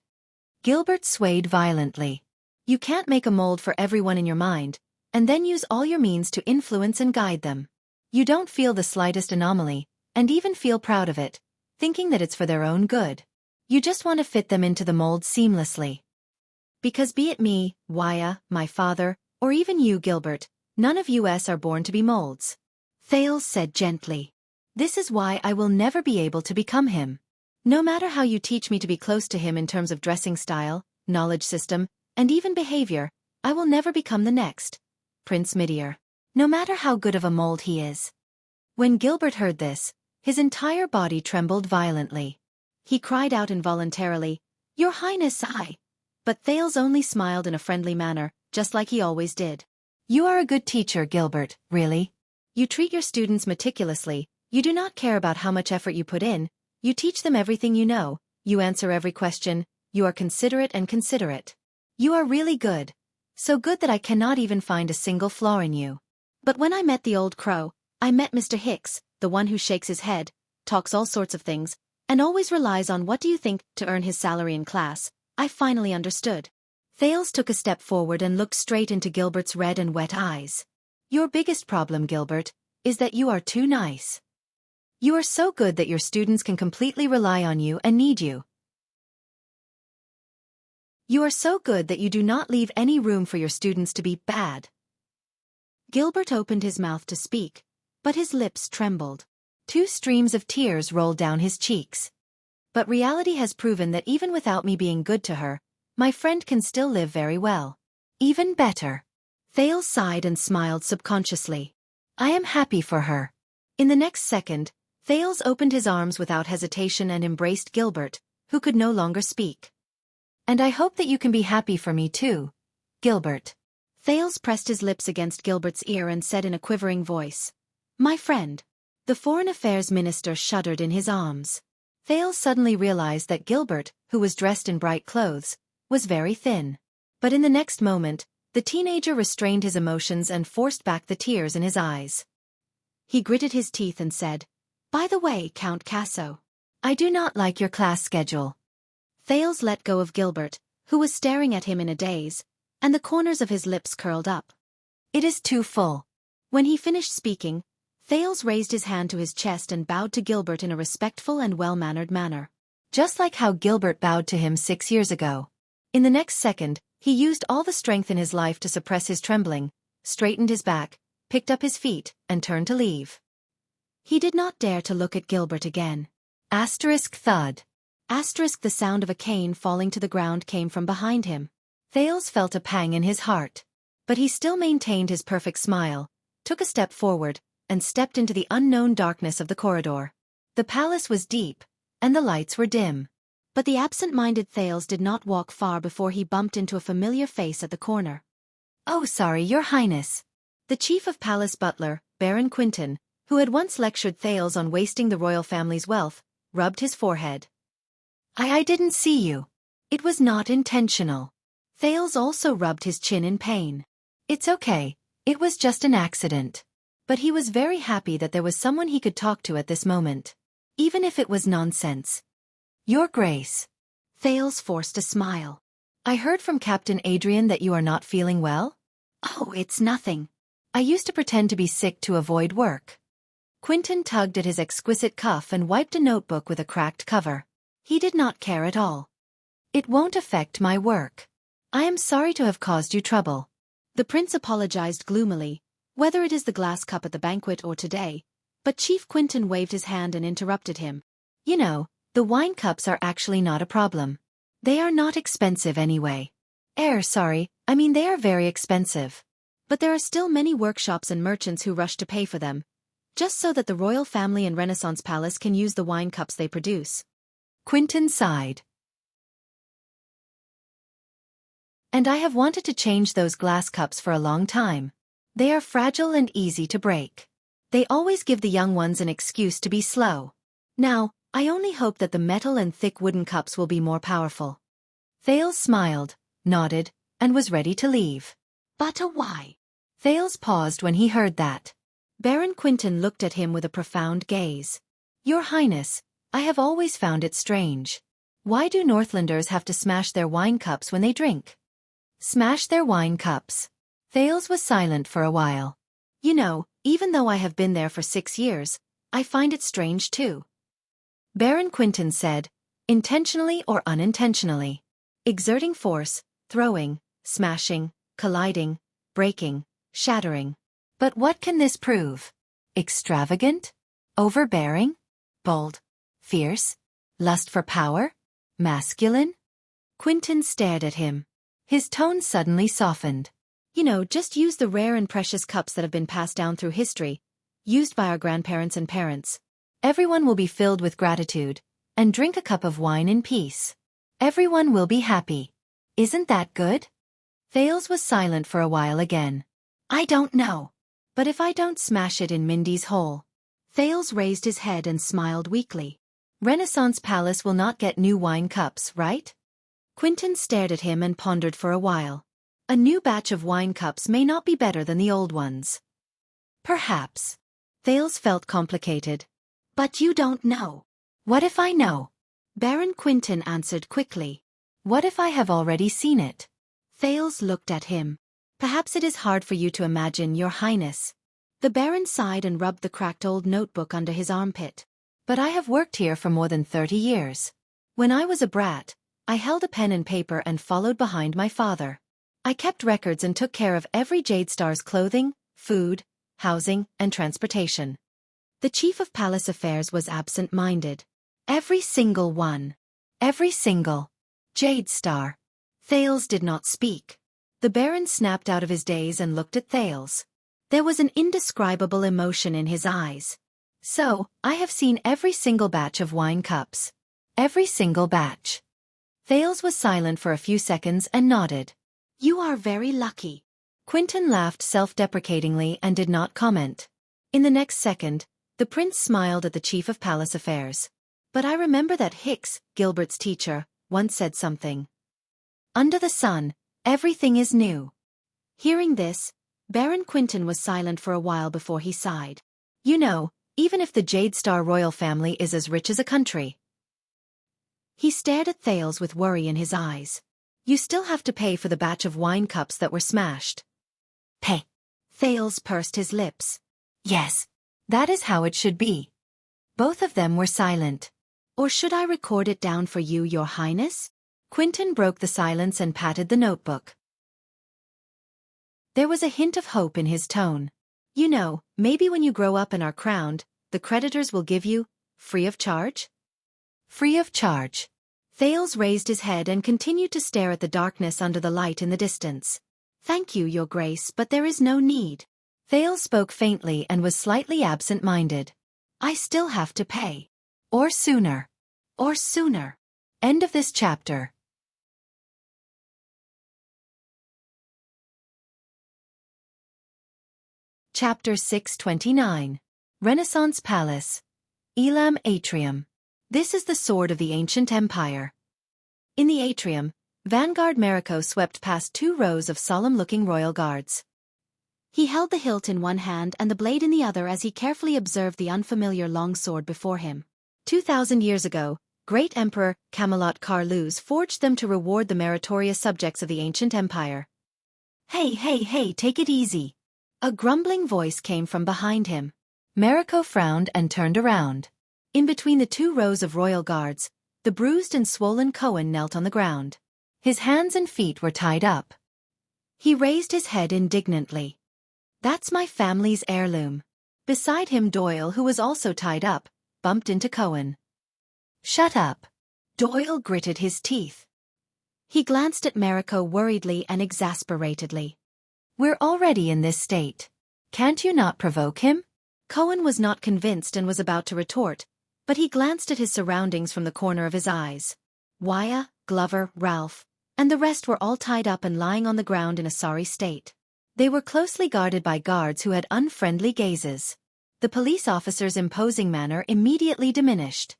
Gilbert swayed violently. You can't make a mold for everyone in your mind, and then use all your means to influence and guide them. You don't feel the slightest anomaly, and even feel proud of it, thinking that it's for their own good. You just want to fit them into the mold seamlessly. Because be it me, Wuxia, my father, or even you, Gilbert, none of us are born to be molds. Thales said gently. This is why I will never be able to become him. No matter how you teach me to be close to him in terms of dressing style, knowledge system, and even behavior, I will never become the next Prince Midir. No matter how good of a mold he is. When Gilbert heard this, his entire body trembled violently. He cried out involuntarily, Your Highness, I. But Thales only smiled in a friendly manner, just like he always did. You are a good teacher, Gilbert, really. You treat your students meticulously, you do not care about how much effort you put in, you teach them everything you know, you answer every question, you are considerate and considerate. You are really good. So good that I cannot even find a single flaw in you. But when I met the old crow, I met Mr. Hicks, the one who shakes his head, talks all sorts of things, and always relies on what do you think to earn his salary in class. I finally understood. Thales took a step forward and looked straight into Gilbert's red and wet eyes. Your biggest problem, Gilbert, is that you are too nice. You are so good that your students can completely rely on you and need you. You are so good that you do not leave any room for your students to be bad. Gilbert opened his mouth to speak, but his lips trembled. 2 streams of tears rolled down his cheeks. But reality has proven that even without me being good to her, my friend can still live very well. Even better. Thales sighed and smiled subconsciously. I am happy for her. In the next second, Thales opened his arms without hesitation and embraced Gilbert, who could no longer speak. And I hope that you can be happy for me too, Gilbert. Thales pressed his lips against Gilbert's ear and said in a quivering voice, My friend. The Foreign Affairs Minister shuddered in his arms. Thales suddenly realized that Gilbert, who was dressed in bright clothes, was very thin. But in the next moment, the teenager restrained his emotions and forced back the tears in his eyes. He gritted his teeth and said, By the way, Count Casso, I do not like your class schedule. Thales let go of Gilbert, who was staring at him in a daze, and the corners of his lips curled up. It is too full. When he finished speaking, Thales raised his hand to his chest and bowed to Gilbert in a respectful and well-mannered manner. Just like how Gilbert bowed to him 6 years ago. In the next second, he used all the strength in his life to suppress his trembling, straightened his back, picked up his feet, and turned to leave. He did not dare to look at Gilbert again. Asterisk thud. Asterisk the sound of a cane falling to the ground came from behind him. Thales felt a pang in his heart. But he still maintained his perfect smile, took a step forward, and stepped into the unknown darkness of the corridor. The palace was deep, and the lights were dim. But the absent-minded Thales did not walk far before he bumped into a familiar face at the corner. Oh, sorry, Your Highness. The chief of palace butler, Baron Quinton, who had once lectured Thales on wasting the royal family's wealth, rubbed his forehead. I didn't see you. It was not intentional. Thales also rubbed his chin in pain. It's okay, it was just an accident. But he was very happy that there was someone he could talk to at this moment. Even if it was nonsense. Your Grace. Thales forced a smile. I heard from Captain Adrian that you are not feeling well? Oh, it's nothing. I used to pretend to be sick to avoid work. Quinton tugged at his exquisite cuff and wiped a notebook with a cracked cover. He did not care at all. It won't affect my work. I am sorry to have caused you trouble. The prince apologized gloomily, whether it is the glass cup at the banquet or today, but Chief Quinton waved his hand and interrupted him. You know, the wine cups are actually not a problem. They are not expensive anyway. Sorry, I mean they are very expensive. But there are still many workshops and merchants who rush to pay for them, just so that the royal family and Renaissance Palace can use the wine cups they produce. Quinton sighed. And I have wanted to change those glass cups for a long time. They are fragile and easy to break. They always give the young ones an excuse to be slow. Now, I only hope that the metal and thick wooden cups will be more powerful. Thales smiled, nodded, and was ready to leave. But why? Thales paused when he heard that. Baron Quinton looked at him with a profound gaze. Your Highness, I have always found it strange. Why do Northlanders have to smash their wine cups when they drink? Smash their wine cups. Thales was silent for a while. You know, even though I have been there for 6 years, I find it strange too. Baron Quinton said, intentionally or unintentionally. Exerting force, throwing, smashing, colliding, breaking, shattering. But what can this prove? Extravagant? Overbearing? Bold? Fierce? Lust for power? Masculine? Quinton stared at him. His tone suddenly softened. You know, just use the rare and precious cups that have been passed down through history, used by our grandparents and parents. Everyone will be filled with gratitude, and drink a cup of wine in peace. Everyone will be happy. Isn't that good? Thales was silent for a while again. I don't know. But if I don't smash it in Mindy's hole. Thales raised his head and smiled weakly. Renaissance Palace will not get new wine cups, right? Quinton stared at him and pondered for a while. A new batch of wine cups may not be better than the old ones. Perhaps. Thales felt complicated. But you don't know. What if I know? Baron Quinton answered quickly. What if I have already seen it? Thales looked at him. Perhaps it is hard for you to imagine, Your Highness. The Baron sighed and rubbed the cracked old notebook under his armpit. But I have worked here for more than 30 years. When I was a brat, I held a pen and paper and followed behind my father. I kept records and took care of every Jade Star's clothing, food, housing, and transportation. The chief of palace affairs was absent-minded. Every single one. Every single Jade Star. Thales did not speak. The Baron snapped out of his daze and looked at Thales. There was an indescribable emotion in his eyes. So, I have seen every single batch of wine cups. Every single batch. Thales was silent for a few seconds and nodded. You are very lucky. Quinton laughed self-deprecatingly and did not comment. In the next second, the prince smiled at the chief of palace affairs. But I remember that Hicks, Gilbert's teacher, once said something. Under the sun, everything is new. Hearing this, Baron Quinton was silent for a while before he sighed. You know, even if the Jade Star royal family is as rich as a country. He stared at Thales with worry in his eyes. You still have to pay for the batch of wine cups that were smashed. Pay. Thales pursed his lips. Yes. That is how it should be. Both of them were silent. Or should I record it down for you, Your Highness? Quinton broke the silence and patted the notebook. There was a hint of hope in his tone. You know, maybe when you grow up and are crowned, the creditors will give you, free of charge? Free of charge. Thales raised his head and continued to stare at the darkness under the light in the distance. Thank you, Your Grace, but there is no need. Thales spoke faintly and was slightly absent-minded. I still have to pay. Or sooner. Or sooner. End of this chapter. Chapter 629. Renaissance Palace. Elam Atrium. This is the sword of the ancient empire. In the atrium, Vanguard Mariko swept past 2 rows of solemn-looking royal guards. He held the hilt in one hand and the blade in the other as he carefully observed the unfamiliar long sword before him. 2,000 years ago, great Emperor Camelot Carluz forged them to reward the meritorious subjects of the ancient empire. Hey, take it easy. A grumbling voice came from behind him. Mariko frowned and turned around. In between the 2 rows of royal guards, the bruised and swollen Cohen knelt on the ground. His hands and feet were tied up. He raised his head indignantly. That's my family's heirloom. Beside him Doyle, who was also tied up, bumped into Cohen. Shut up. Doyle gritted his teeth. He glanced at Mariko worriedly and exasperatedly. We're already in this state. Can't you not provoke him? Cohen was not convinced and was about to retort, but he glanced at his surroundings from the corner of his eyes. Wyatt, Glover, Ralph, and the rest were all tied up and lying on the ground in a sorry state. They were closely guarded by guards who had unfriendly gazes. The police officer's imposing manner immediately diminished.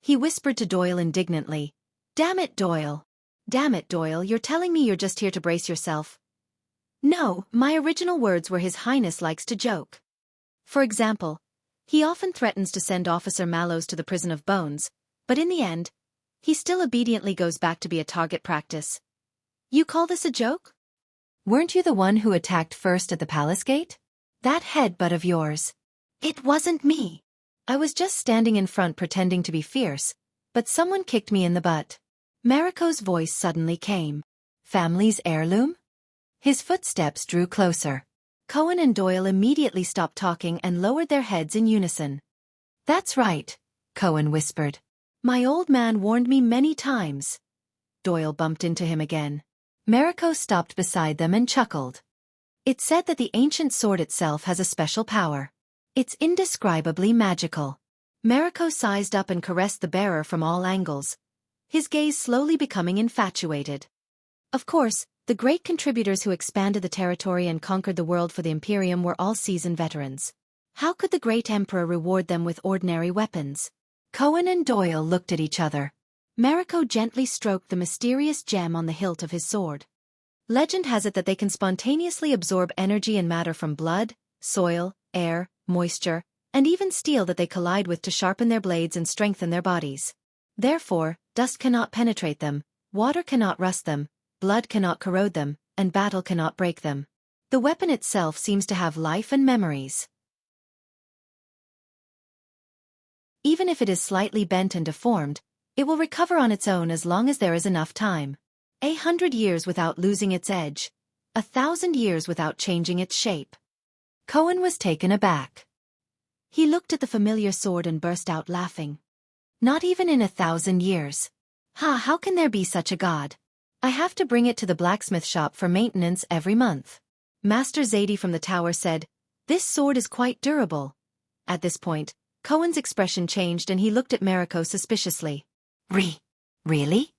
He whispered to Doyle indignantly, Damn it, Doyle, you're telling me you're just here to brace yourself? No, my original words were His Highness likes to joke. For example, he often threatens to send Officer Mallows to the prison of bones, but in the end, he still obediently goes back to be a target practice. You call this a joke? Weren't you the one who attacked first at the palace gate? That headbutt of yours. It wasn't me. I was just standing in front pretending to be fierce, but someone kicked me in the butt. Mariko's voice suddenly came. Family's heirloom? His footsteps drew closer. Cohen and Doyle immediately stopped talking and lowered their heads in unison. That's right, Cohen whispered. My old man warned me many times. Doyle bumped into him again. Mariko stopped beside them and chuckled. It said that the ancient sword itself has a special power. It's indescribably magical. Mariko sized up and caressed the bearer from all angles, his gaze slowly becoming infatuated. Of course, the great contributors who expanded the territory and conquered the world for the Imperium were all seasoned veterans. How could the great emperor reward them with ordinary weapons? Cohen and Doyle looked at each other. Mariko gently stroked the mysterious gem on the hilt of his sword. Legend has it that they can spontaneously absorb energy and matter from blood, soil, air, moisture, and even steel that they collide with to sharpen their blades and strengthen their bodies. Therefore, dust cannot penetrate them, water cannot rust them, blood cannot corrode them, and battle cannot break them. The weapon itself seems to have life and memories. Even if it is slightly bent and deformed, it will recover on its own as long as there is enough time. 100 years without losing its edge. 1,000 years without changing its shape. Cohen was taken aback. He looked at the familiar sword and burst out laughing. Not even in 1,000 years. How can there be such a god? I have to bring it to the blacksmith shop for maintenance every month. Master Zadie from the tower said, "This sword is quite durable." At this point, Cohen's expression changed and he looked at Mariko suspiciously. Really?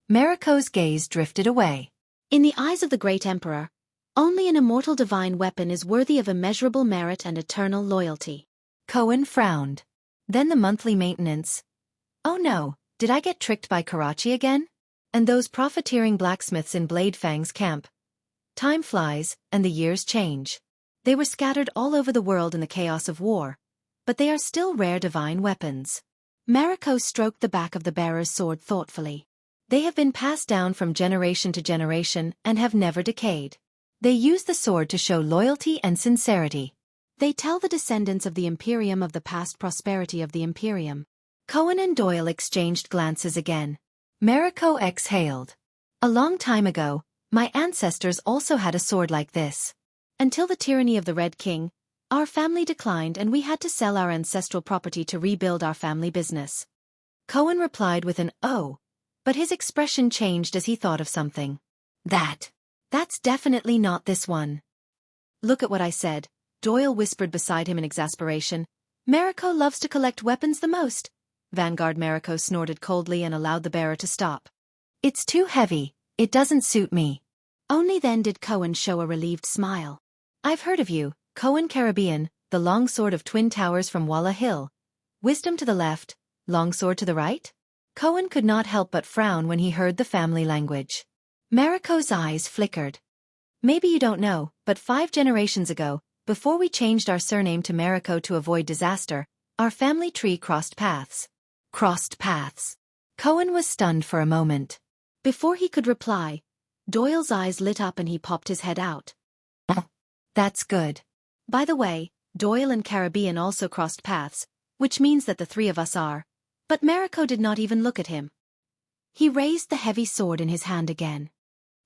Mariko's gaze drifted away. In the eyes of the great emperor, only an immortal divine weapon is worthy of immeasurable merit and eternal loyalty. Cohen frowned. Then the monthly maintenance. Oh no, did I get tricked by Karachi again? And those profiteering blacksmiths in Blade Fang's camp. Time flies, and the years change. They were scattered all over the world in the chaos of war, but they are still rare divine weapons. Mariko stroked the back of the bearer's sword thoughtfully. They have been passed down from generation to generation and have never decayed. They use the sword to show loyalty and sincerity. They tell the descendants of the Imperium of the past prosperity of the Imperium. Cohen and Doyle exchanged glances again. Mariko exhaled. A long time ago, my ancestors also had a sword like this. Until the tyranny of the Red King, our family declined and we had to sell our ancestral property to rebuild our family business. Cohen replied with an "oh," but his expression changed as he thought of something. That's definitely not this one. Look at what I said, Doyle whispered beside him in exasperation. Mariko loves to collect weapons the most. Vanguard Mariko snorted coldly and allowed the bearer to stop. It's too heavy, it doesn't suit me. Only then did Cohen show a relieved smile. I've heard of you, Cohen Caribbean, the long sword of twin towers from Walla Hill. Wisdom to the left, long sword to the right? Cohen could not help but frown when he heard the family language. Mariko's eyes flickered. Maybe you don't know, but 5 generations ago, before we changed our surname to Mariko to avoid disaster, our family tree crossed paths. Crossed paths. Cohen was stunned for a moment. Before he could reply, Doyle's eyes lit up and he popped his head out. That's good. By the way, Doyle and Caribbean also crossed paths, which means that the 3 of us are. But Mariko did not even look at him. He raised the heavy sword in his hand again.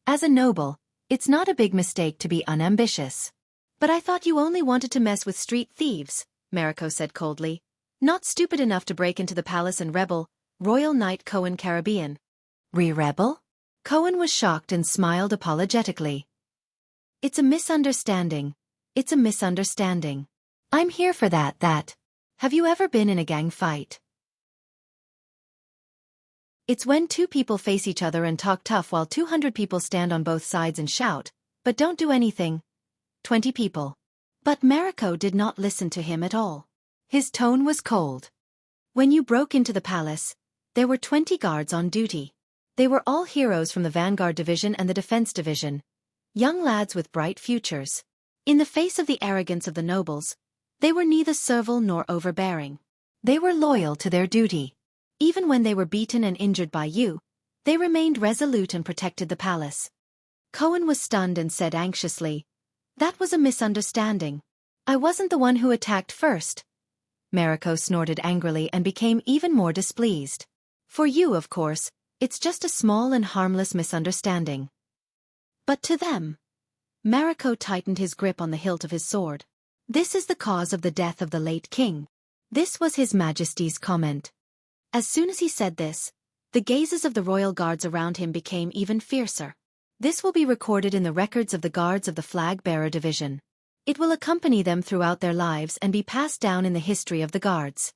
As a noble, it's not a big mistake to be unambitious. But I thought you only wanted to mess with street thieves, Mariko said coldly. Not stupid enough to break into the palace and rebel, Royal Knight Cohen Caribbean. Rebel? Cohen was shocked and smiled apologetically. It's a misunderstanding. It's a misunderstanding. I'm here for that. Have you ever been in a gang fight? It's when 2 people face each other and talk tough while 200 people stand on both sides and shout, but don't do anything. 20 people. But Mariko did not listen to him at all. His tone was cold. When you broke into the palace, there were 20 guards on duty. They were all heroes from the Vanguard Division and the Defense Division. Young lads with bright futures. In the face of the arrogance of the nobles, they were neither servile nor overbearing. They were loyal to their duty. Even when they were beaten and injured by you, they remained resolute and protected the palace. Cohen was stunned and said anxiously, "That was a misunderstanding. I wasn't the one who attacked first." Mariko snorted angrily and became even more displeased. For you, of course, it's just a small and harmless misunderstanding. But to them, Mariko tightened his grip on the hilt of his sword. This is the cause of the death of the late king. This was His Majesty's comment. As soon as he said this, the gazes of the royal guards around him became even fiercer. This will be recorded in the records of the guards of the Flag-Bearer Division. It will accompany them throughout their lives and be passed down in the history of the guards.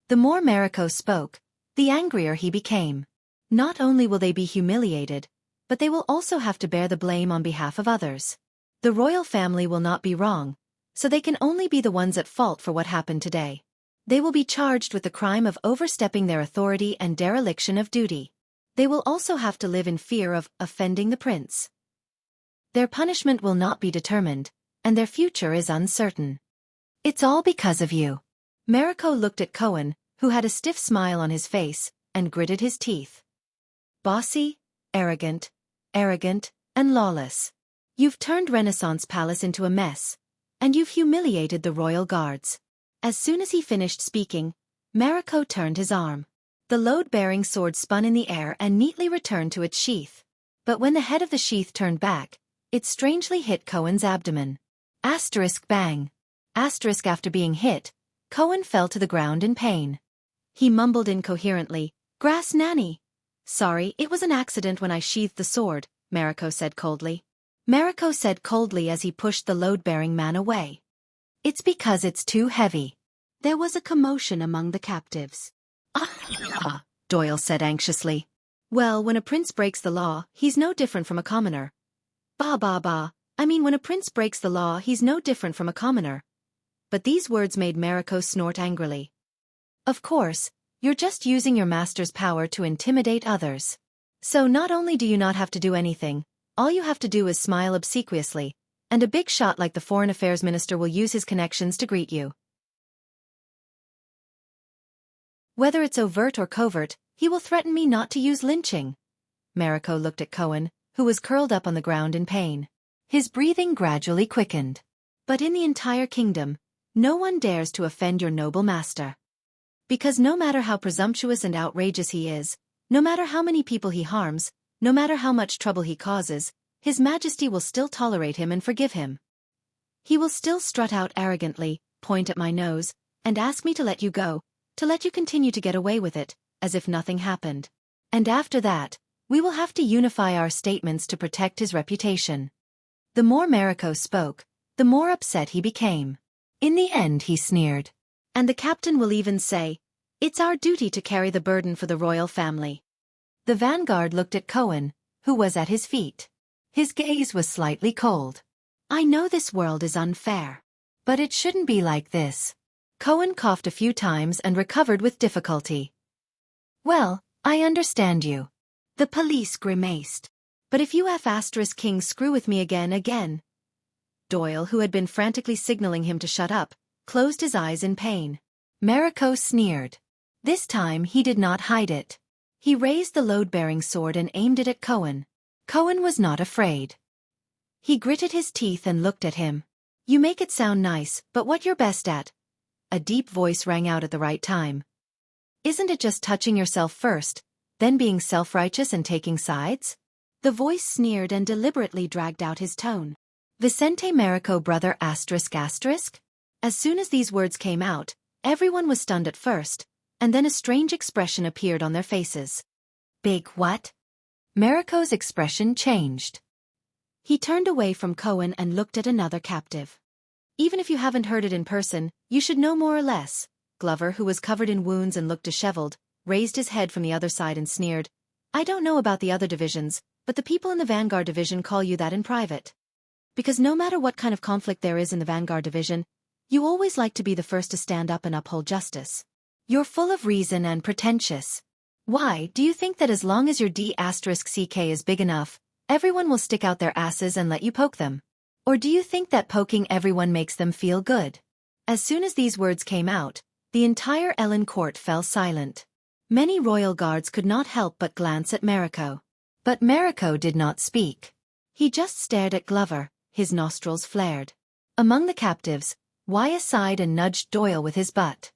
The more Mariko spoke, the angrier he became. Not only will they be humiliated, but they will also have to bear the blame on behalf of others. The royal family will not be wrong, so they can only be the ones at fault for what happened today. They will be charged with the crime of overstepping their authority and dereliction of duty. They will also have to live in fear of offending the prince. Their punishment will not be determined, and their future is uncertain. It's all because of you. Mariko looked at Cohen, who had a stiff smile on his face, and gritted his teeth. Bossy, arrogant, and lawless. You've turned Renaissance Palace into a mess, and you've humiliated the royal guards. As soon as he finished speaking, Mariko turned his arm. The load-bearing sword spun in the air and neatly returned to its sheath. But when the head of the sheath turned back, it strangely hit Cohen's abdomen. Asterisk bang. Asterisk after being hit, Cohen fell to the ground in pain. He mumbled incoherently, "Grass nanny." "Sorry, it was an accident when I sheathed the sword," Mariko said coldly. Mariko said coldly as he pushed the load-bearing man away. "It's because it's too heavy." There was a commotion among the captives. "Ah," Doyle said anxiously. "Well, when a prince breaks the law, he's no different from a commoner." I mean when a prince breaks the law, he's no different from a commoner." But these words made Mariko snort angrily. "Of course, you're just using your master's power to intimidate others. So not only do you not have to do anything, all you have to do is smile obsequiously, and a big shot like the foreign affairs minister will use his connections to greet you. Whether it's overt or covert, he will threaten me not to use lynching." Mariko looked at Cohen, who was curled up on the ground in pain. His breathing gradually quickened. "But in the entire kingdom, no one dares to offend your noble master. Because no matter how presumptuous and outrageous he is, no matter how many people he harms, no matter how much trouble he causes, His Majesty will still tolerate him and forgive him. He will still strut out arrogantly, point at my nose, and ask me to let you go, to let you continue to get away with it, as if nothing happened. And after that, we will have to unify our statements to protect his reputation." The more Mariko spoke, the more upset he became. In the end he sneered. "And the captain will even say, 'It's our duty to carry the burden for the royal family.'" The vanguard looked at Cohen, who was at his feet. His gaze was slightly cold. "I know this world is unfair. But it shouldn't be like this." Cohen coughed a few times and recovered with difficulty. "Well, I understand you." The police grimaced. "But if you F*kings screw with me again. Doyle, who had been frantically signaling him to shut up, closed his eyes in pain. Mariko sneered. This time he did not hide it. He raised the load-bearing sword and aimed it at Cohen. Cohen was not afraid. He gritted his teeth and looked at him. "You make it sound nice, but what you're best at?" A deep voice rang out at the right time. "Isn't it just touching yourself first, then being self-righteous and taking sides?" The voice sneered and deliberately dragged out his tone. "Vicente Mariko brother ***. As soon as these words came out, everyone was stunned at first, and then a strange expression appeared on their faces. "Big what?" Mariko's expression changed. He turned away from Cohen and looked at another captive. "Even if you haven't heard it in person, you should know more or less." Glover, who was covered in wounds and looked disheveled, raised his head from the other side and sneered. "I don't know about the other divisions, but the people in the Vanguard Division call you that in private. Because no matter what kind of conflict there is in the Vanguard Division, you always like to be the first to stand up and uphold justice. You're full of reason and pretentious. Why, do you think that as long as your D***ck is big enough, everyone will stick out their asses and let you poke them? Or do you think that poking everyone makes them feel good?" As soon as these words came out, the entire Ellen court fell silent. Many royal guards could not help but glance at Mariko. But Mariko did not speak. He just stared at Glover, his nostrils flared. Among the captives, Wyatt sighed and nudged Doyle with his butt.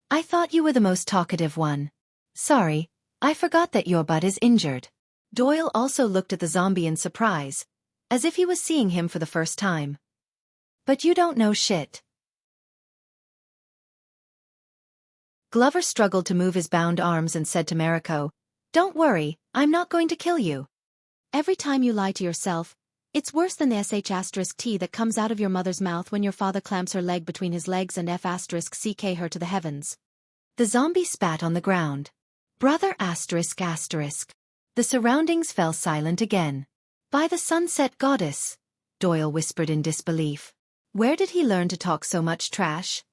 "I thought you were the most talkative one. Sorry, I forgot that your butt is injured." Doyle also looked at the zombie in surprise, as if he was seeing him for the first time. "But you don't know shit." Glover struggled to move his bound arms and said to Mariko, "Don't worry, I'm not going to kill you. Every time you lie to yourself, it's worse than the ***T that comes out of your mother's mouth when your father clamps her leg between his legs and F***ck her to the heavens." The zombie spat on the ground. "Brother ***." The surroundings fell silent again. "By the sunset goddess," Doyle whispered in disbelief. Where did he learn to talk so much trash?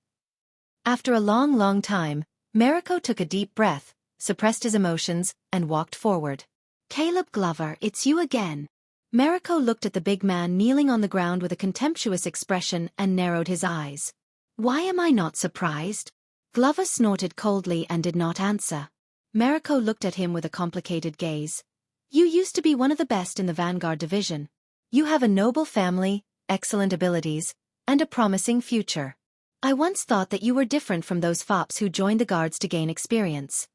After a long time, Mariko took a deep breath, suppressed his emotions, and walked forward. "Caleb Glover, it's you again." Mariko looked at the big man kneeling on the ground with a contemptuous expression and narrowed his eyes. Why am I not surprised? Glover snorted coldly and did not answer. Mariko looked at him with a complicated gaze. You used to be one of the best in the Vanguard division. You have a noble family, excellent abilities, and a promising future. I once thought that you were different from those fops who joined the guards to gain experience.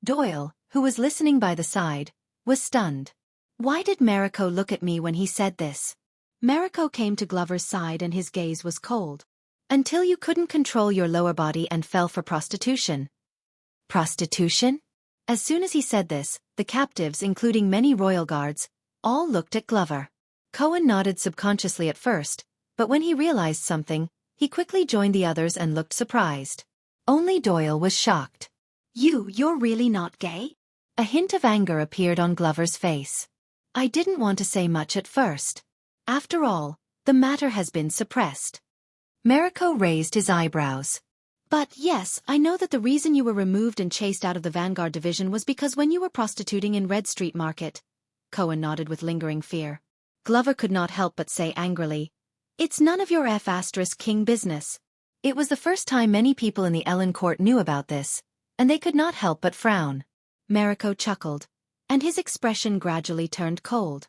Doyle, who was listening by the side, was stunned. Why did Mariko look at me when he said this? Mariko came to Glover's side and his gaze was cold. Until you couldn't control your lower body and fell for prostitution. Prostitution? As soon as he said this, the captives, including many royal guards, all looked at Glover. Cohen nodded subconsciously at first, but when he realized something, he quickly joined the others and looked surprised. Only Doyle was shocked. You're really not gay? A hint of anger appeared on Glover's face. I didn't want to say much at first. After all, the matter has been suppressed. Mariko raised his eyebrows. But yes, I know that the reason you were removed and chased out of the Vanguard division was because when you were prostituting in Red Street Market. Cohen nodded with lingering fear. Glover could not help but say angrily, It's none of your F***king business. It was the first time many people in the Ellen court knew about this, and they could not help but frown. Mariko chuckled, and his expression gradually turned cold.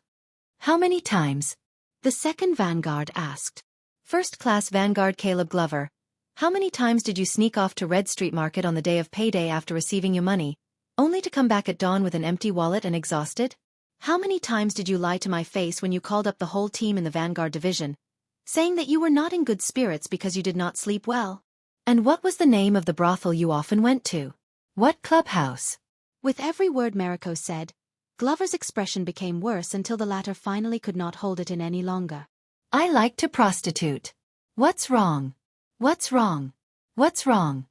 How many times? The second Vanguard asked. First Class Vanguard Caleb Glover, how many times did you sneak off to Red Street Market on the day of payday after receiving your money, only to come back at dawn with an empty wallet and exhausted? How many times did you lie to my face when you called up the whole team in the Vanguard division, saying that you were not in good spirits because you did not sleep well? And what was the name of the brothel you often went to? What clubhouse? With every word Mariko said, Glover's expression became worse until the latter finally could not hold it in any longer. I like to prostitute. What's wrong? What's wrong? What's wrong?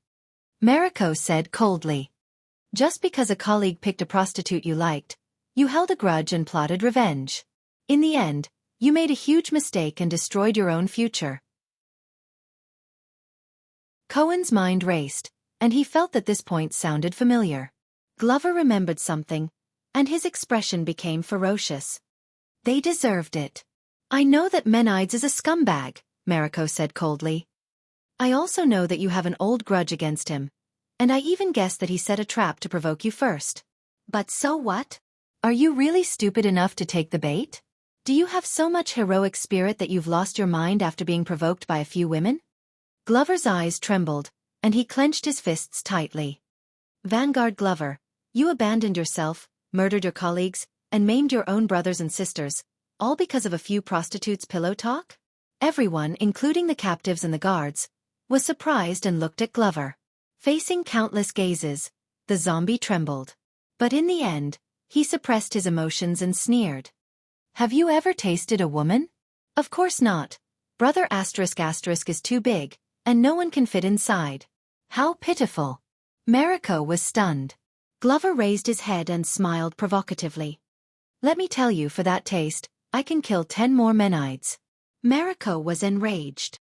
Mariko said coldly. Just because a colleague picked a prostitute you liked, you held a grudge and plotted revenge. In the end, you made a huge mistake and destroyed your own future. Cohen's mind raced, and he felt that this point sounded familiar. Glover remembered something, and his expression became ferocious. They deserved it. I know that Menides is a scumbag, Mariko said coldly. I also know that you have an old grudge against him, and I even guessed that he set a trap to provoke you first. But so what? Are you really stupid enough to take the bait? Do you have so much heroic spirit that you've lost your mind after being provoked by a few women? Glover's eyes trembled, and he clenched his fists tightly. Vanguard Glover, you abandoned yourself, murdered your colleagues, and maimed your own brothers and sisters, all because of a few prostitutes' pillow talk? Everyone, including the captives and the guards, was surprised and looked at Glover. Facing countless gazes, the zombie trembled. But in the end, he suppressed his emotions and sneered. Have you ever tasted a woman? Of course not. Brother asterisk asterisk is too big, and no one can fit inside. How pitiful. Mariko was stunned. Glover raised his head and smiled provocatively. Let me tell you, for that taste, I can kill 10 more Menides. Mariko was enraged.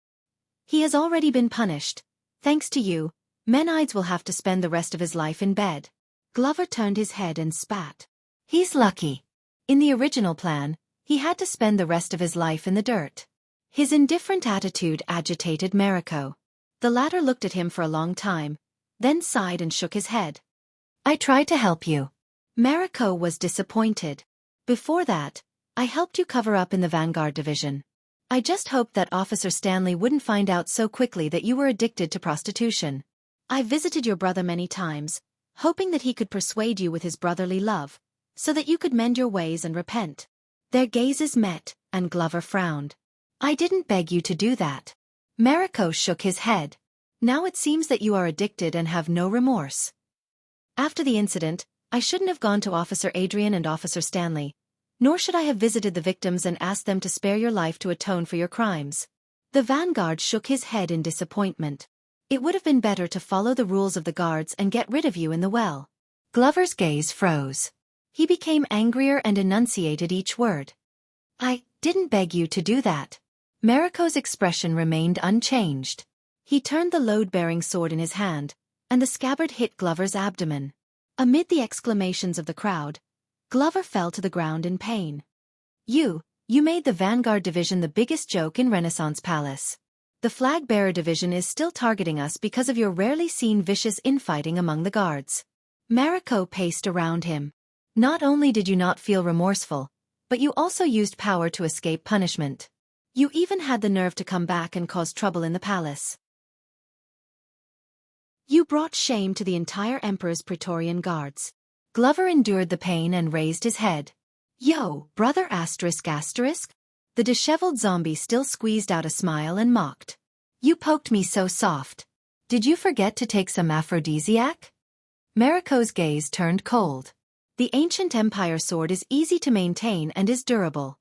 He has already been punished. Thanks to you, Menides will have to spend the rest of his life in bed. Glover turned his head and spat. He's lucky. In the original plan, he had to spend the rest of his life in the dirt. His indifferent attitude agitated Mariko. The latter looked at him for a long time, then sighed and shook his head. I tried to help you. Mariko was disappointed. Before that, I helped you cover up in the Vanguard division. I just hoped that Officer Stanley wouldn't find out so quickly that you were addicted to prostitution. I visited your brother many times, hoping that he could persuade you with his brotherly love, so that you could mend your ways and repent. Their gazes met, and Glover frowned. I didn't beg you to do that. Mariko shook his head. Now it seems that you are addicted and have no remorse. After the incident, I shouldn't have gone to Officer Adrian and Officer Stanley, nor should I have visited the victims and asked them to spare your life to atone for your crimes. The Vanguard shook his head in disappointment. It would have been better to follow the rules of the guards and get rid of you in the well. Glover's gaze froze. He became angrier and enunciated each word. I didn't beg you to do that. Mariko's expression remained unchanged. He turned the load-bearing sword in his hand, and the scabbard hit Glover's abdomen. Amid the exclamations of the crowd, Glover fell to the ground in pain. You made the Vanguard division the biggest joke in Renaissance Palace. The flag-bearer division is still targeting us because of your rarely seen vicious infighting among the guards. Mariko paced around him. Not only did you not feel remorseful, but you also used power to escape punishment. You even had the nerve to come back and cause trouble in the palace. You brought shame to the entire Emperor's Praetorian guards. Glover endured the pain and raised his head. Yo, brother asterisk asterisk? The disheveled zombie still squeezed out a smile and mocked. You poked me so soft. Did you forget to take some aphrodisiac? Mariko's gaze turned cold. The ancient Empire sword is easy to maintain and is durable.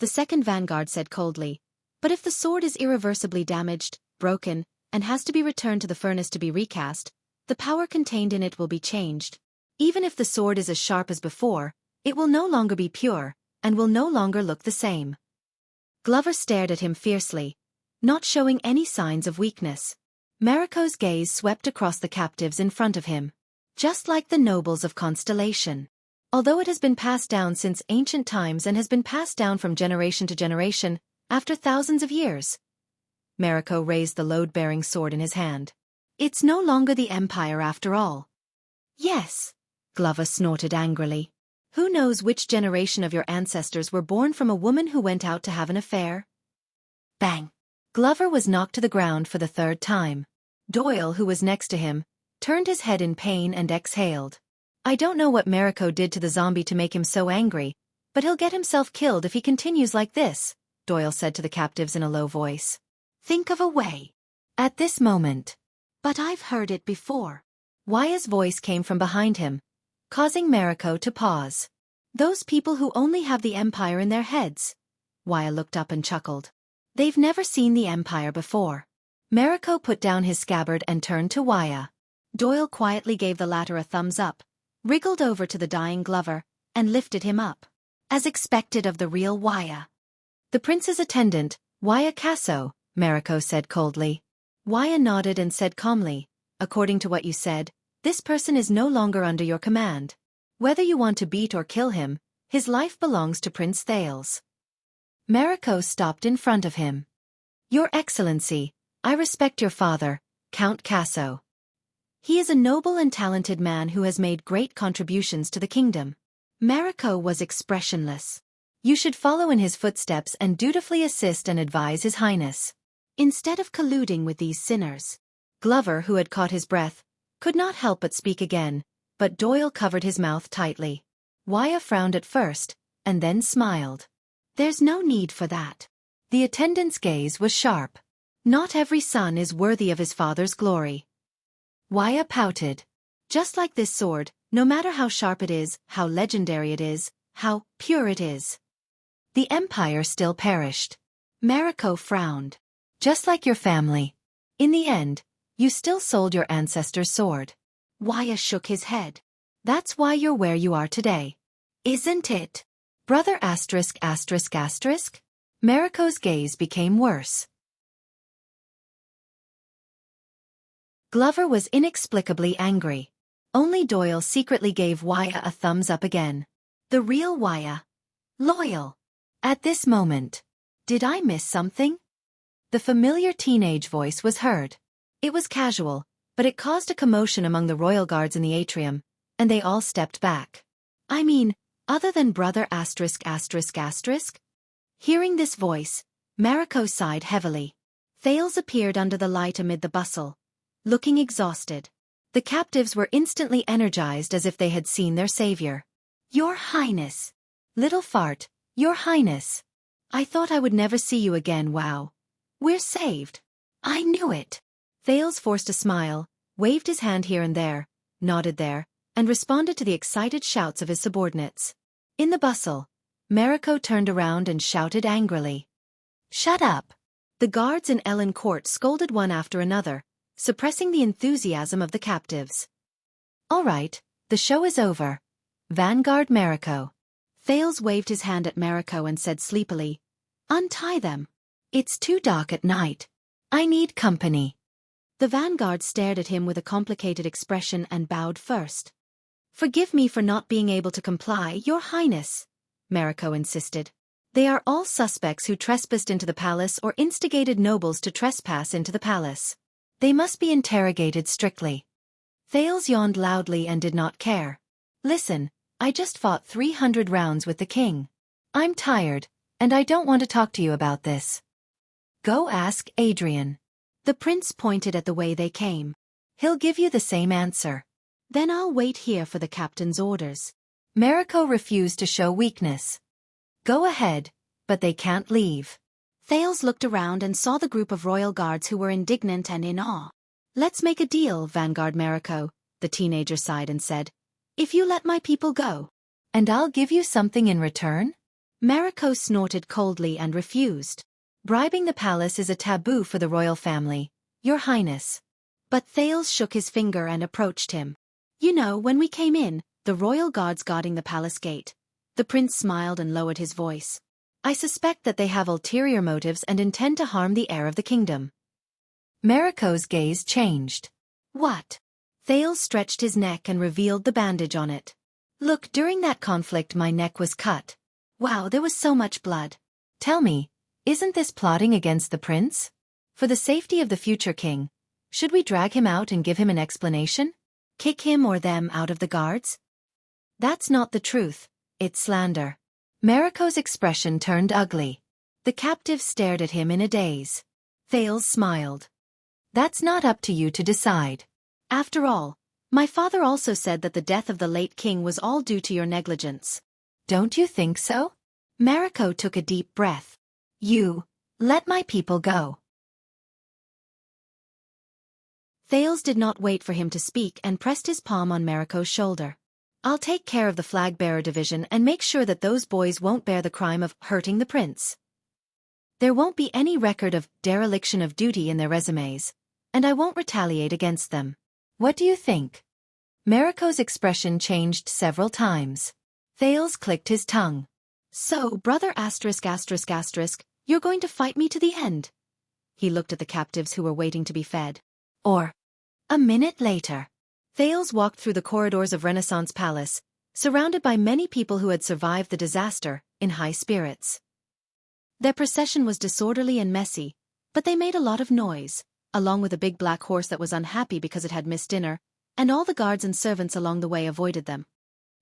The second vanguard said coldly, but if the sword is irreversibly damaged, broken, and has to be returned to the furnace to be recast, the power contained in it will be changed. Even if the sword is as sharp as before, it will no longer be pure, and will no longer look the same. Glover stared at him fiercely, not showing any signs of weakness. Mariko's gaze swept across the captives in front of him. Just like the nobles of Constellation. Although it has been passed down since ancient times and has been passed down from generation to generation, after thousands of years. Mariko raised the load-bearing sword in his hand. It's no longer the Empire after all. Yes, Glover snorted angrily. Who knows which generation of your ancestors were born from a woman who went out to have an affair? Bang! Glover was knocked to the ground for the third time. Doyle, who was next to him, turned his head in pain and exhaled. I don't know what Mariko did to the zombie to make him so angry, but he'll get himself killed if he continues like this, Doyle said to the captives in a low voice. Think of a way. At this moment. But I've heard it before. Waya's voice came from behind him, causing Mariko to pause. Those people who only have the Empire in their heads. Waya looked up and chuckled. They've never seen the Empire before. Mariko put down his scabbard and turned to Waya. Doyle quietly gave the latter a thumbs up, wriggled over to the dying Glover, and lifted him up. As expected of the real Waya. The prince's attendant, Waya Casso, Mariko said coldly. Waya nodded and said calmly, according to what you said, this person is no longer under your command. Whether you want to beat or kill him, his life belongs to Prince Thales. Mariko stopped in front of him. Your Excellency, I respect your father, Count Casso. He is a noble and talented man who has made great contributions to the kingdom. Mariko was expressionless. You should follow in his footsteps and dutifully assist and advise His Highness. Instead of colluding with these sinners. Glover, who had caught his breath, could not help but speak again, but Doyle covered his mouth tightly. Waya frowned at first, and then smiled. There's no need for that. The attendant's gaze was sharp. Not every son is worthy of his father's glory. Waya pouted. Just like this sword, no matter how sharp it is, how legendary it is, how pure it is. The Empire still perished. Mariko frowned. Just like your family. In the end, you still sold your ancestor's sword. Waya shook his head. That's why you're where you are today. Isn't it? Brother asterisk asterisk asterisk? Mariko's gaze became worse. Glover was inexplicably angry. Only Doyle secretly gave Waya a thumbs up again. The real Waya. Loyal. At this moment. Did I miss something? The familiar teenage voice was heard. It was casual, but it caused a commotion among the royal guards in the atrium, and they all stepped back. I mean, other than brother asterisk asterisk asterisk? Hearing this voice, Mariko sighed heavily. Thales appeared under the light amid the bustle, looking exhausted. The captives were instantly energized as if they had seen their savior. Your Highness. Little fart, Your Highness. I thought I would never see you again, wow. We're saved. I knew it. Thales forced a smile, waved his hand here and there, nodded there, and responded to the excited shouts of his subordinates. In the bustle, Mariko turned around and shouted angrily. Shut up. The guards in Ellen Court scolded one after another, suppressing the enthusiasm of the captives. All right, the show is over. Vanguard Mariko. Thales waved his hand at Mariko and said sleepily, Untie them. It's too dark at night. I need company. The vanguard stared at him with a complicated expression and bowed first. Forgive me for not being able to comply, Your Highness, Mariko insisted. They are all suspects who trespassed into the palace or instigated nobles to trespass into the palace. They must be interrogated strictly. Thales yawned loudly and did not care. Listen, I just fought 300 rounds with the king. I'm tired, and I don't want to talk to you about this. Go ask Adrian. The prince pointed at the way they came. He'll give you the same answer. Then I'll wait here for the captain's orders. Mariko refused to show weakness. Go ahead, but they can't leave. Thales looked around and saw the group of royal guards who were indignant and in awe. Let's make a deal, Vanguard Mariko, the teenager sighed and said. If you let my people go. And I'll give you something in return? Mariko snorted coldly and refused. Bribing the palace is a taboo for the royal family, Your Highness. But Thales shook his finger and approached him. You know, when we came in, the royal guards guarding the palace gate. The prince smiled and lowered his voice. I suspect that they have ulterior motives and intend to harm the heir of the kingdom. Mariko's gaze changed. What? Thales stretched his neck and revealed the bandage on it. Look, during that conflict my neck was cut. Wow, there was so much blood. Tell me, isn't this plotting against the prince? For the safety of the future king, should we drag him out and give him an explanation? Kick him or them out of the guards? That's not the truth, it's slander. Mariko's expression turned ugly. The captive stared at him in a daze. Thales smiled. That's not up to you to decide. After all, my father also said that the death of the late king was all due to your negligence. Don't you think so? Mariko took a deep breath. You, let my people go. Thales did not wait for him to speak and pressed his palm on Mariko's shoulder. I'll take care of the flag-bearer division and make sure that those boys won't bear the crime of hurting the prince. There won't be any record of dereliction of duty in their resumes, and I won't retaliate against them. What do you think? Mariko's expression changed several times. Thales clicked his tongue. So, brother asterisk, you're going to fight me to the end? He looked at the captives who were waiting to be fed. Or, a minute later. Thales walked through the corridors of Renaissance Palace, surrounded by many people who had survived the disaster, in high spirits. Their procession was disorderly and messy, but they made a lot of noise, along with a big black horse that was unhappy because it had missed dinner, and all the guards and servants along the way avoided them.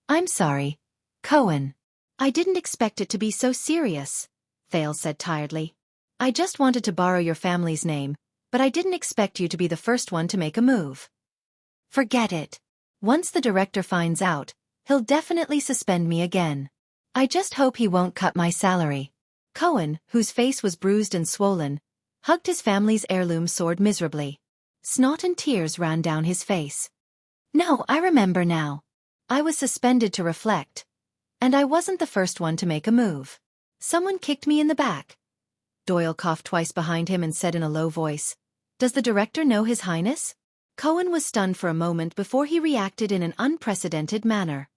I'm sorry, Cohen. I didn't expect it to be so serious, Thales said tiredly. I just wanted to borrow your family's name, but I didn't expect you to be the first one to make a move. Forget it. Once the director finds out, he'll definitely suspend me again. I just hope he won't cut my salary. Cohen, whose face was bruised and swollen, hugged his family's heirloom sword miserably. Snot and tears ran down his face. No, I remember now. I was suspended to reflect. And I wasn't the first one to make a move. Someone kicked me in the back. Doyle coughed twice behind him and said in a low voice, Does the director know His Highness? Cohen was stunned for a moment before he reacted in an unprecedented manner.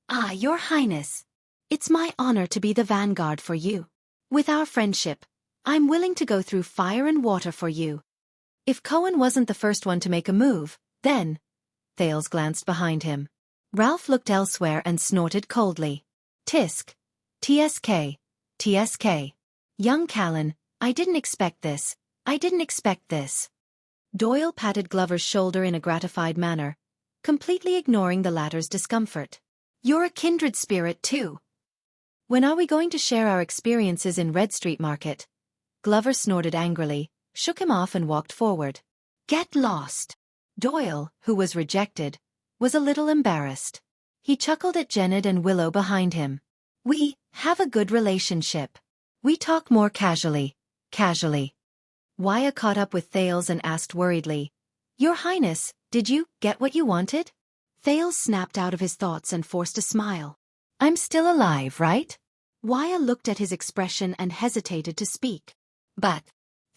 Ah, Your Highness. It's my honor to be the vanguard for you. With our friendship, I'm willing to go through fire and water for you. If Cohen wasn't the first one to make a move, then... Thales glanced behind him. Ralph looked elsewhere and snorted coldly. Tisk. TSK. TSK. Young Callan, I didn't expect this. I didn't expect this. Doyle patted Glover's shoulder in a gratified manner, completely ignoring the latter's discomfort. You're a kindred spirit too. When are we going to share our experiences in Red Street Market? Glover snorted angrily, shook him off and walked forward. Get lost. Doyle, who was rejected, was a little embarrassed. He chuckled at Jennard and Willow behind him. We have a good relationship. We talk more casually. Wyatt caught up with Thales and asked worriedly, Your Highness, did you get what you wanted? Thales snapped out of his thoughts and forced a smile. I'm still alive, right? Wyatt looked at his expression and hesitated to speak. But...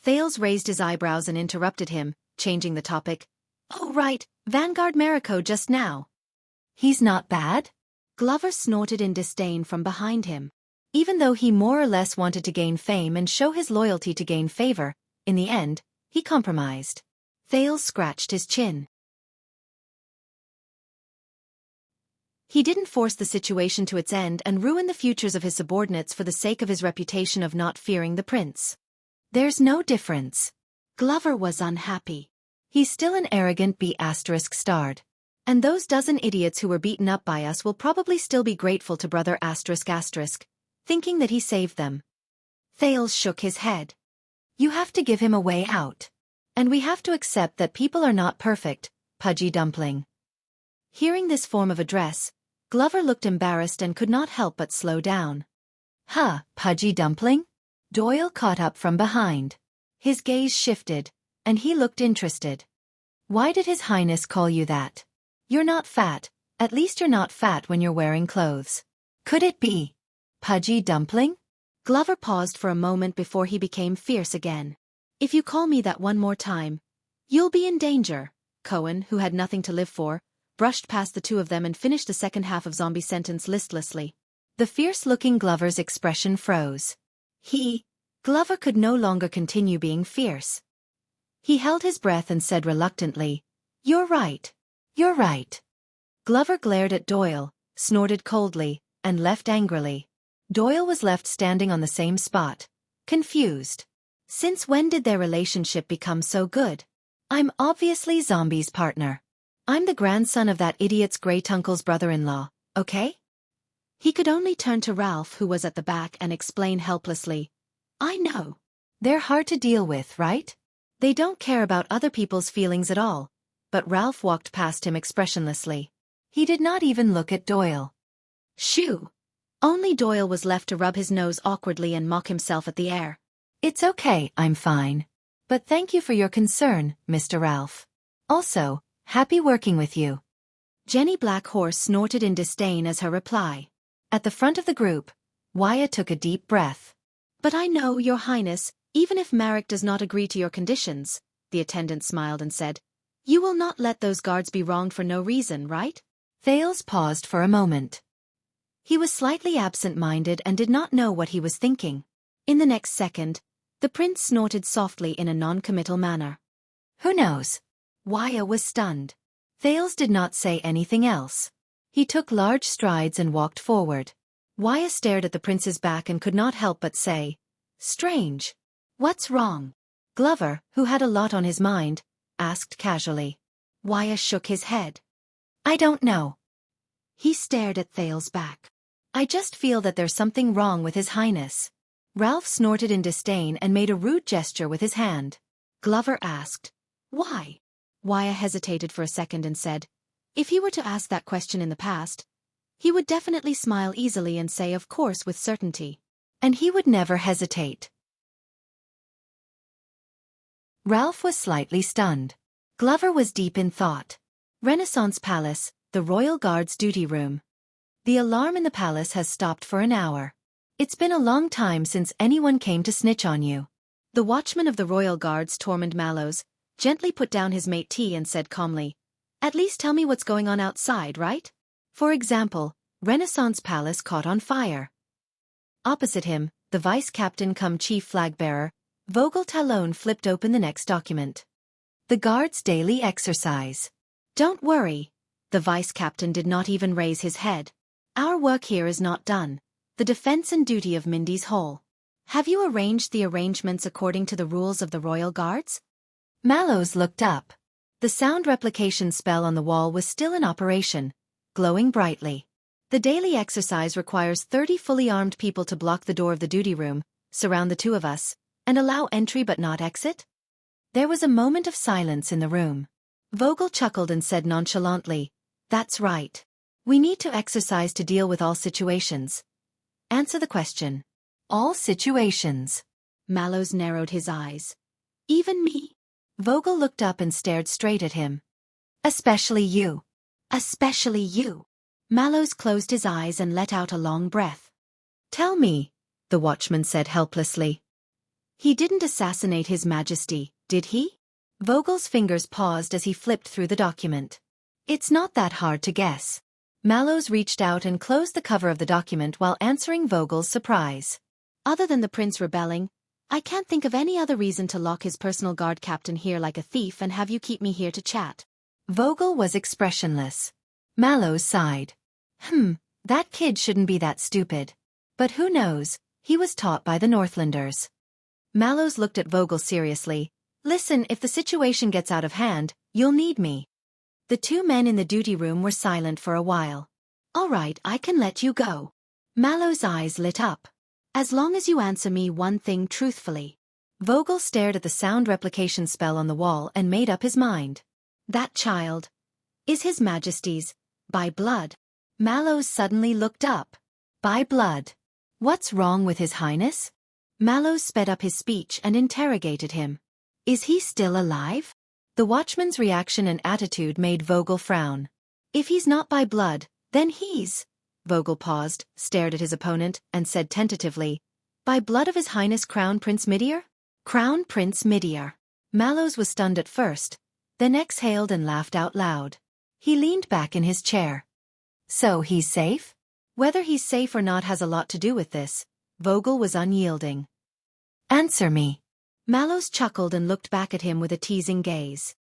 Thales raised his eyebrows and interrupted him, changing the topic. Oh right, Vanguard Mariko just now. He's not bad? Glover snorted in disdain from behind him. Even though he more or less wanted to gain fame and show his loyalty to gain favor, in the end, he compromised. Thales scratched his chin. He didn't force the situation to its end and ruin the futures of his subordinates for the sake of his reputation of not fearing the prince. There's no difference. Glover was unhappy. He's still an arrogant B***starred. And those dozen idiots who were beaten up by us will probably still be grateful to brother ***, thinking that he saved them. Thales shook his head. You have to give him a way out. And we have to accept that people are not perfect, Pudgy Dumpling. Hearing this form of address, Glover looked embarrassed and could not help but slow down. Huh, Pudgy Dumpling? Doyle caught up from behind. His gaze shifted, and he looked interested. Why did His Highness call you that? You're not fat, at least you're not fat when you're wearing clothes. Could it be Pudgy Dumpling? Glover paused for a moment before he became fierce again. If you call me that one more time, you'll be in danger. Cohen, who had nothing to live for, brushed past the two of them and finished the second half of Zombie's sentence listlessly. The fierce-looking Glover's expression froze. Glover could no longer continue being fierce. He held his breath and said reluctantly, You're right. You're right. Glover glared at Doyle, snorted coldly, and left angrily. Doyle was left standing on the same spot, confused. Since when did their relationship become so good? I'm obviously Zombie's partner. I'm the grandson of that idiot's great-uncle's brother-in-law, okay? He could only turn to Ralph, who was at the back, and explain helplessly. I know. They're hard to deal with, right? They don't care about other people's feelings at all. But Ralph walked past him expressionlessly. He did not even look at Doyle. Shoo! Only Doyle was left to rub his nose awkwardly and mock himself at the air. It's okay, I'm fine. But thank you for your concern, Mr. Ralph. Also, happy working with you. Jenny Blackhorse snorted in disdain as her reply. At the front of the group, Wyatt took a deep breath. But I know, Your Highness, even if Marek does not agree to your conditions, the attendant smiled and said, You will not let those guards be wronged for no reason, right? Thales paused for a moment. He was slightly absent-minded and did not know what he was thinking. In the next second, the prince snorted softly in a non-committal manner. Who knows? Wyatt was stunned. Thales did not say anything else. He took large strides and walked forward. Wyatt stared at the prince's back and could not help but say, Strange. What's wrong? Glover, who had a lot on his mind, asked casually. Wyatt shook his head. I don't know. He stared at Thales' back. I just feel that there's something wrong with His Highness. Ralph snorted in disdain and made a rude gesture with his hand. Glover asked, Why? Wyatt hesitated for a second and said, If he were to ask that question in the past, he would definitely smile easily and say of course with certainty. And he would never hesitate. Ralph was slightly stunned. Glover was deep in thought. Renaissance Palace, the Royal Guard's duty room. The alarm in the palace has stopped for an hour. It's been a long time since anyone came to snitch on you. The watchman of the Royal Guards, Tormund Mallows, gently put down his mate tea and said calmly, At least tell me what's going on outside, right? For example, Renaissance Palace caught on fire. Opposite him, the vice-captain cum chief flag-bearer, Vogel Talon flipped open the next document. The guard's daily exercise. Don't worry. The vice-captain did not even raise his head. Our work here is not done. The defense and duty of Mindy's Hall. Have you arranged the arrangements according to the rules of the Royal Guards? Mallows looked up. The sound replication spell on the wall was still in operation, glowing brightly. The daily exercise requires 30 fully armed people to block the door of the duty room, surround the two of us, and allow entry but not exit? There was a moment of silence in the room. Vogel chuckled and said nonchalantly, That's right. We need to exercise to deal with all situations. Answer the question. All situations. Mallows narrowed his eyes. Even me? Vogel looked up and stared straight at him. Especially you. Especially you. Mallows closed his eyes and let out a long breath. Tell me, the watchman said helplessly. He didn't assassinate His Majesty, did he? Vogel's fingers paused as he flipped through the document. It's not that hard to guess. Mallows reached out and closed the cover of the document while answering Vogel's surprise. Other than the prince rebelling, I can't think of any other reason to lock his personal guard captain here like a thief and have you keep me here to chat. Vogel was expressionless. Mallows sighed. That kid shouldn't be that stupid. But who knows, he was taught by the Northlanders. Mallows looked at Vogel seriously. Listen, if the situation gets out of hand, you'll need me. The two men in the duty room were silent for a while. All right, I can let you go. Mallow's eyes lit up. As long as you answer me one thing truthfully. Vogel stared at the sound replication spell on the wall and made up his mind. That child is His Majesty's, by blood. Mallows suddenly looked up. By blood. What's wrong with His Highness? Mallows sped up his speech and interrogated him. Is he still alive? The watchman's reaction and attitude made Vogel frown. If he's not by blood, then he's... Vogel paused, stared at his opponent, and said tentatively, by blood of His Highness Crown Prince Midir? Crown Prince Midir. Mallows was stunned at first, then exhaled and laughed out loud. He leaned back in his chair. So he's safe? Whether he's safe or not has a lot to do with this. Vogel was unyielding. Answer me. Mallows chuckled and looked back at him with a teasing gaze.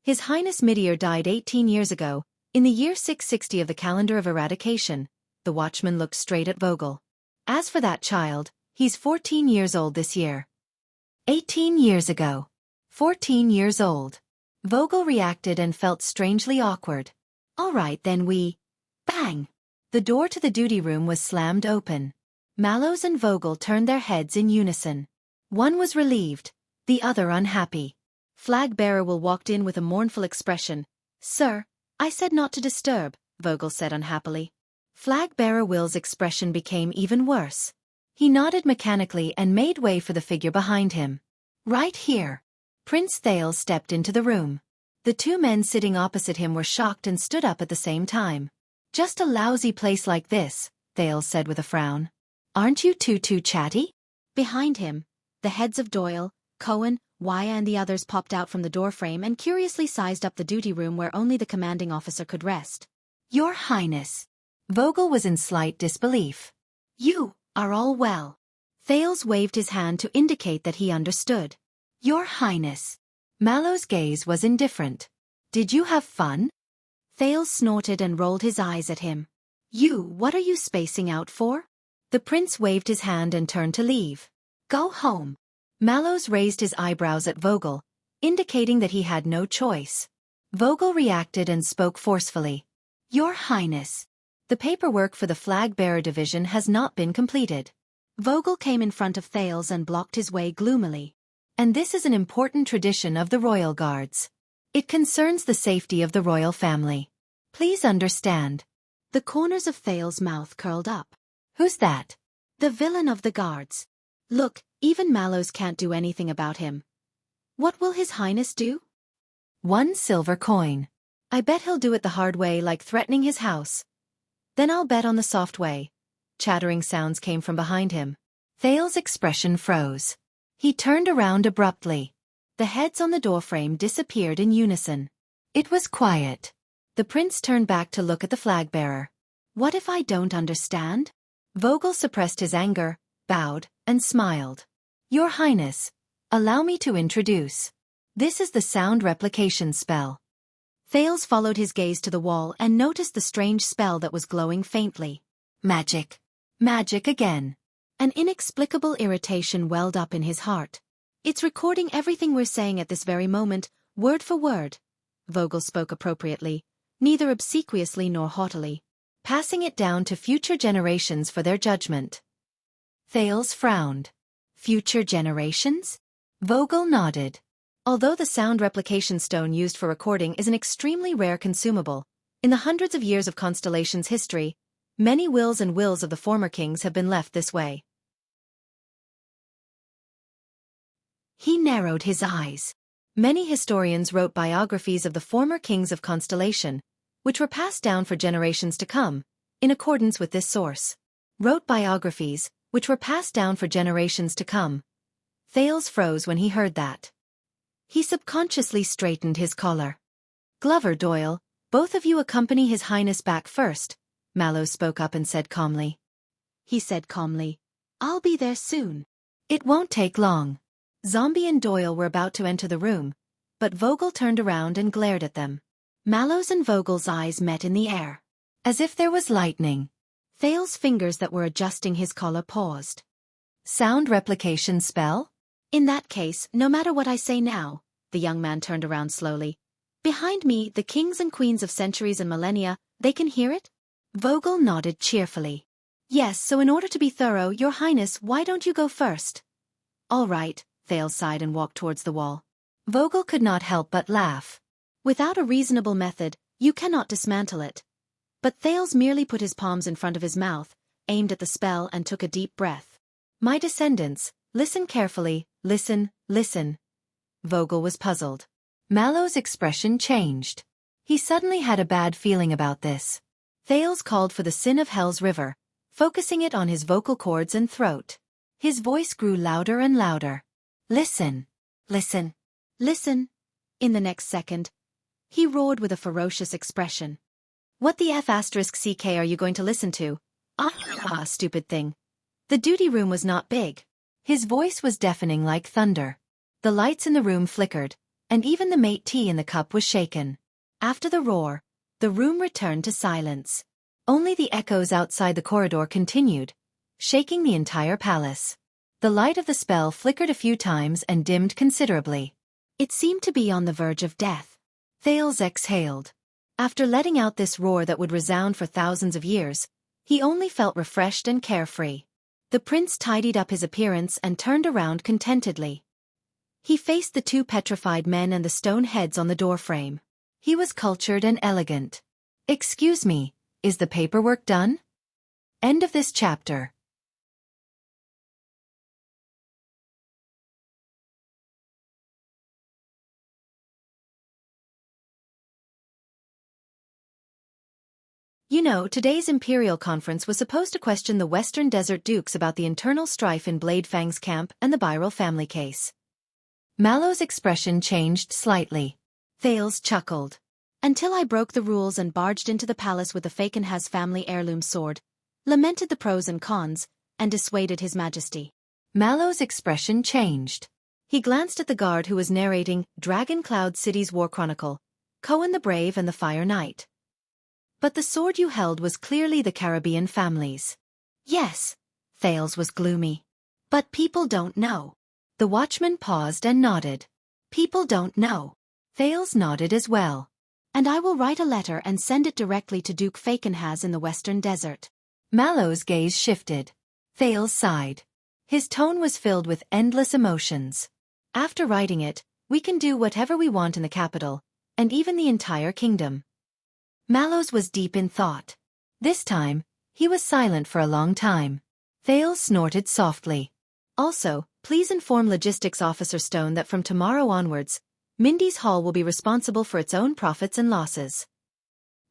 His Highness Midir died 18 years ago, in the year 660 of the calendar of eradication. The watchman looked straight at Vogel. As for that child, he's 14 years old this year. 18 years ago. 14 years old. Vogel reacted and felt strangely awkward. All right then Bang! The door to the duty room was slammed open. Mallows and Vogel turned their heads in unison. One was relieved, the other unhappy. Flag-bearer Will walked in with a mournful expression. Sir, I said not to disturb, Vogel said unhappily. Flag-bearer Will's expression became even worse. He nodded mechanically and made way for the figure behind him. Right here. Prince Thales stepped into the room. The two men sitting opposite him were shocked and stood up at the same time. Just a lousy place like this, Thales said with a frown. Aren't you too chatty? Behind him, the heads of Doyle, Cohen, Waya and the others popped out from the doorframe and curiously sized up the duty room where only the commanding officer could rest. Your Highness. Vogel was in slight disbelief. You are all well. Thales waved his hand to indicate that he understood. Your Highness. Mallow's gaze was indifferent. Did you have fun? Thales snorted and rolled his eyes at him. What are you spacing out for? The prince waved his hand and turned to leave. Go home. Mallows raised his eyebrows at Vogel, indicating that he had no choice. Vogel reacted and spoke forcefully. Your Highness. The paperwork for the flag-bearer division has not been completed. Vogel came in front of Thales and blocked his way gloomily. And this is an important tradition of the Royal Guards. It concerns the safety of the royal family. Please understand. The corners of Thales' mouth curled up. Who's that? The villain of the guards. Look, even Mallows can't do anything about him. What will His Highness do? 1 silver coin. I bet he'll do it the hard way, like threatening his house. Then I'll bet on the soft way. Chattering sounds came from behind him. Thales' expression froze. He turned around abruptly. The heads on the doorframe disappeared in unison. It was quiet. The prince turned back to look at the flag-bearer. What if I don't understand? Vogel suppressed his anger, bowed, and smiled. Your Highness, allow me to introduce. This is the sound replication spell. Thales followed his gaze to the wall and noticed the strange spell that was glowing faintly. Magic. Magic again. An inexplicable irritation welled up in his heart. It's recording everything we're saying at this very moment, word for word. Vogel spoke appropriately, neither obsequiously nor haughtily, passing it down to future generations for their judgment. Thales frowned. Future generations? Vogel nodded. Although the sound replication stone used for recording is an extremely rare consumable, in the hundreds of years of Constellation's history, many wills and wills of the former kings have been left this way. He narrowed his eyes. Many historians wrote biographies of the former kings of Constellation, which were passed down for generations to come, in accordance with this source. Wrote biographies, which were passed down for generations to come. Thales froze when he heard that. He subconsciously straightened his collar. Glover, Doyle, both of you accompany His Highness back first, Mallows spoke up and said calmly. He said calmly, I'll be there soon. It won't take long. Zombie and Doyle were about to enter the room, but Vogel turned around and glared at them. Mallow's and Vogel's eyes met in the air. As if there was lightning. Thale's fingers that were adjusting his collar paused. Sound replication spell? In that case, no matter what I say now, the young man turned around slowly. Behind me, the kings and queens of centuries and millennia, they can hear it? Vogel nodded cheerfully. Yes, so in order to be thorough, Your Highness, why don't you go first? All right, Thale sighed and walked towards the wall. Vogel could not help but laugh. Without a reasonable method, you cannot dismantle it. But Thales merely put his palms in front of his mouth, aimed at the spell and took a deep breath. My descendants, listen carefully, listen, listen. Vogel was puzzled. Mallow's expression changed. He suddenly had a bad feeling about this. Thales called for the sin of Hell's River, focusing it on his vocal cords and throat. His voice grew louder and louder. Listen, listen, listen. In the next second, he roared with a ferocious expression. What the F***ck are you going to listen to? Ah, stupid thing. The duty room was not big. His voice was deafening like thunder. The lights in the room flickered, and even the mate tea in the cup was shaken. After the roar, the room returned to silence. Only the echoes outside the corridor continued, shaking the entire palace. The light of the spell flickered a few times and dimmed considerably. It seemed to be on the verge of death. Thales exhaled. After letting out this roar that would resound for thousands of years, he only felt refreshed and carefree. The prince tidied up his appearance and turned around contentedly. He faced the two petrified men and the stone heads on the doorframe. He was cultured and elegant. Excuse me, is the paperwork done? End of this chapter. You know, today's Imperial Conference was supposed to question the Western Desert Dukes about the internal strife in Bladefang's camp and the Byrell family case. Mallow's expression changed slightly. Thales chuckled. Until I broke the rules and barged into the palace with the Fakenhas family heirloom sword, lamented the pros and cons, and dissuaded His Majesty. Mallow's expression changed. He glanced at the guard who was narrating Dragon Cloud City's War Chronicle, Cohen the Brave and the Fire Knight. But the sword you held was clearly the Caribbean family's. Yes, Thales was gloomy. But people don't know. The watchman paused and nodded. People don't know. Thales nodded as well. And I will write a letter and send it directly to Duke Fakenhas in the Western Desert. Mallow's gaze shifted. Thales sighed. His tone was filled with endless emotions. After writing it, we can do whatever we want in the capital, and even the entire kingdom. Mallow's was deep in thought. This time, he was silent for a long time. Thales snorted softly. Also, please inform Logistics Officer Stone that from tomorrow onwards, Mindy's Hall will be responsible for its own profits and losses.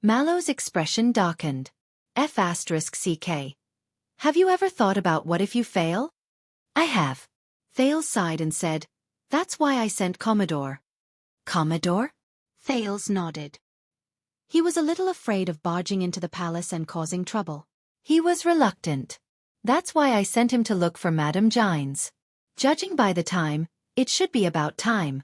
Mallow's expression darkened. F***ck. Have you ever thought about what if you fail? I have. Thales sighed and said, that's why I sent Commodore. Commodore? Thales nodded. He was a little afraid of barging into the palace and causing trouble. He was reluctant. That's why I sent him to look for Madame Gines. Judging by the time, it should be about time.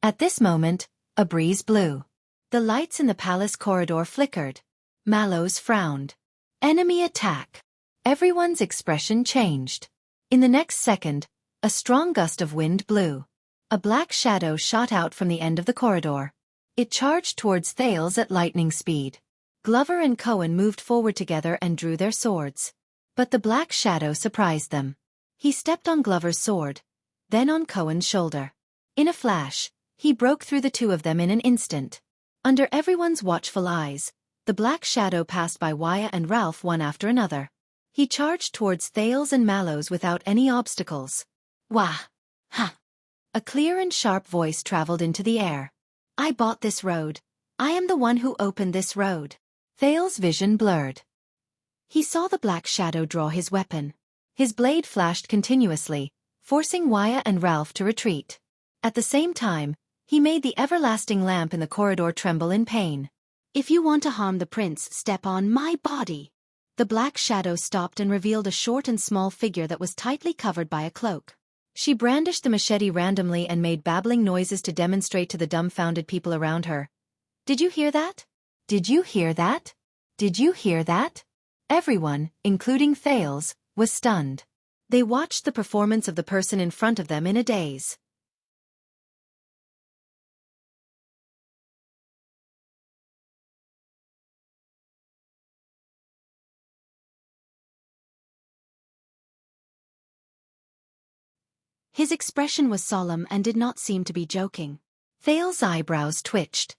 At this moment, a breeze blew. The lights in the palace corridor flickered. Mallow's frowned. Enemy attack. Everyone's expression changed. In the next second, a strong gust of wind blew. A black shadow shot out from the end of the corridor. It charged towards Thales at lightning speed. Glover and Cohen moved forward together and drew their swords. But the black shadow surprised them. He stepped on Glover's sword, then on Cohen's shoulder. In a flash, he broke through the two of them in an instant. Under everyone's watchful eyes, the black shadow passed by Wuxia and Ralph one after another. He charged towards Thales and Mallow's without any obstacles. Wah! Ha! A clear and sharp voice traveled into the air. I bought this road. I am the one who opened this road. Thales' vision blurred. He saw the black shadow draw his weapon. His blade flashed continuously, forcing Wuxia and Ralph to retreat. At the same time, he made the everlasting lamp in the corridor tremble in pain. If you want to harm the prince, step on my body. The black shadow stopped and revealed a short and small figure that was tightly covered by a cloak. She brandished the machete randomly and made babbling noises to demonstrate to the dumbfounded people around her. Did you hear that? Did you hear that? Did you hear that? Everyone, including Thales, was stunned. They watched the performance of the person in front of them in a daze. His expression was solemn and did not seem to be joking. Thales' eyebrows twitched.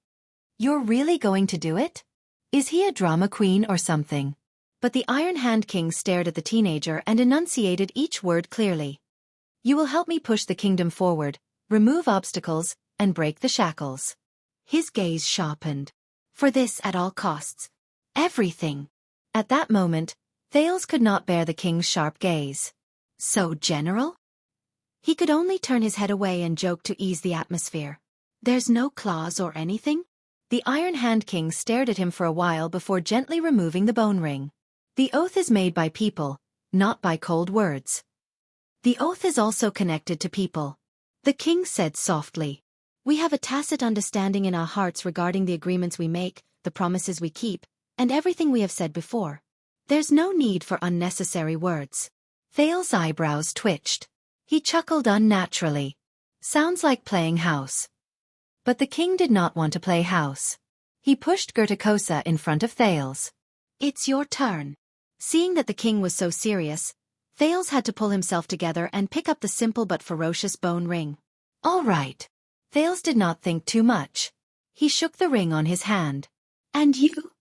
You're really going to do it? Is he a drama queen or something? But the Iron Hand King stared at the teenager and enunciated each word clearly. You will help me push the kingdom forward, remove obstacles, and break the shackles. His gaze sharpened. For this at all costs. Everything. At that moment, Thales could not bear the king's sharp gaze. So general? He could only turn his head away and joke to ease the atmosphere. There's no claws or anything? The Iron Hand King stared at him for a while before gently removing the bone ring. The oath is made by people, not by cold words. The oath is also connected to people. The king said softly. We have a tacit understanding in our hearts regarding the agreements we make, the promises we keep, and everything we have said before. There's no need for unnecessary words. Thales' eyebrows twitched. He chuckled unnaturally. Sounds like playing house. But the king did not want to play house. He pushed Gertakosa in front of Thales. It's your turn. Seeing that the king was so serious, Thales had to pull himself together and pick up the simple but ferocious bone ring. All right. Thales did not think too much. He shook the ring on his hand. And you?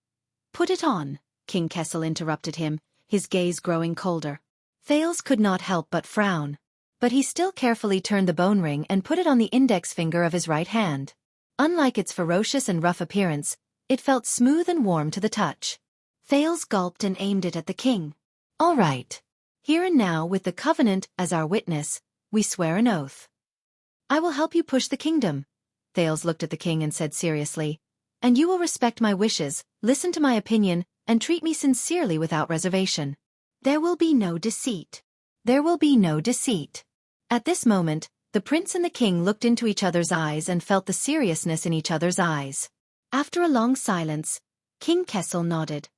Put it on, King Kessel interrupted him, his gaze growing colder. Thales could not help but frown. But he still carefully turned the bone ring and put it on the index finger of his right hand. Unlike its ferocious and rough appearance, it felt smooth and warm to the touch. Thales gulped and aimed it at the king. All right. Here and now, with the covenant as our witness, we swear an oath. I will help you push the kingdom. Thales looked at the king and said seriously. And you will respect my wishes, listen to my opinion, and treat me sincerely without reservation. There will be no deceit. There will be no deceit. At this moment, the prince and the king looked into each other's eyes and felt the seriousness in each other's eyes. After a long silence, King Kessel nodded.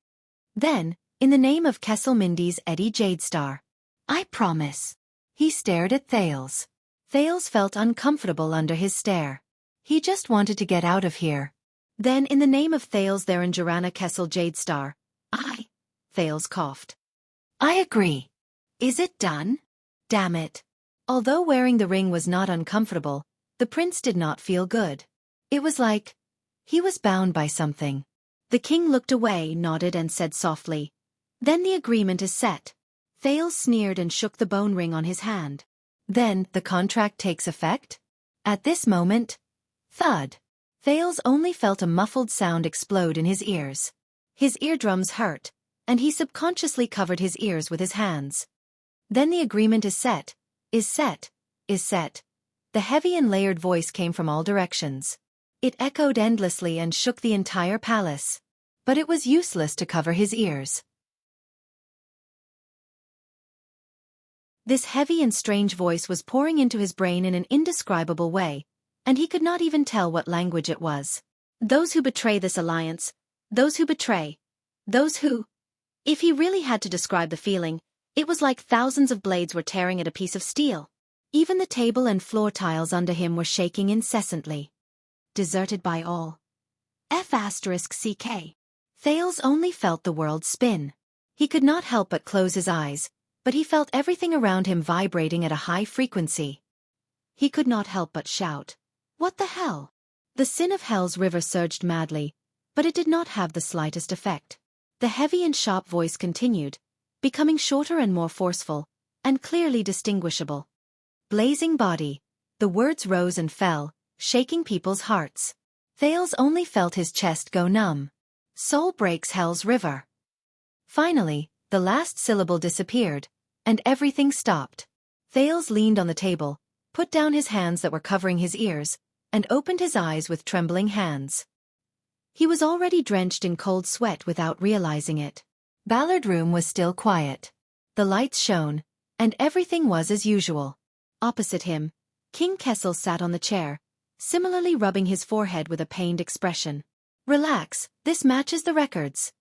Then, in the name of Kessel Mindy's Eddie Jadestar, I promise. He stared at Thales. Thales felt uncomfortable under his stare. He just wanted to get out of here. Then, in the name of Thales there and Jorana Kessel Jadestar, Thales coughed. I agree. Is it done? Damn it. Although wearing the ring was not uncomfortable, the prince did not feel good. It was like he was bound by something. The king looked away, nodded and said softly, Then the agreement is set. Thales sneered and shook the bone ring on his hand. Then the contract takes effect? At this moment, thud. Thales only felt a muffled sound explode in his ears. His eardrums hurt, and he subconsciously covered his ears with his hands. Then the agreement is set. Is set. Is set. The heavy and layered voice came from all directions. It echoed endlessly and shook the entire palace. But it was useless to cover his ears. This heavy and strange voice was pouring into his brain in an indescribable way, and he could not even tell what language it was. Those who betray this alliance, those who betray, those who... If he really had to describe the feeling, it was like thousands of blades were tearing at a piece of steel. Even the table and floor tiles under him were shaking incessantly. Deserted by all. F***CK. Thales only felt the world spin. He could not help but close his eyes, but he felt everything around him vibrating at a high frequency. He could not help but shout, What the hell? The sin of hell's river surged madly, but it did not have the slightest effect. The heavy and sharp voice continued, becoming shorter and more forceful, and clearly distinguishable. Blazing body. The words rose and fell, shaking people's hearts. Thales only felt his chest go numb. Soul breaks hell's river. Finally, the last syllable disappeared, and everything stopped. Thales leaned on the table, put down his hands that were covering his ears, and opened his eyes with trembling hands. He was already drenched in cold sweat without realizing it. Ballard Room was still quiet. The lights shone, and everything was as usual. Opposite him, King Kessel sat on the chair, similarly rubbing his forehead with a pained expression. Relax, this matches the records.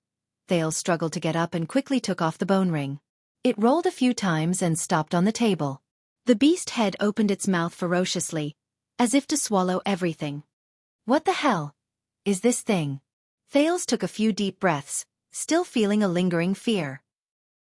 Thales struggled to get up and quickly took off the bone ring. It rolled a few times and stopped on the table. The beast head opened its mouth ferociously, as if to swallow everything. What the hell is this thing? Thales took a few deep breaths, still feeling a lingering fear.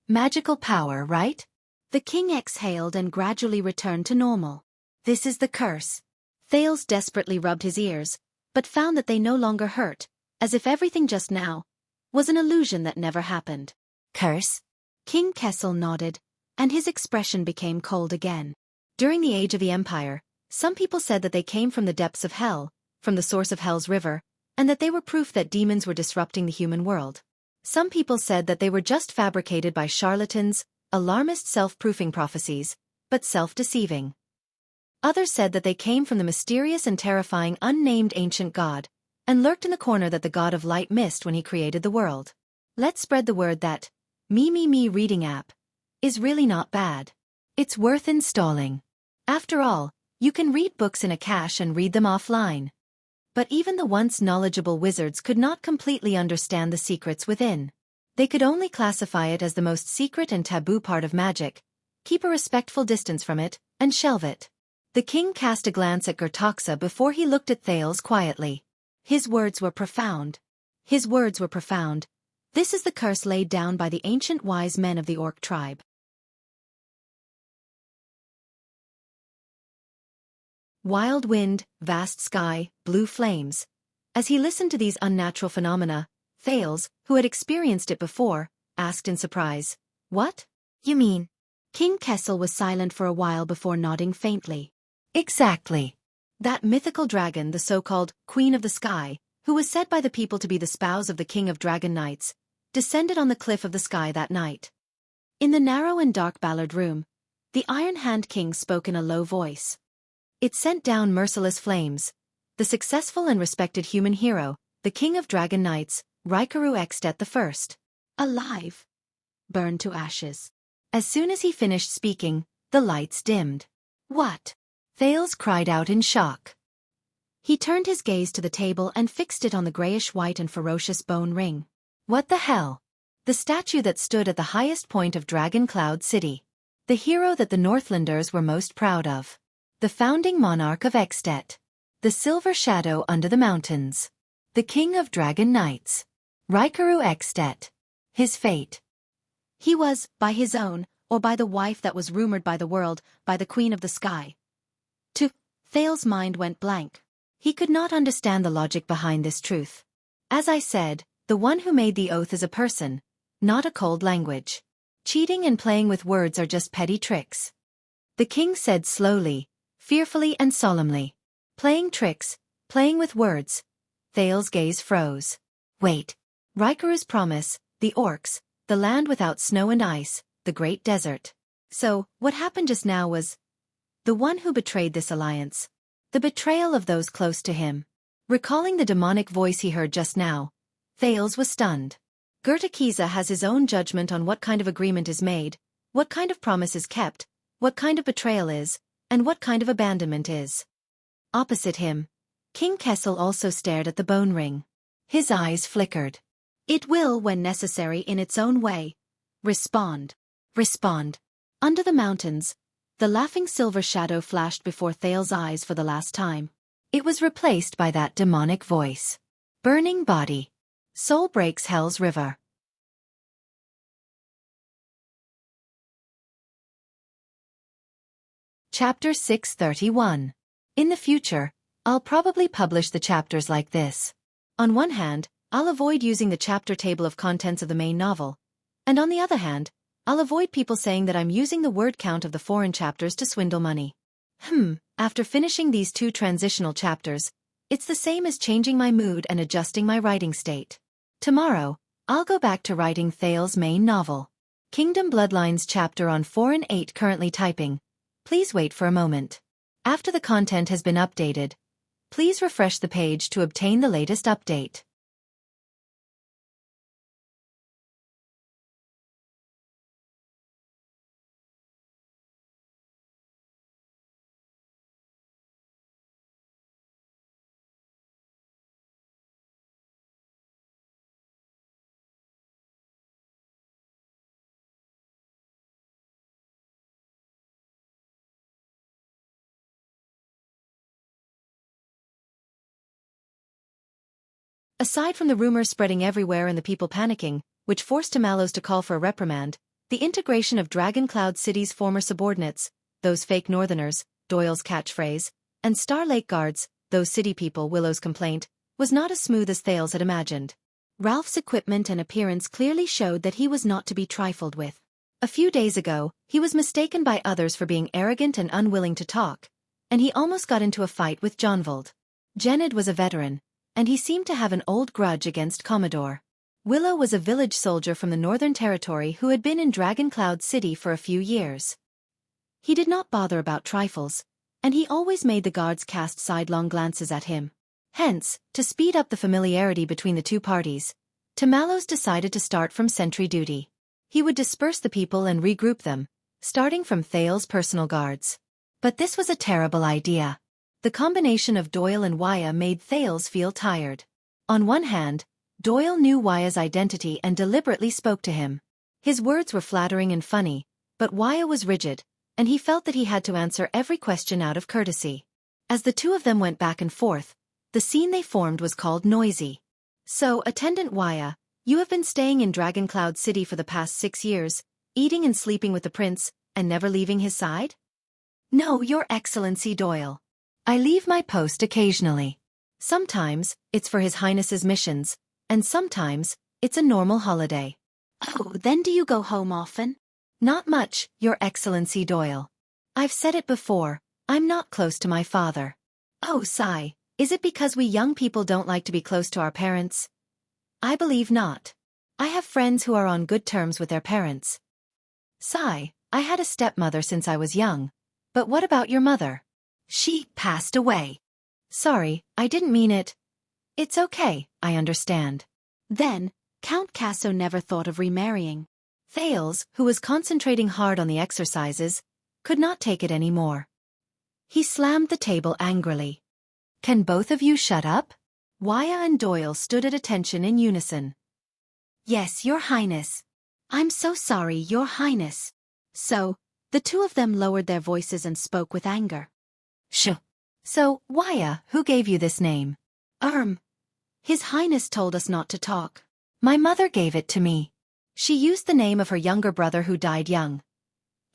Magical power, right? The king exhaled and gradually returned to normal. This is the curse. Thales desperately rubbed his ears, but found that they no longer hurt, as if everything just now was an illusion that never happened. Curse? King Kessel nodded, and his expression became cold again. During the age of the Empire, some people said that they came from the depths of hell, from the source of Hell's river, and that they were proof that demons were disrupting the human world. Some people said that they were just fabricated by charlatans, alarmist self-proofing prophecies, but self-deceiving. Others said that they came from the mysterious and terrifying unnamed ancient god, and lurked in the corner that the god of light missed when he created the world. Let's spread the word that Me reading app is really not bad. It's worth installing. After all, you can read books in a cache and read them offline. But even the once knowledgeable wizards could not completely understand the secrets within. They could only classify it as the most secret and taboo part of magic, keep a respectful distance from it, and shelve it. The king cast a glance at Gertoxa before he looked at Thales quietly. His words were profound. This is the curse laid down by the ancient wise men of the Orc tribe. Wild wind, vast sky, blue flames. As he listened to these unnatural phenomena, Thales, who had experienced it before, asked in surprise, "What? You mean?" King Kessel was silent for a while before nodding faintly. Exactly. That mythical dragon, the so-called Queen of the Sky, who was said by the people to be the spouse of the King of Dragon Knights, descended on the cliff of the sky that night. In the narrow and dark Ballard room, the Iron Hand King spoke in a low voice. It sent down merciless flames. The successful and respected human hero, the King of Dragon Knights, Raikaru Extet I, alive, burned to ashes. As soon as he finished speaking, the lights dimmed. What? Thales cried out in shock. He turned his gaze to the table and fixed it on the grayish-white and ferocious bone ring. What the hell? The statue that stood at the highest point of Dragon Cloud City. The hero that the Northlanders were most proud of. The founding monarch of Extet. The silver shadow under the mountains. The king of Dragon Knights. Raikaru Extet. His fate. He was, by his own, or by the wife that was rumored by the world, by the Queen of the Sky. To Thales' mind went blank. He could not understand the logic behind this truth. As I said, the one who made the oath is a person, not a cold language. Cheating and playing with words are just petty tricks. The king said slowly, fearfully and solemnly. Playing tricks, playing with words. Thales' gaze froze. Wait. Raikaru's promise, the orcs, the land without snow and ice, the great desert. So, what happened just now was the one who betrayed this alliance. The betrayal of those close to him. Recalling the demonic voice he heard just now, Thales was stunned. Gertoxa has his own judgment on what kind of agreement is made, what kind of promise is kept, what kind of betrayal is, and what kind of abandonment is. Opposite him, King Kessel also stared at the bone ring. His eyes flickered. It will, when necessary in its own way, respond. Under the mountains, the laughing silver shadow flashed before Thales' eyes for the last time. It was replaced by that demonic voice. Burning body. Soul breaks Hell's river. Chapter 631. In the future, I'll probably publish the chapters like this. On one hand, I'll avoid using the chapter table of contents of the main novel, and on the other hand, I'll avoid people saying that I'm using the word count of the foreign chapters to swindle money. After finishing these 2 transitional chapters, it's the same as changing my mood and adjusting my writing state. Tomorrow, I'll go back to writing Thales' main novel. Kingdom Bloodlines chapter on 4 and 8 currently typing. Please wait for a moment. After the content has been updated, please refresh the page to obtain the latest update. Aside from the rumors spreading everywhere and the people panicking, which forced Tamalos to call for a reprimand, the integration of Dragon Cloud City's former subordinates, those fake northerners, Doyle's catchphrase, and Star Lake guards, those city people, Willow's complaint, was not as smooth as Thales had imagined. Ralph's equipment and appearance clearly showed that he was not to be trifled with. A few days ago, he was mistaken by others for being arrogant and unwilling to talk, and he almost got into a fight with Jonvold. Genid was a veteran, and he seemed to have an old grudge against Commodore. Willow was a village soldier from the Northern Territory who had been in Dragon Cloud City for a few years. He did not bother about trifles, and he always made the guards cast sidelong glances at him. Hence, to speed up the familiarity between the two parties, Tamalos decided to start from sentry duty. He would disperse the people and regroup them, starting from Thales' personal guards. But this was a terrible idea. The combination of Doyle and Wuxia made Thales feel tired. On one hand, Doyle knew Wuxia's identity and deliberately spoke to him. His words were flattering and funny, but Wuxia was rigid, and he felt that he had to answer every question out of courtesy. As the two of them went back and forth, the scene they formed was called noisy. "So, Attendant Wuxia, you have been staying in Dragon Cloud City for the past 6 years, eating and sleeping with the prince, and never leaving his side?" "No, Your Excellency Doyle. I leave my post occasionally. Sometimes, it's for His Highness's missions, and sometimes, it's a normal holiday." "Oh, then do you go home often?" "Not much, Your Excellency Doyle. I've said it before, I'm not close to my father." "Oh, sigh, is it because we young people don't like to be close to our parents?" "I believe not. I have friends who are on good terms with their parents." "Sigh, I had a stepmother since I was young. But what about your mother?" "She passed away." "Sorry, I didn't mean it." "It's okay, I understand." Then, Count Casso never thought of remarrying. Thales, who was concentrating hard on the exercises, could not take it any more. He slammed the table angrily. "Can both of you shut up?" Wuxia and Doyle stood at attention in unison. "Yes, Your Highness. I'm so sorry, Your Highness." So, the two of them lowered their voices and spoke with anger. "Shh. So, Wuxia, who gave you this name?" His Highness told us not to talk. My mother gave it to me. She used the name of her younger brother who died young."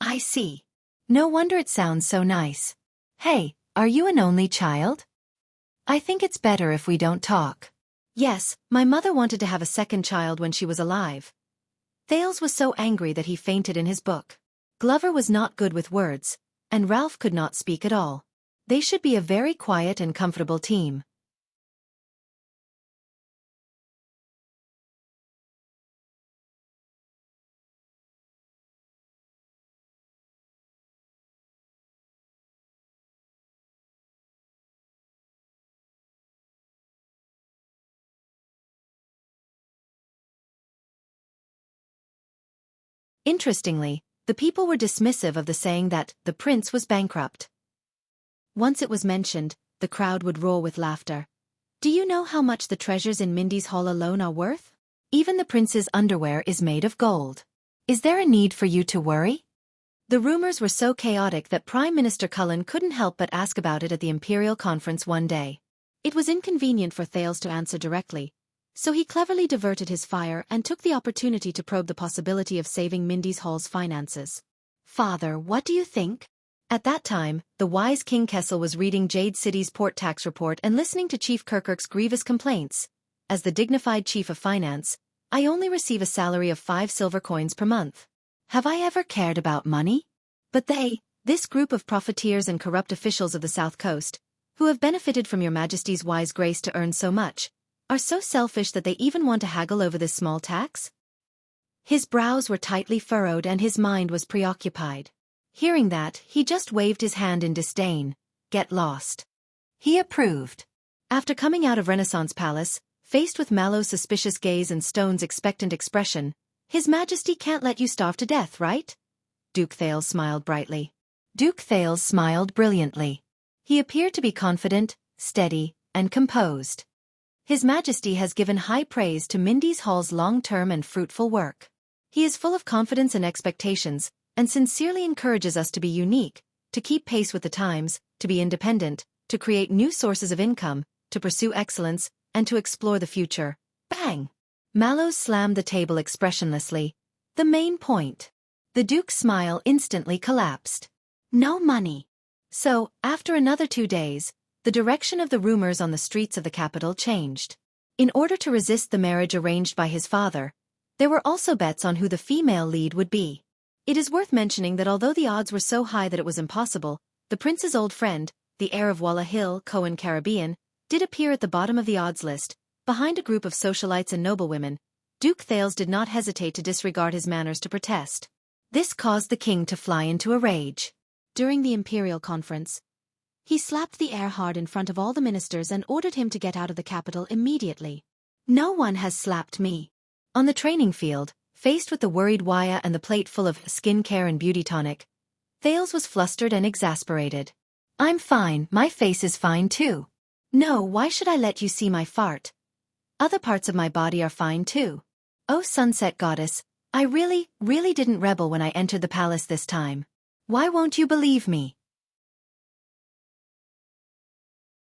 "I see. No wonder it sounds so nice. Hey, are you an only child?" "I think it's better if we don't talk." "Yes, my mother wanted to have a second child when she was alive." Thales was so angry that he fainted in his book. Glover was not good with words, and Ralph could not speak at all. They should be a very quiet and comfortable team. Interestingly, the people were dismissive of the saying that the prince was bankrupt. Once it was mentioned, the crowd would roar with laughter. "Do you know how much the treasures in Mindy's Hall alone are worth? Even the prince's underwear is made of gold. Is there a need for you to worry?" The rumors were so chaotic that Prime Minister Cullen couldn't help but ask about it at the Imperial Conference one day. It was inconvenient for Thales to answer directly, so he cleverly diverted his fire and took the opportunity to probe the possibility of saving Mindy's Hall's finances. "Father, what do you think?" At that time, the wise King Kessel was reading Jade City's port tax report and listening to Chief Kirkirk's grievous complaints. "As the dignified chief of finance, I only receive a salary of 5 silver coins per month. Have I ever cared about money? But this group of profiteers and corrupt officials of the South Coast, who have benefited from your Majesty's wise grace to earn so much, are so selfish that they even want to haggle over this small tax?" His brows were tightly furrowed and his mind was preoccupied. Hearing that, he just waved his hand in disdain. "Get lost." He approved. After coming out of Renaissance Palace, faced with Mallow's suspicious gaze and Stone's expectant expression, "His Majesty can't let you starve to death, right?" Duke Thales smiled brightly. Duke Thales smiled brilliantly. He appeared to be confident, steady, and composed. "His Majesty has given high praise to Mindy's Hall's long-term and fruitful work. He is full of confidence and expectations, and sincerely encourages us to be unique, to keep pace with the times, to be independent, to create new sources of income, to pursue excellence, and to explore the future. Bang! Mallows slammed the table expressionlessly. The main point. The Duke's smile instantly collapsed. No money. So, after another 2 days, the direction of the rumors on the streets of the capital changed. In order to resist the marriage arranged by his father, there were also bets on who the female lead would be. It is worth mentioning that although the odds were so high that it was impossible, the prince's old friend, the heir of Walla Hill, Cohen Caribbean, did appear at the bottom of the odds list, behind a group of socialites and noblewomen. Duke Thales did not hesitate to disregard his manners to protest. This caused the king to fly into a rage. During the imperial conference, he slapped the heir hard in front of all the ministers and ordered him to get out of the capital immediately. No one has slapped me. On the training field, faced with the worried Wuxia and the plate full of skincare and beauty tonic, Thales was flustered and exasperated. I'm fine, my face is fine too. No, why should I let you see my fart? Other parts of my body are fine too. Oh sunset goddess, I really didn't rebel when I entered the palace this time. Why won't you believe me?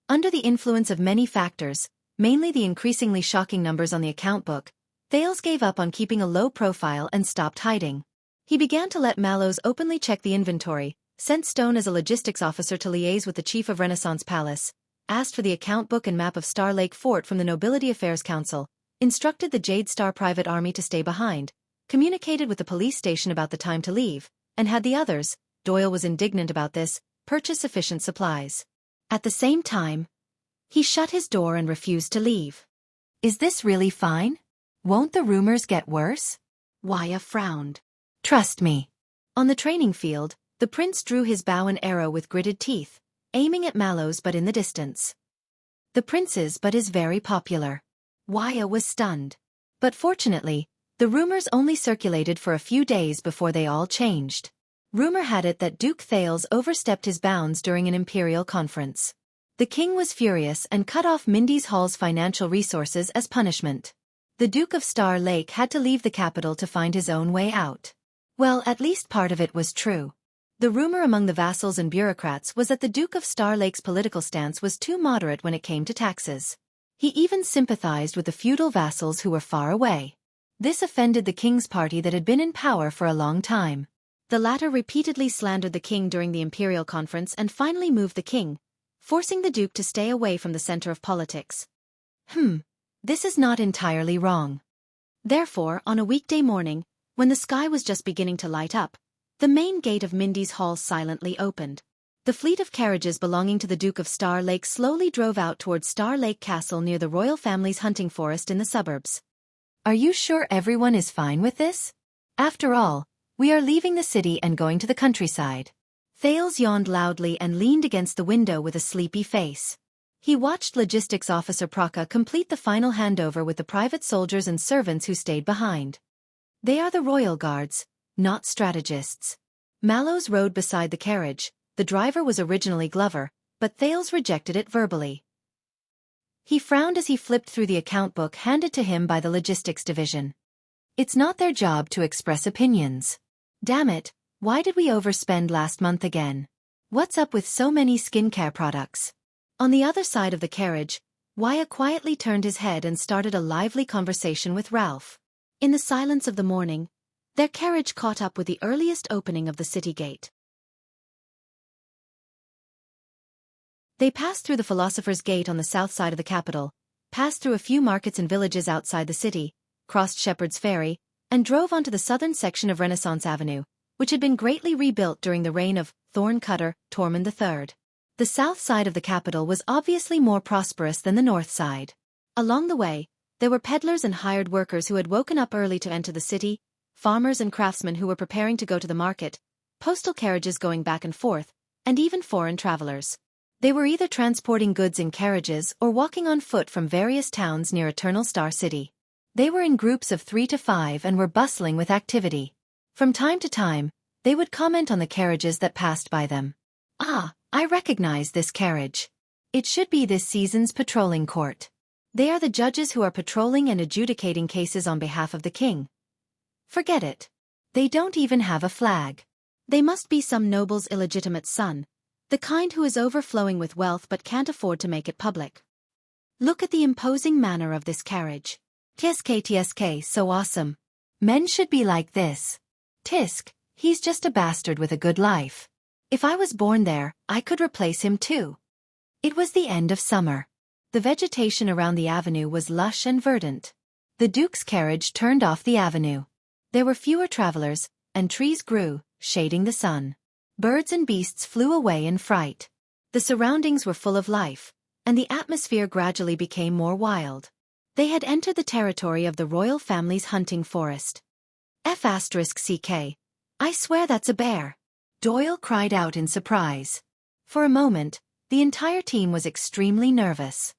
Under the influence of many factors, mainly the increasingly shocking numbers on the account book, Thales gave up on keeping a low profile and stopped hiding. He began to let Mallows openly check the inventory, sent Stone as a logistics officer to liaise with the chief of Renaissance Palace, asked for the account book and map of Star Lake Fort from the Nobility Affairs Council, instructed the Jade Star private army to stay behind, communicated with the police station about the time to leave, and had the others, Doyle was indignant about this, purchase sufficient supplies. At the same time, he shut his door and refused to leave. Is this really fine? Won't the rumors get worse? Wuxia frowned. Trust me. On the training field, the prince drew his bow and arrow with gritted teeth, aiming at Mallows but in the distance. The prince's but is very popular. Wuxia was stunned. But fortunately, the rumors only circulated for a few days before they all changed. Rumor had it that Duke Thales overstepped his bounds during an imperial conference. The king was furious and cut off Mindy's Hall's financial resources as punishment. The Duke of Star Lake had to leave the capital to find his own way out. Well, at least part of it was true. The rumor among the vassals and bureaucrats was that the Duke of Star Lake's political stance was too moderate when it came to taxes. He even sympathized with the feudal vassals who were far away. This offended the king's party that had been in power for a long time. The latter repeatedly slandered the king during the imperial conference and finally moved the king, forcing the duke to stay away from the center of politics. This is not entirely wrong. Therefore, on a weekday morning, when the sky was just beginning to light up, the main gate of Mindy's Hall silently opened. The fleet of carriages belonging to the Duke of Star Lake slowly drove out towards Star Lake Castle near the royal family's hunting forest in the suburbs. Are you sure everyone is fine with this? After all, we are leaving the city and going to the countryside. Thales yawned loudly and leaned against the window with a sleepy face. He watched Logistics Officer Praka complete the final handover with the private soldiers and servants who stayed behind. They are the royal guards, not strategists. Mallows rode beside the carriage. The driver was originally Glover, but Thales rejected it verbally. He frowned as he flipped through the account book handed to him by the logistics division. It's not their job to express opinions. Damn it, why did we overspend last month again? What's up with so many skincare products? On the other side of the carriage, Wuxia quietly turned his head and started a lively conversation with Ralph. In the silence of the morning, their carriage caught up with the earliest opening of the city gate. They passed through the Philosopher's Gate on the south side of the capital, passed through a few markets and villages outside the city, crossed Shepherd's Ferry, and drove onto the southern section of Renaissance Avenue, which had been greatly rebuilt during the reign of Thorn-Cutter, Tormund III. The south side of the capital was obviously more prosperous than the north side. Along the way, there were peddlers and hired workers who had woken up early to enter the city, farmers and craftsmen who were preparing to go to the market, postal carriages going back and forth, and even foreign travelers. They were either transporting goods in carriages or walking on foot from various towns near Eternal Star City. They were in groups of 3 to 5 and were bustling with activity. From time to time, they would comment on the carriages that passed by them. Ah, I recognize this carriage. It should be this season's patrolling court. They are the judges who are patrolling and adjudicating cases on behalf of the king. Forget it. They don't even have a flag. They must be some noble's illegitimate son, the kind who is overflowing with wealth but can't afford to make it public. Look at the imposing manner of this carriage. Tsk, so awesome. Men should be like this. Tisk, he's just a bastard with a good life. If I was born there, I could replace him too. It was the end of summer. The vegetation around the avenue was lush and verdant. The Duke's carriage turned off the avenue. There were fewer travelers, and trees grew, shading the sun. Birds and beasts flew away in fright. The surroundings were full of life, and the atmosphere gradually became more wild. They had entered the territory of the royal family's hunting forest. F***ck. I swear that's a bear. Doyle cried out in surprise. For a moment, the entire team was extremely nervous.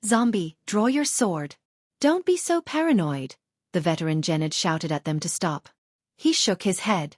Zombie, draw your sword. Don't be so paranoid, the veteran Jennard shouted at them to stop. He shook his head.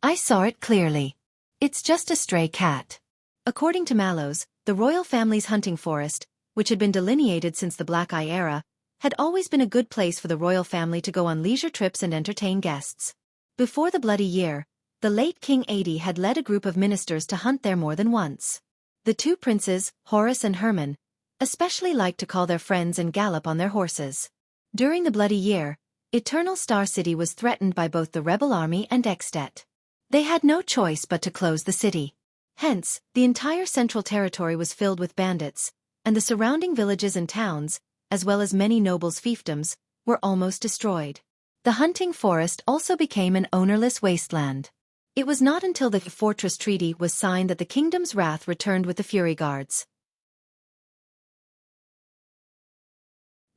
I saw it clearly. It's just a stray cat. According to Mallows, the royal family's hunting forest, which had been delineated since the Black Eye era, had always been a good place for the royal family to go on leisure trips and entertain guests. Before the Bloody Year, the late King Adi had led a group of ministers to hunt there more than once. The two princes, Horace and Herman, especially liked to call their friends and gallop on their horses. During the Bloody Year, Eternal Star City was threatened by both the rebel army and Extet. They had no choice but to close the city. Hence, the entire Central Territory was filled with bandits, and the surrounding villages and towns, as well as many nobles' fiefdoms, were almost destroyed. The hunting forest also became an ownerless wasteland. It was not until the Fortress Treaty was signed that the kingdom's wrath returned with the Fury Guards.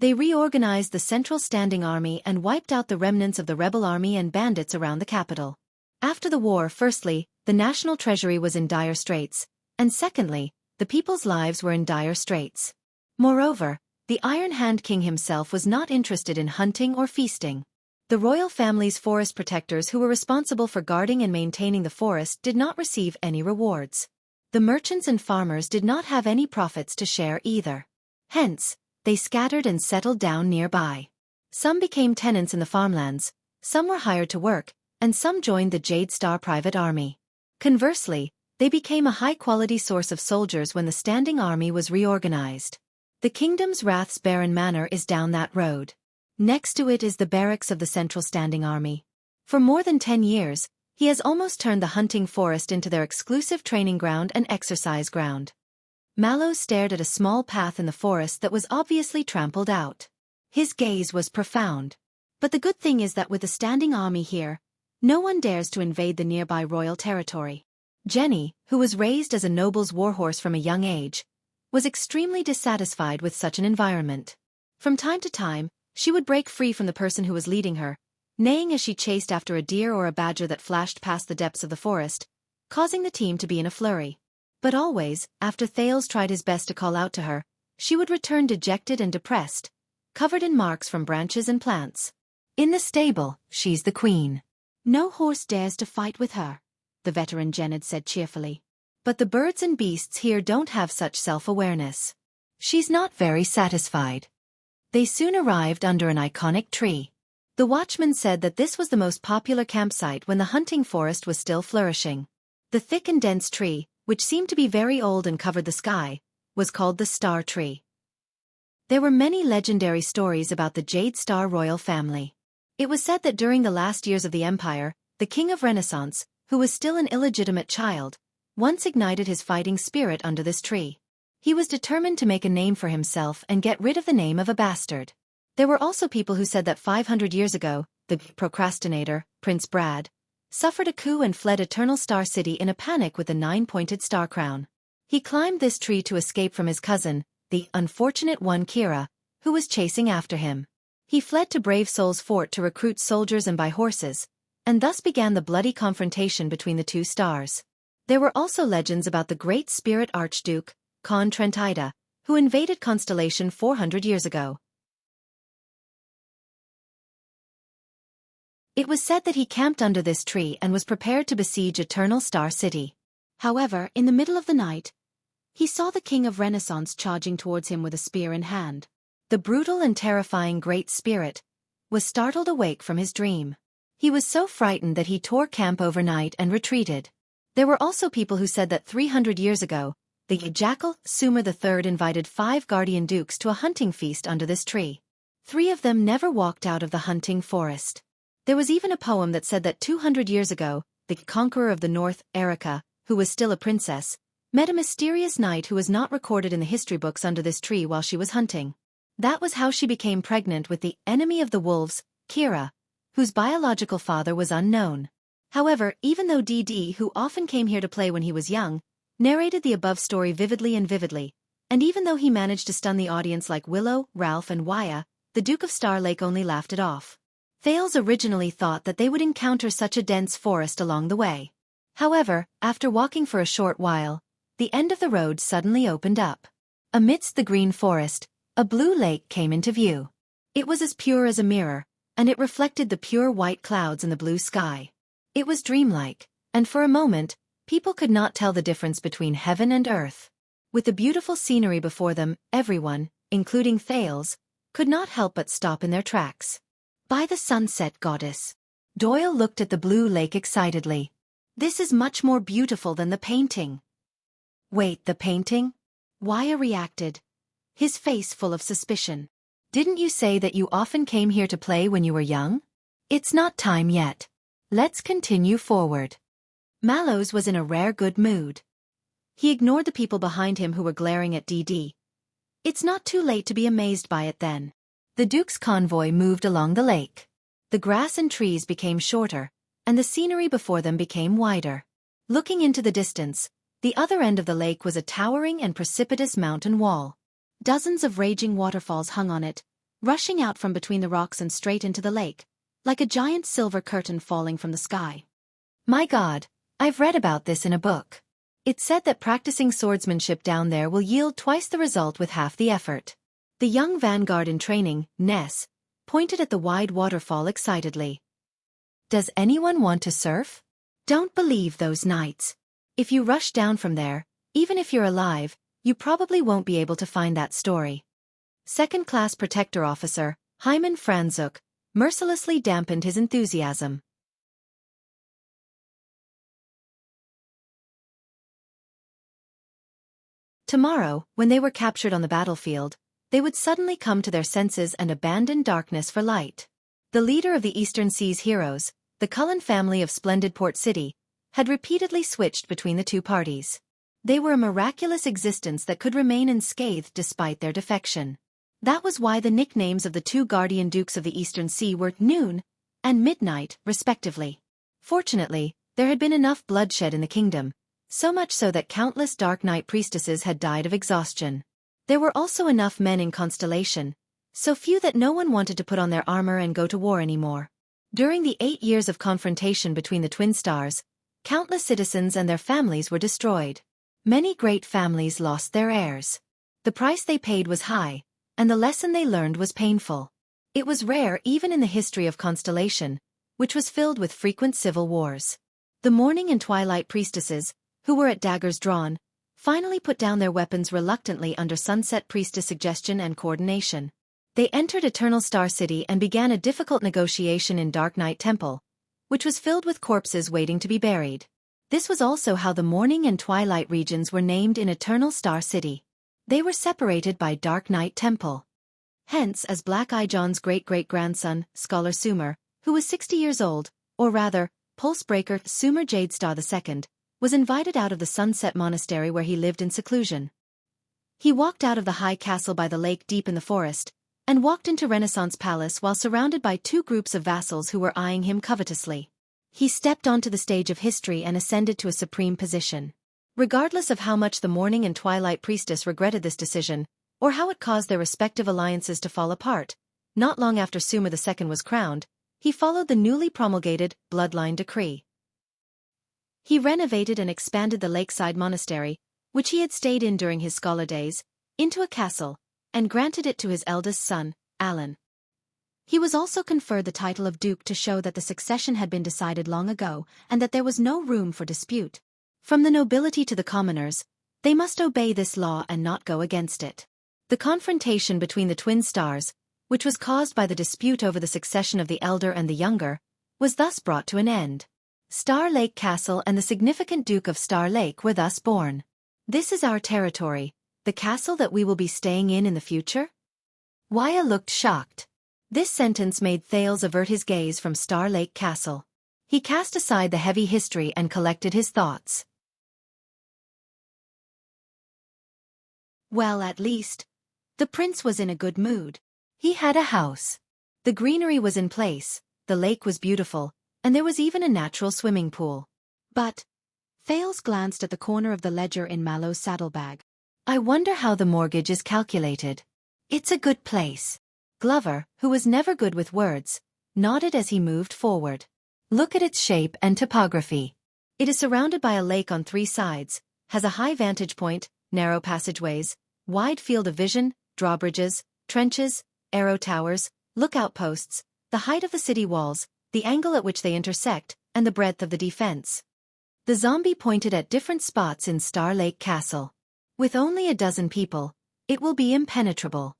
They reorganized the Central Standing Army and wiped out the remnants of the rebel army and bandits around the capital. After the war, firstly, the national treasury was in dire straits, and secondly, the people's lives were in dire straits. Moreover, the Iron Hand King himself was not interested in hunting or feasting. The royal family's forest protectors who were responsible for guarding and maintaining the forest did not receive any rewards. The merchants and farmers did not have any profits to share either. Hence, they scattered and settled down nearby. Some became tenants in the farmlands, some were hired to work, and some joined the Jade Star Private Army. Conversely, they became a high-quality source of soldiers when the standing army was reorganized. The kingdom's Wrath's barren manor is down that road. Next to it is the barracks of the Central Standing Army. For more than 10 years, he has almost turned the hunting forest into their exclusive training ground and exercise ground. Mallows stared at a small path in the forest that was obviously trampled out. His gaze was profound. But the good thing is that with the standing army here, no one dares to invade the nearby royal territory. Jenny, who was raised as a noble's warhorse from a young age, was extremely dissatisfied with such an environment. From time to time, she would break free from the person who was leading her, neighing as she chased after a deer or a badger that flashed past the depths of the forest, causing the team to be in a flurry. But always, after Thales tried his best to call out to her, she would return dejected and depressed, covered in marks from branches and plants. In the stable, she's the queen. No horse dares to fight with her, the veteran Jennard said cheerfully. But the birds and beasts here don't have such self-awareness. She's not very satisfied. They soon arrived under an iconic tree. The watchman said that this was the most popular campsite when the hunting forest was still flourishing. The thick and dense tree, which seemed to be very old and covered the sky, was called the Star Tree. There were many legendary stories about the Jade Star royal family. It was said that during the last years of the Empire, the King of Renaissance, who was still an illegitimate child, once ignited his fighting spirit under this tree. He was determined to make a name for himself and get rid of the name of a bastard. There were also people who said that 500 years ago, the procrastinator, Prince Brad, suffered a coup and fled Eternal Star City in a panic with a 9-pointed star crown. He climbed this tree to escape from his cousin, the unfortunate one Kira, who was chasing after him. He fled to Brave Soul's fort to recruit soldiers and buy horses, and thus began the bloody confrontation between the two stars. There were also legends about the great spirit Archduke, Khan Trentida, who invaded Constellation 400 years ago. It was said that he camped under this tree and was prepared to besiege Eternal Star City. However, in the middle of the night, he saw the King of Renaissance charging towards him with a spear in hand. The brutal and terrifying Great Spirit was startled awake from his dream. He was so frightened that he tore camp overnight and retreated. There were also people who said that 300 years ago, The jackal, Sumer III, invited 5 guardian dukes to a hunting feast under this tree. 3 of them never walked out of the hunting forest. There was even a poem that said that 200 years ago, the conqueror of the north, Erica, who was still a princess, met a mysterious knight who was not recorded in the history books under this tree while she was hunting. That was how she became pregnant with the enemy of the wolves, Kira, whose biological father was unknown. However, even though DD, who often came here to play when he was young, narrated the above story vividly, and even though he managed to stun the audience like Willow, Ralph and Wuxia, the Duke of Star Lake only laughed it off. Thales originally thought that they would encounter such a dense forest along the way. However, after walking for a short while, the end of the road suddenly opened up. Amidst the green forest, a blue lake came into view. It was as pure as a mirror, and it reflected the pure white clouds in the blue sky. It was dreamlike, and for a moment, people could not tell the difference between heaven and earth. With the beautiful scenery before them, everyone, including Thales, could not help but stop in their tracks. By the sunset, goddess. Doyle looked at the blue lake excitedly. This is much more beautiful than the painting. Wait, the painting? Wuxia reacted, his face full of suspicion. Didn't you say that you often came here to play when you were young? It's not time yet. Let's continue forward. Mallows was in a rare good mood. He ignored the people behind him who were glaring at DD. It's not too late to be amazed by it then. The Duke's convoy moved along the lake. The grass and trees became shorter, and the scenery before them became wider. Looking into the distance, the other end of the lake was a towering and precipitous mountain wall. Dozens of raging waterfalls hung on it, rushing out from between the rocks and straight into the lake, like a giant silver curtain falling from the sky. My God, I've read about this in a book. It said that practicing swordsmanship down there will yield twice the result with half the effort. The young vanguard in training, Ness, pointed at the wide waterfall excitedly. Does anyone want to surf? Don't believe those knights. If you rush down from there, even if you're alive, you probably won't be able to find that story. Second-class protector officer, Hyman Franzuk, mercilessly dampened his enthusiasm. Tomorrow, when they were captured on the battlefield, they would suddenly come to their senses and abandon darkness for light. The leader of the Eastern Seas heroes, the Cullen family of splendid Port City, had repeatedly switched between the two parties. They were a miraculous existence that could remain unscathed despite their defection. That was why the nicknames of the 2 guardian dukes of the Eastern Sea were Noon and Midnight, respectively. Fortunately, there had been enough bloodshed in the kingdom, so much so that countless Dark Knight priestesses had died of exhaustion. There were also enough men in Constellation, so few that no one wanted to put on their armor and go to war anymore. During the 8 years of confrontation between the twin stars, countless citizens and their families were destroyed. Many great families lost their heirs. The price they paid was high, and the lesson they learned was painful. It was rare even in the history of Constellation, which was filled with frequent civil wars. The Morning and Twilight priestesses, who were at daggers drawn, finally put down their weapons reluctantly under Sunset Priestess suggestion and coordination. They entered Eternal Star City and began a difficult negotiation in Dark Knight Temple, which was filled with corpses waiting to be buried. This was also how the Morning and Twilight regions were named in Eternal Star City. They were separated by Dark Knight Temple. Hence, as Black Eye John's great-great-grandson, Scholar Sumer, who was 60 years old, or rather, Pulsebreaker Sumer Jadestar II, was invited out of the Sunset Monastery where he lived in seclusion. He walked out of the high castle by the lake deep in the forest, and walked into Renaissance Palace while surrounded by 2 groups of vassals who were eyeing him covetously. He stepped onto the stage of history and ascended to a supreme position. Regardless of how much the Morning and Twilight priestess regretted this decision, or how it caused their respective alliances to fall apart, not long after Sumer II was crowned, he followed the newly promulgated Bloodline Decree. He renovated and expanded the lakeside monastery, which he had stayed in during his scholar days, into a castle, and granted it to his eldest son, Alan. He was also conferred the title of Duke to show that the succession had been decided long ago and that there was no room for dispute. From the nobility to the commoners, they must obey this law and not go against it. The confrontation between the twin stars, which was caused by the dispute over the succession of the elder and the younger, was thus brought to an end. Star Lake Castle and the significant Duke of Star Lake were thus born. This is our territory, the castle that we will be staying in the future? Waya looked shocked. This sentence made Thales avert his gaze from Star Lake Castle. He cast aside the heavy history and collected his thoughts. Well, at least, the prince was in a good mood. He had a house. The greenery was in place, the lake was beautiful, and there was even a natural swimming pool. But Thales glanced at the corner of the ledger in Mallow's saddlebag. I wonder how the mortgage is calculated. It's a good place. Glover, who was never good with words, nodded as he moved forward. Look at its shape and topography. It is surrounded by a lake on 3 sides, has a high vantage point, narrow passageways, wide field of vision, drawbridges, trenches, arrow towers, lookout posts, the height of the city walls, the angle at which they intersect, and the breadth of the defense. The zombie pointed at different spots in Star Lake Castle. With only a dozen people, it will be impenetrable.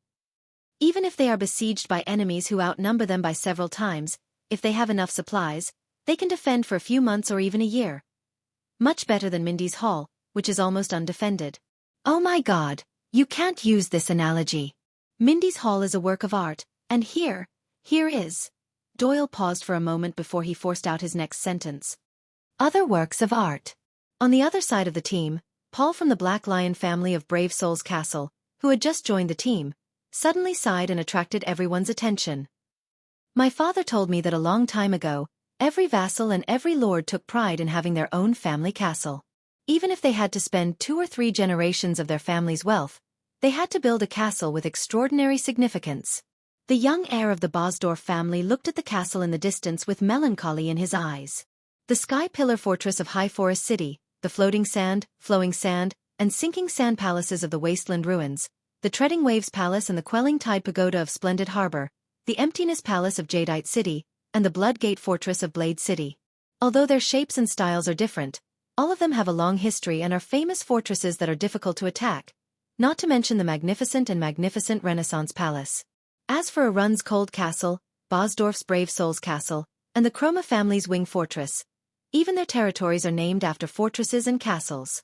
Even if they are besieged by enemies who outnumber them by several times, if they have enough supplies, they can defend for a few months or even a year. Much better than Mindy's Hall, which is almost undefended. Oh my God, you can't use this analogy. Mindy's Hall is a work of art, and here is. Doyle paused for a moment before he forced out his next sentence. Other works of art. On the other side of the team, Paul from the Black Lion family of Brave Souls Castle, who had just joined the team, suddenly sighed and attracted everyone's attention. My father told me that a long time ago, every vassal and every lord took pride in having their own family castle. Even if they had to spend 2 or 3 generations of their family's wealth, they had to build a castle with extraordinary significance. The young heir of the Bosdorf family looked at the castle in the distance with melancholy in his eyes. The sky pillar fortress of High Forest City, the floating sand, flowing sand, and sinking sand palaces of the wasteland ruins, the treading waves palace and the quelling tide pagoda of Splendid Harbor, the emptiness palace of Jadeite City, and the Bloodgate fortress of Blade City. Although their shapes and styles are different, all of them have a long history and are famous fortresses that are difficult to attack, not to mention the magnificent Renaissance Palace. As for Arun's Cold Castle, Bosdorf's Brave Souls Castle, and the Chroma family's Wing Fortress, even their territories are named after fortresses and castles.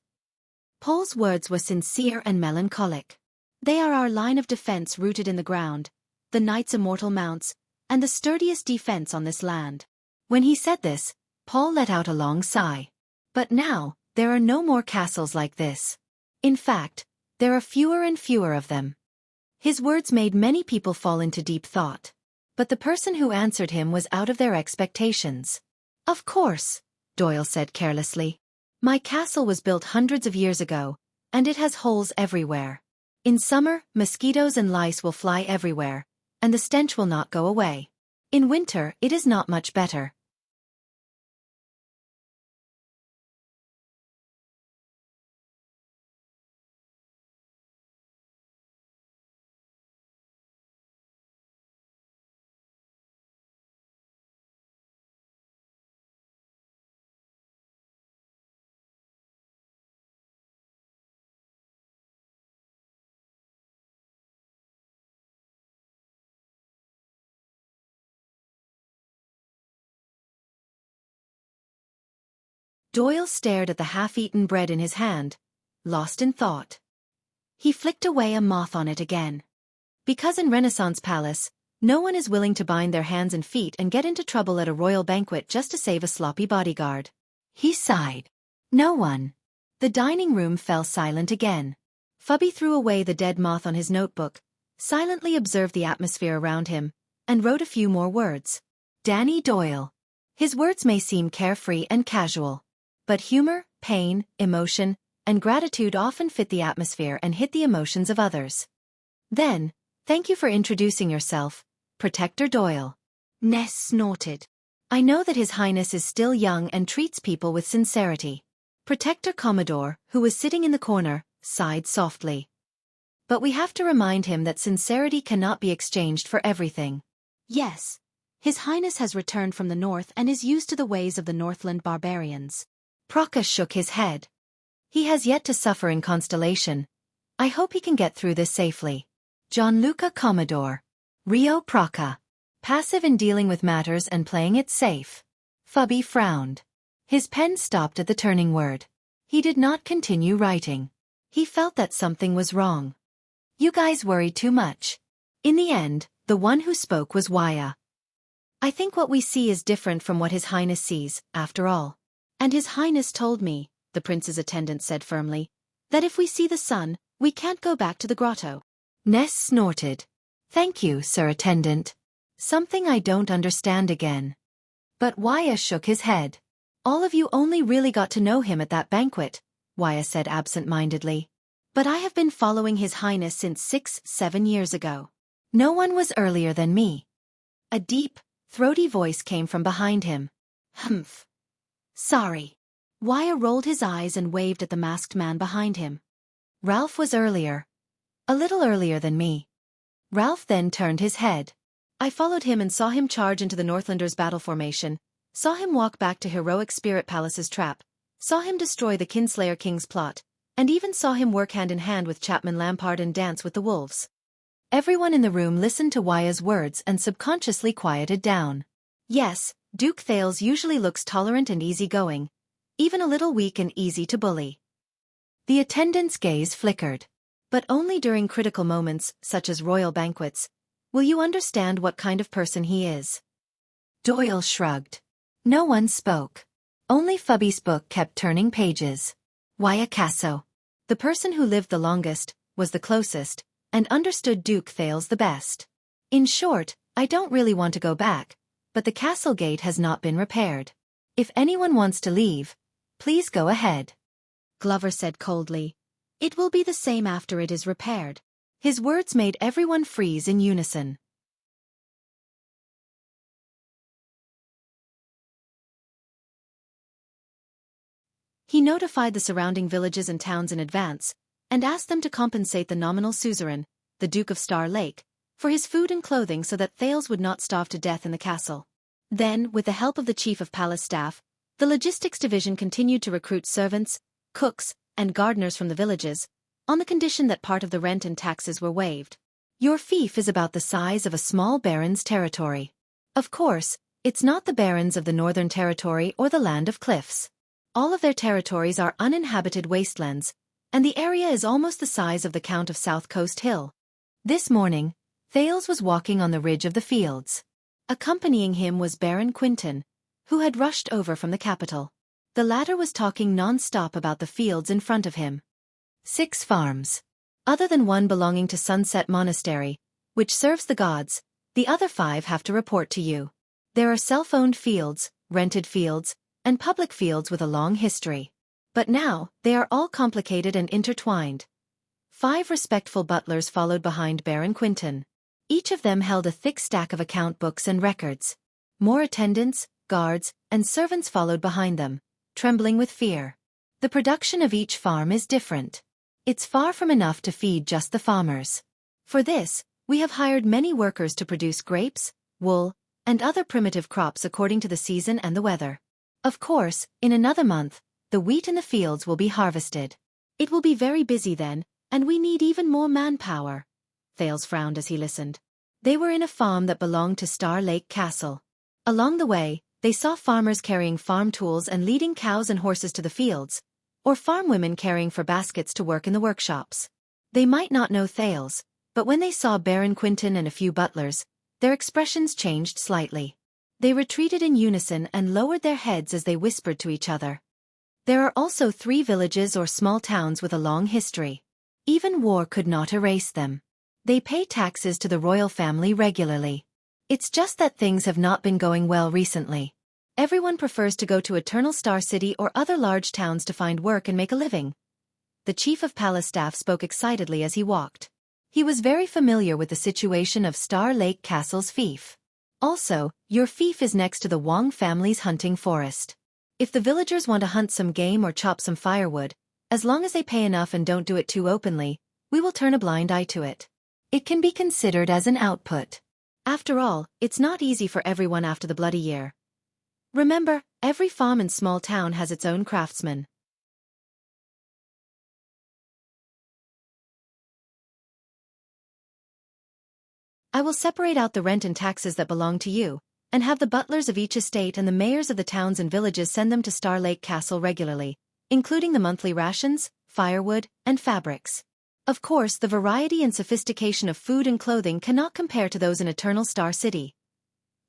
Paul's words were sincere and melancholic. They are our line of defense rooted in the ground, the knight's immortal mounts, and the sturdiest defense on this land. When he said this, Paul let out a long sigh. But now, there are no more castles like this. In fact, there are fewer and fewer of them. His words made many people fall into deep thought. But the person who answered him was out of their expectations. Of course, Doyle said carelessly. My castle was built hundreds of years ago, and it has holes everywhere. In summer, mosquitoes and lice will fly everywhere, and the stench will not go away. In winter, it is not much better. Doyle stared at the half-eaten bread in his hand, lost in thought. He flicked away a moth on it again. Because in Renaissance Palace, no one is willing to bind their hands and feet and get into trouble at a royal banquet just to save a sloppy bodyguard. He sighed. No one. The dining room fell silent again. Fubby threw away the dead moth on his notebook, silently observed the atmosphere around him, and wrote a few more words. Danny Doyle. His words may seem carefree and casual. But humor, pain, emotion, and gratitude often fit the atmosphere and hit the emotions of others. Then, thank you for introducing yourself, Protector Doyle. Ness snorted. I know that His Highness is still young and treats people with sincerity. Protector Commodore, who was sitting in the corner, sighed softly. But we have to remind him that sincerity cannot be exchanged for everything. Yes, His Highness has returned from the north and is used to the ways of the Northland barbarians. Procca shook his head. He has yet to suffer in Constellation. I hope he can get through this safely. Gianluca Commodore. Rio Procca. Passive in dealing with matters and playing it safe. Fubby frowned. His pen stopped at the turning word. He did not continue writing. He felt that something was wrong. You guys worry too much. In the end, the one who spoke was Wuxia. I think what we see is different from what His Highness sees, after all. And His Highness told me, the prince's attendant said firmly, that if we see the sun, we can't go back to the grotto. Ness snorted. Thank you, Sir Attendant. Something I don't understand again. But Wuxia shook his head. All of you only really got to know him at that banquet, Wuxia said absent-mindedly. But I have been following His Highness since 6-7 years ago. No one was earlier than me. A deep, throaty voice came from behind him. Humph. Sorry. Wuxia rolled his eyes and waved at the masked man behind him. Ralph was earlier. A little earlier than me. Ralph then turned his head. I followed him and saw him charge into the Northlanders' battle formation, saw him walk back to Heroic Spirit Palace's trap, saw him destroy the Kinslayer King's plot, and even saw him work hand-in-hand with Chapman Lampard and dance with the wolves. Everyone in the room listened to Wuxia's words and subconsciously quieted down. Yes, Duke Thales usually looks tolerant and easygoing, even a little weak and easy to bully. The attendant's gaze flickered. But only during critical moments, such as royal banquets, will you understand what kind of person he is. Doyle shrugged. No one spoke. Only Fubby's book kept turning pages. Wuxia Casso, the person who lived the longest, was the closest, and understood Duke Thales the best. In short, I don't really want to go back, but the castle gate has not been repaired. If anyone wants to leave, please go ahead. Glover said coldly. It will be the same after it is repaired. His words made everyone freeze in unison. He notified the surrounding villages and towns in advance, and asked them to compensate the nominal suzerain, the Duke of Star Lake, for his food and clothing so that Thales would not starve to death in the castle. Then, with the help of the chief of palace staff, the logistics division continued to recruit servants, cooks, and gardeners from the villages, on the condition that part of the rent and taxes were waived. Your fief is about the size of a small baron's territory. Of course, it's not the barons of the Northern Territory or the Land of Cliffs. All of their territories are uninhabited wastelands, and the area is almost the size of the Count of South Coast Hill. This morning, Thales was walking on the ridge of the fields. Accompanying him was Baron Quinton, who had rushed over from the capital. The latter was talking non-stop about the fields in front of him. 6 farms. Other than one belonging to Sunset Monastery, which serves the gods, the other 5 have to report to you. There are self-owned fields, rented fields, and public fields with a long history. But now, they are all complicated and intertwined. 5 respectful butlers followed behind Baron Quinton. Each of them held a thick stack of account books and records. More attendants, guards, and servants followed behind them, trembling with fear. The production of each farm is different. It's far from enough to feed just the farmers. For this, we have hired many workers to produce grapes, wool, and other primitive crops according to the season and the weather. Of course, in another month, the wheat in the fields will be harvested. It will be very busy then, and we need even more manpower. Thales frowned as he listened. They were in a farm that belonged to Star Lake Castle. Along the way, they saw farmers carrying farm tools and leading cows and horses to the fields, or farm women carrying for baskets to work in the workshops. They might not know Thales, but when they saw Baron Quinton and a few butlers, their expressions changed slightly. They retreated in unison and lowered their heads as they whispered to each other. There are also 3 villages or small towns with a long history. Even war could not erase them. They pay taxes to the royal family regularly. It's just that things have not been going well recently. Everyone prefers to go to Eternal Star City or other large towns to find work and make a living. The chief of palace staff spoke excitedly as he walked. He was very familiar with the situation of Star Lake Castle's fief. Also, your fief is next to the Wong family's hunting forest. If the villagers want to hunt some game or chop some firewood, as long as they pay enough and don't do it too openly, we will turn a blind eye to it. It can be considered as an output. After all, it's not easy for everyone after the bloody year. Remember, every farm and small town has its own craftsman. I will separate out the rent and taxes that belong to you, and have the butlers of each estate and the mayors of the towns and villages send them to Star Lake Castle regularly, including the monthly rations, firewood, and fabrics. Of course, the variety and sophistication of food and clothing cannot compare to those in Eternal Star City.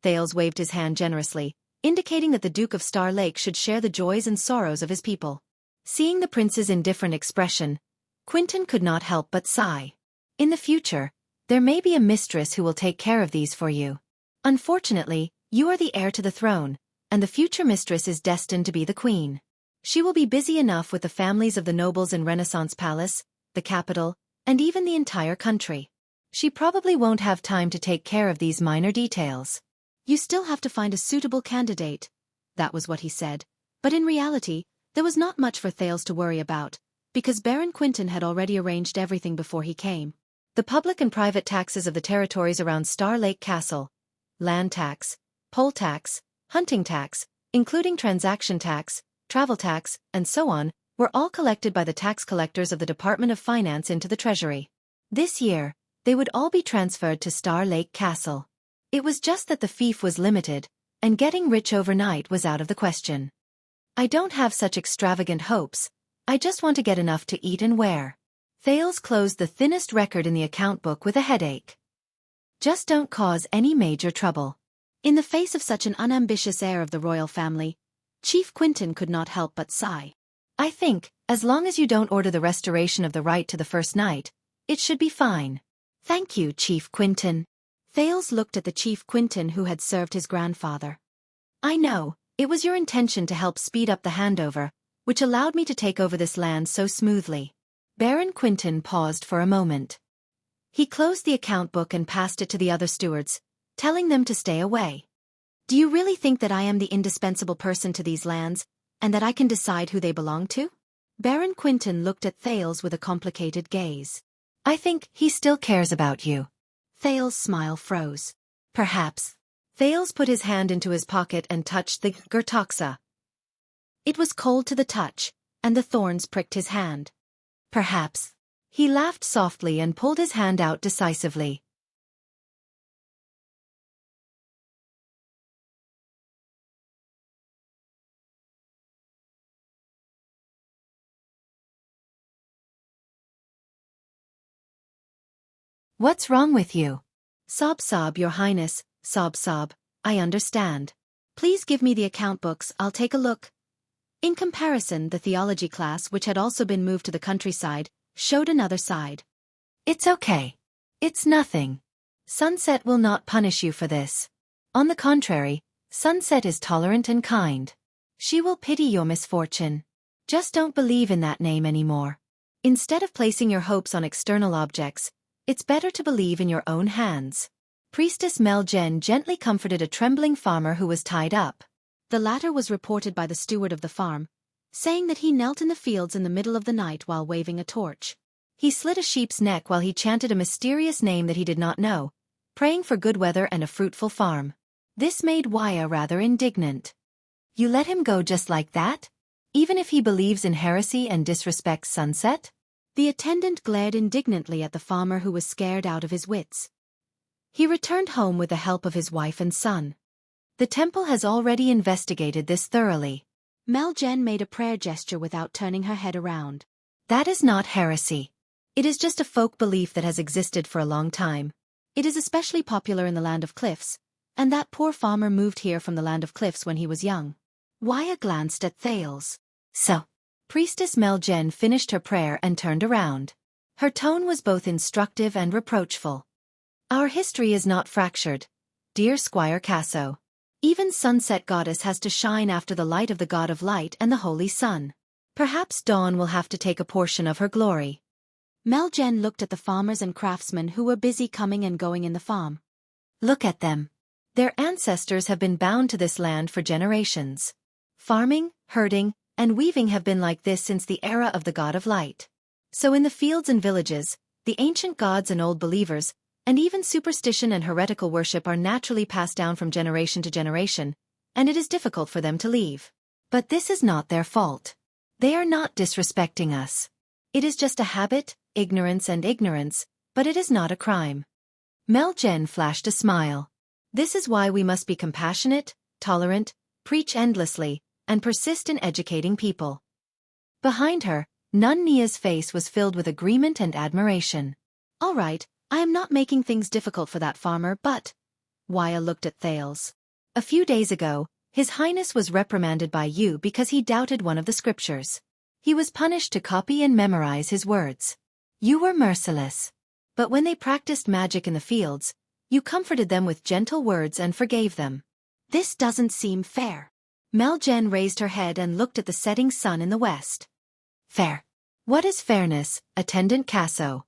Thales waved his hand generously, indicating that the Duke of Star Lake should share the joys and sorrows of his people. Seeing the prince's indifferent expression, Quentin could not help but sigh. In the future, there may be a mistress who will take care of these for you. Unfortunately, you are the heir to the throne, and the future mistress is destined to be the queen. She will be busy enough with the families of the nobles in Renaissance Palace, the capital, and even the entire country. She probably won't have time to take care of these minor details. You still have to find a suitable candidate. That was what he said. But in reality, there was not much for Thales to worry about, because Baron Quentin had already arranged everything before he came. The public and private taxes of the territories around Star Lake Castle, land tax, poll tax, hunting tax, including transaction tax, travel tax, and so on, were all collected by the tax collectors of the Department of Finance into the Treasury. This year, they would all be transferred to Star Lake Castle. It was just that the fief was limited, and getting rich overnight was out of the question. I don't have such extravagant hopes, I just want to get enough to eat and wear. Thales closed the thinnest record in the account book with a headache. Just don't cause any major trouble. In the face of such an unambitious heir of the royal family, Chief Quentin could not help but sigh. I think, as long as you don't order the restoration of the right to the first night, it should be fine. Thank you, Chief Quentin. Thales looked at the Chief Quentin who had served his grandfather. I know, it was your intention to help speed up the handover, which allowed me to take over this land so smoothly. Baron Quentin paused for a moment. He closed the account book and passed it to the other stewards, telling them to stay away. Do you really think that I am the indispensable person to these lands, and that I can decide who they belong to? Baron Quentin looked at Thales with a complicated gaze. I think he still cares about you. Thales' smile froze. Perhaps. Thales put his hand into his pocket and touched the Gertoxa. It was cold to the touch, and the thorns pricked his hand. Perhaps. He laughed softly and pulled his hand out decisively. What's wrong with you? Sob, Your Highness, sob, I understand. Please give me the account books, I'll take a look. In comparison, the theology class, which had also been moved to the countryside, showed another side. It's okay. It's nothing. Sunset will not punish you for this. On the contrary, Sunset is tolerant and kind. She will pity your misfortune. Just don't believe in that name anymore. Instead of placing your hopes on external objects, it's better to believe in your own hands. Priestess Mel Jen gently comforted a trembling farmer who was tied up. The latter was reported by the steward of the farm, saying that he knelt in the fields in the middle of the night while waving a torch. He slit a sheep's neck while he chanted a mysterious name that he did not know, praying for good weather and a fruitful farm. This made Wuxia rather indignant. You let him go just like that? Even if he believes in heresy and disrespects Sunset? The attendant glared indignantly at the farmer who was scared out of his wits. He returned home with the help of his wife and son. The temple has already investigated this thoroughly. Mel Jen made a prayer gesture without turning her head around. That is not heresy. It is just a folk belief that has existed for a long time. It is especially popular in the Land of Cliffs, and that poor farmer moved here from the Land of Cliffs when he was young. Wuxia glanced at Thales. So, Priestess Mel Jen finished her prayer and turned around. Her tone was both instructive and reproachful. Our history is not fractured, dear Squire Casso. Even Sunset Goddess has to shine after the light of the God of Light and the Holy Sun. Perhaps Dawn will have to take a portion of her glory. Mel Jen looked at the farmers and craftsmen who were busy coming and going in the farm. Look at them. Their ancestors have been bound to this land for generations. Farming, herding, and weaving have been like this since the era of the God of Light. So in the fields and villages, the ancient gods and old believers, and even superstition and heretical worship are naturally passed down from generation to generation, and it is difficult for them to leave. But this is not their fault. They are not disrespecting us. It is just a habit, ignorance, but it is not a crime. Mel Jen flashed a smile. This is why we must be compassionate, tolerant, preach endlessly, and persist in educating people. Behind her, Nun Nia's face was filled with agreement and admiration. All right, I am not making things difficult for that farmer, but... Waya looked at Thales. A few days ago, His Highness was reprimanded by you because he doubted one of the scriptures. He was punished to copy and memorize his words. You were merciless. But when they practiced magic in the fields, you comforted them with gentle words and forgave them. This doesn't seem fair. Mel Jen raised her head and looked at the setting sun in the west. Fair. What is fairness, Attendant Casso?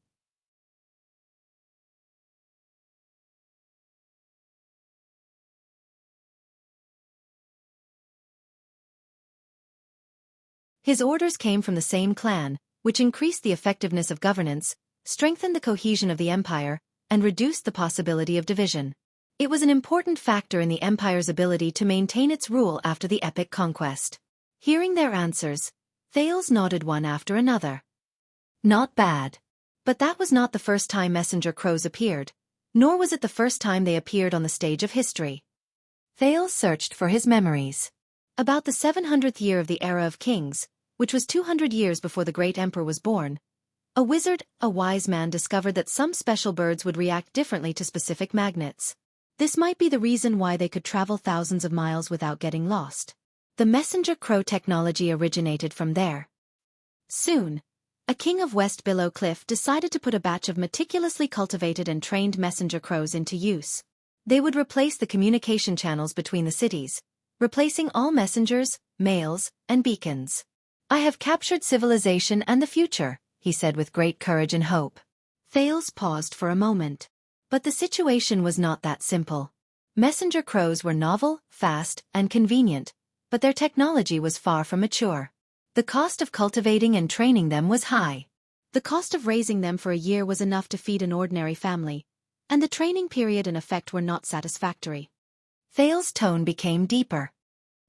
His orders came from the same clan, which increased the effectiveness of governance, strengthened the cohesion of the empire, and reduced the possibility of division. It was an important factor in the empire's ability to maintain its rule after the epic conquest. Hearing their answers, Thales nodded one after another. Not bad. But that was not the first time messenger crows appeared, nor was it the first time they appeared on the stage of history. Thales searched for his memories. About the 700th year of the era of kings, which was 200 years before the great emperor was born, a wizard, a wise man, discovered that some special birds would react differently to specific magnets. This might be the reason why they could travel thousands of miles without getting lost. The messenger crow technology originated from there. Soon, a king of West Billow Cliff decided to put a batch of meticulously cultivated and trained messenger crows into use. They would replace the communication channels between the cities, replacing all messengers, mails, and beacons. I have captured civilization and the future, he said with great courage and hope. Thales paused for a moment. But the situation was not that simple. Messenger crows were novel, fast, and convenient, but their technology was far from mature. The cost of cultivating and training them was high. The cost of raising them for a year was enough to feed an ordinary family, and the training period and effect were not satisfactory. Thales' tone became deeper.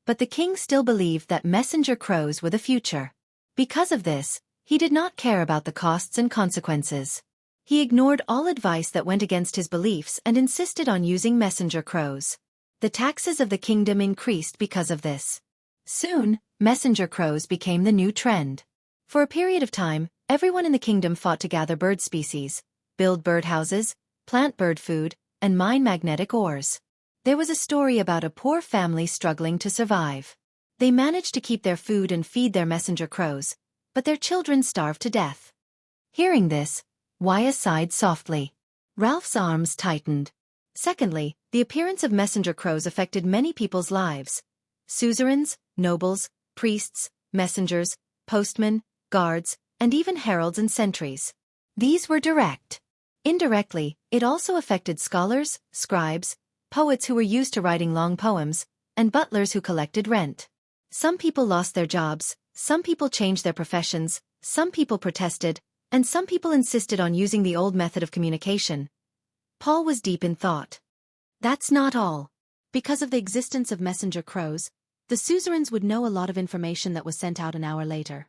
But the king still believed that messenger crows were the future. Because of this, he did not care about the costs and consequences. He ignored all advice that went against his beliefs and insisted on using messenger crows. The taxes of the kingdom increased because of this. Soon, messenger crows became the new trend. For a period of time, everyone in the kingdom fought to gather bird species, build birdhouses, plant bird food, and mine magnetic ores. There was a story about a poor family struggling to survive. They managed to keep their food and feed their messenger crows, but their children starved to death. Hearing this, Waya sighed softly. Ralph's arms tightened. Secondly, the appearance of messenger crows affected many people's lives. Suzerains, nobles, priests, messengers, postmen, guards, and even heralds and sentries. These were direct. Indirectly, it also affected scholars, scribes, poets who were used to writing long poems, and butlers who collected rent. Some people lost their jobs, some people changed their professions, some people protested, and some people insisted on using the old method of communication. Paul was deep in thought. That's not all. Because of the existence of messenger crows, the suzerains would know a lot of information that was sent out an hour later.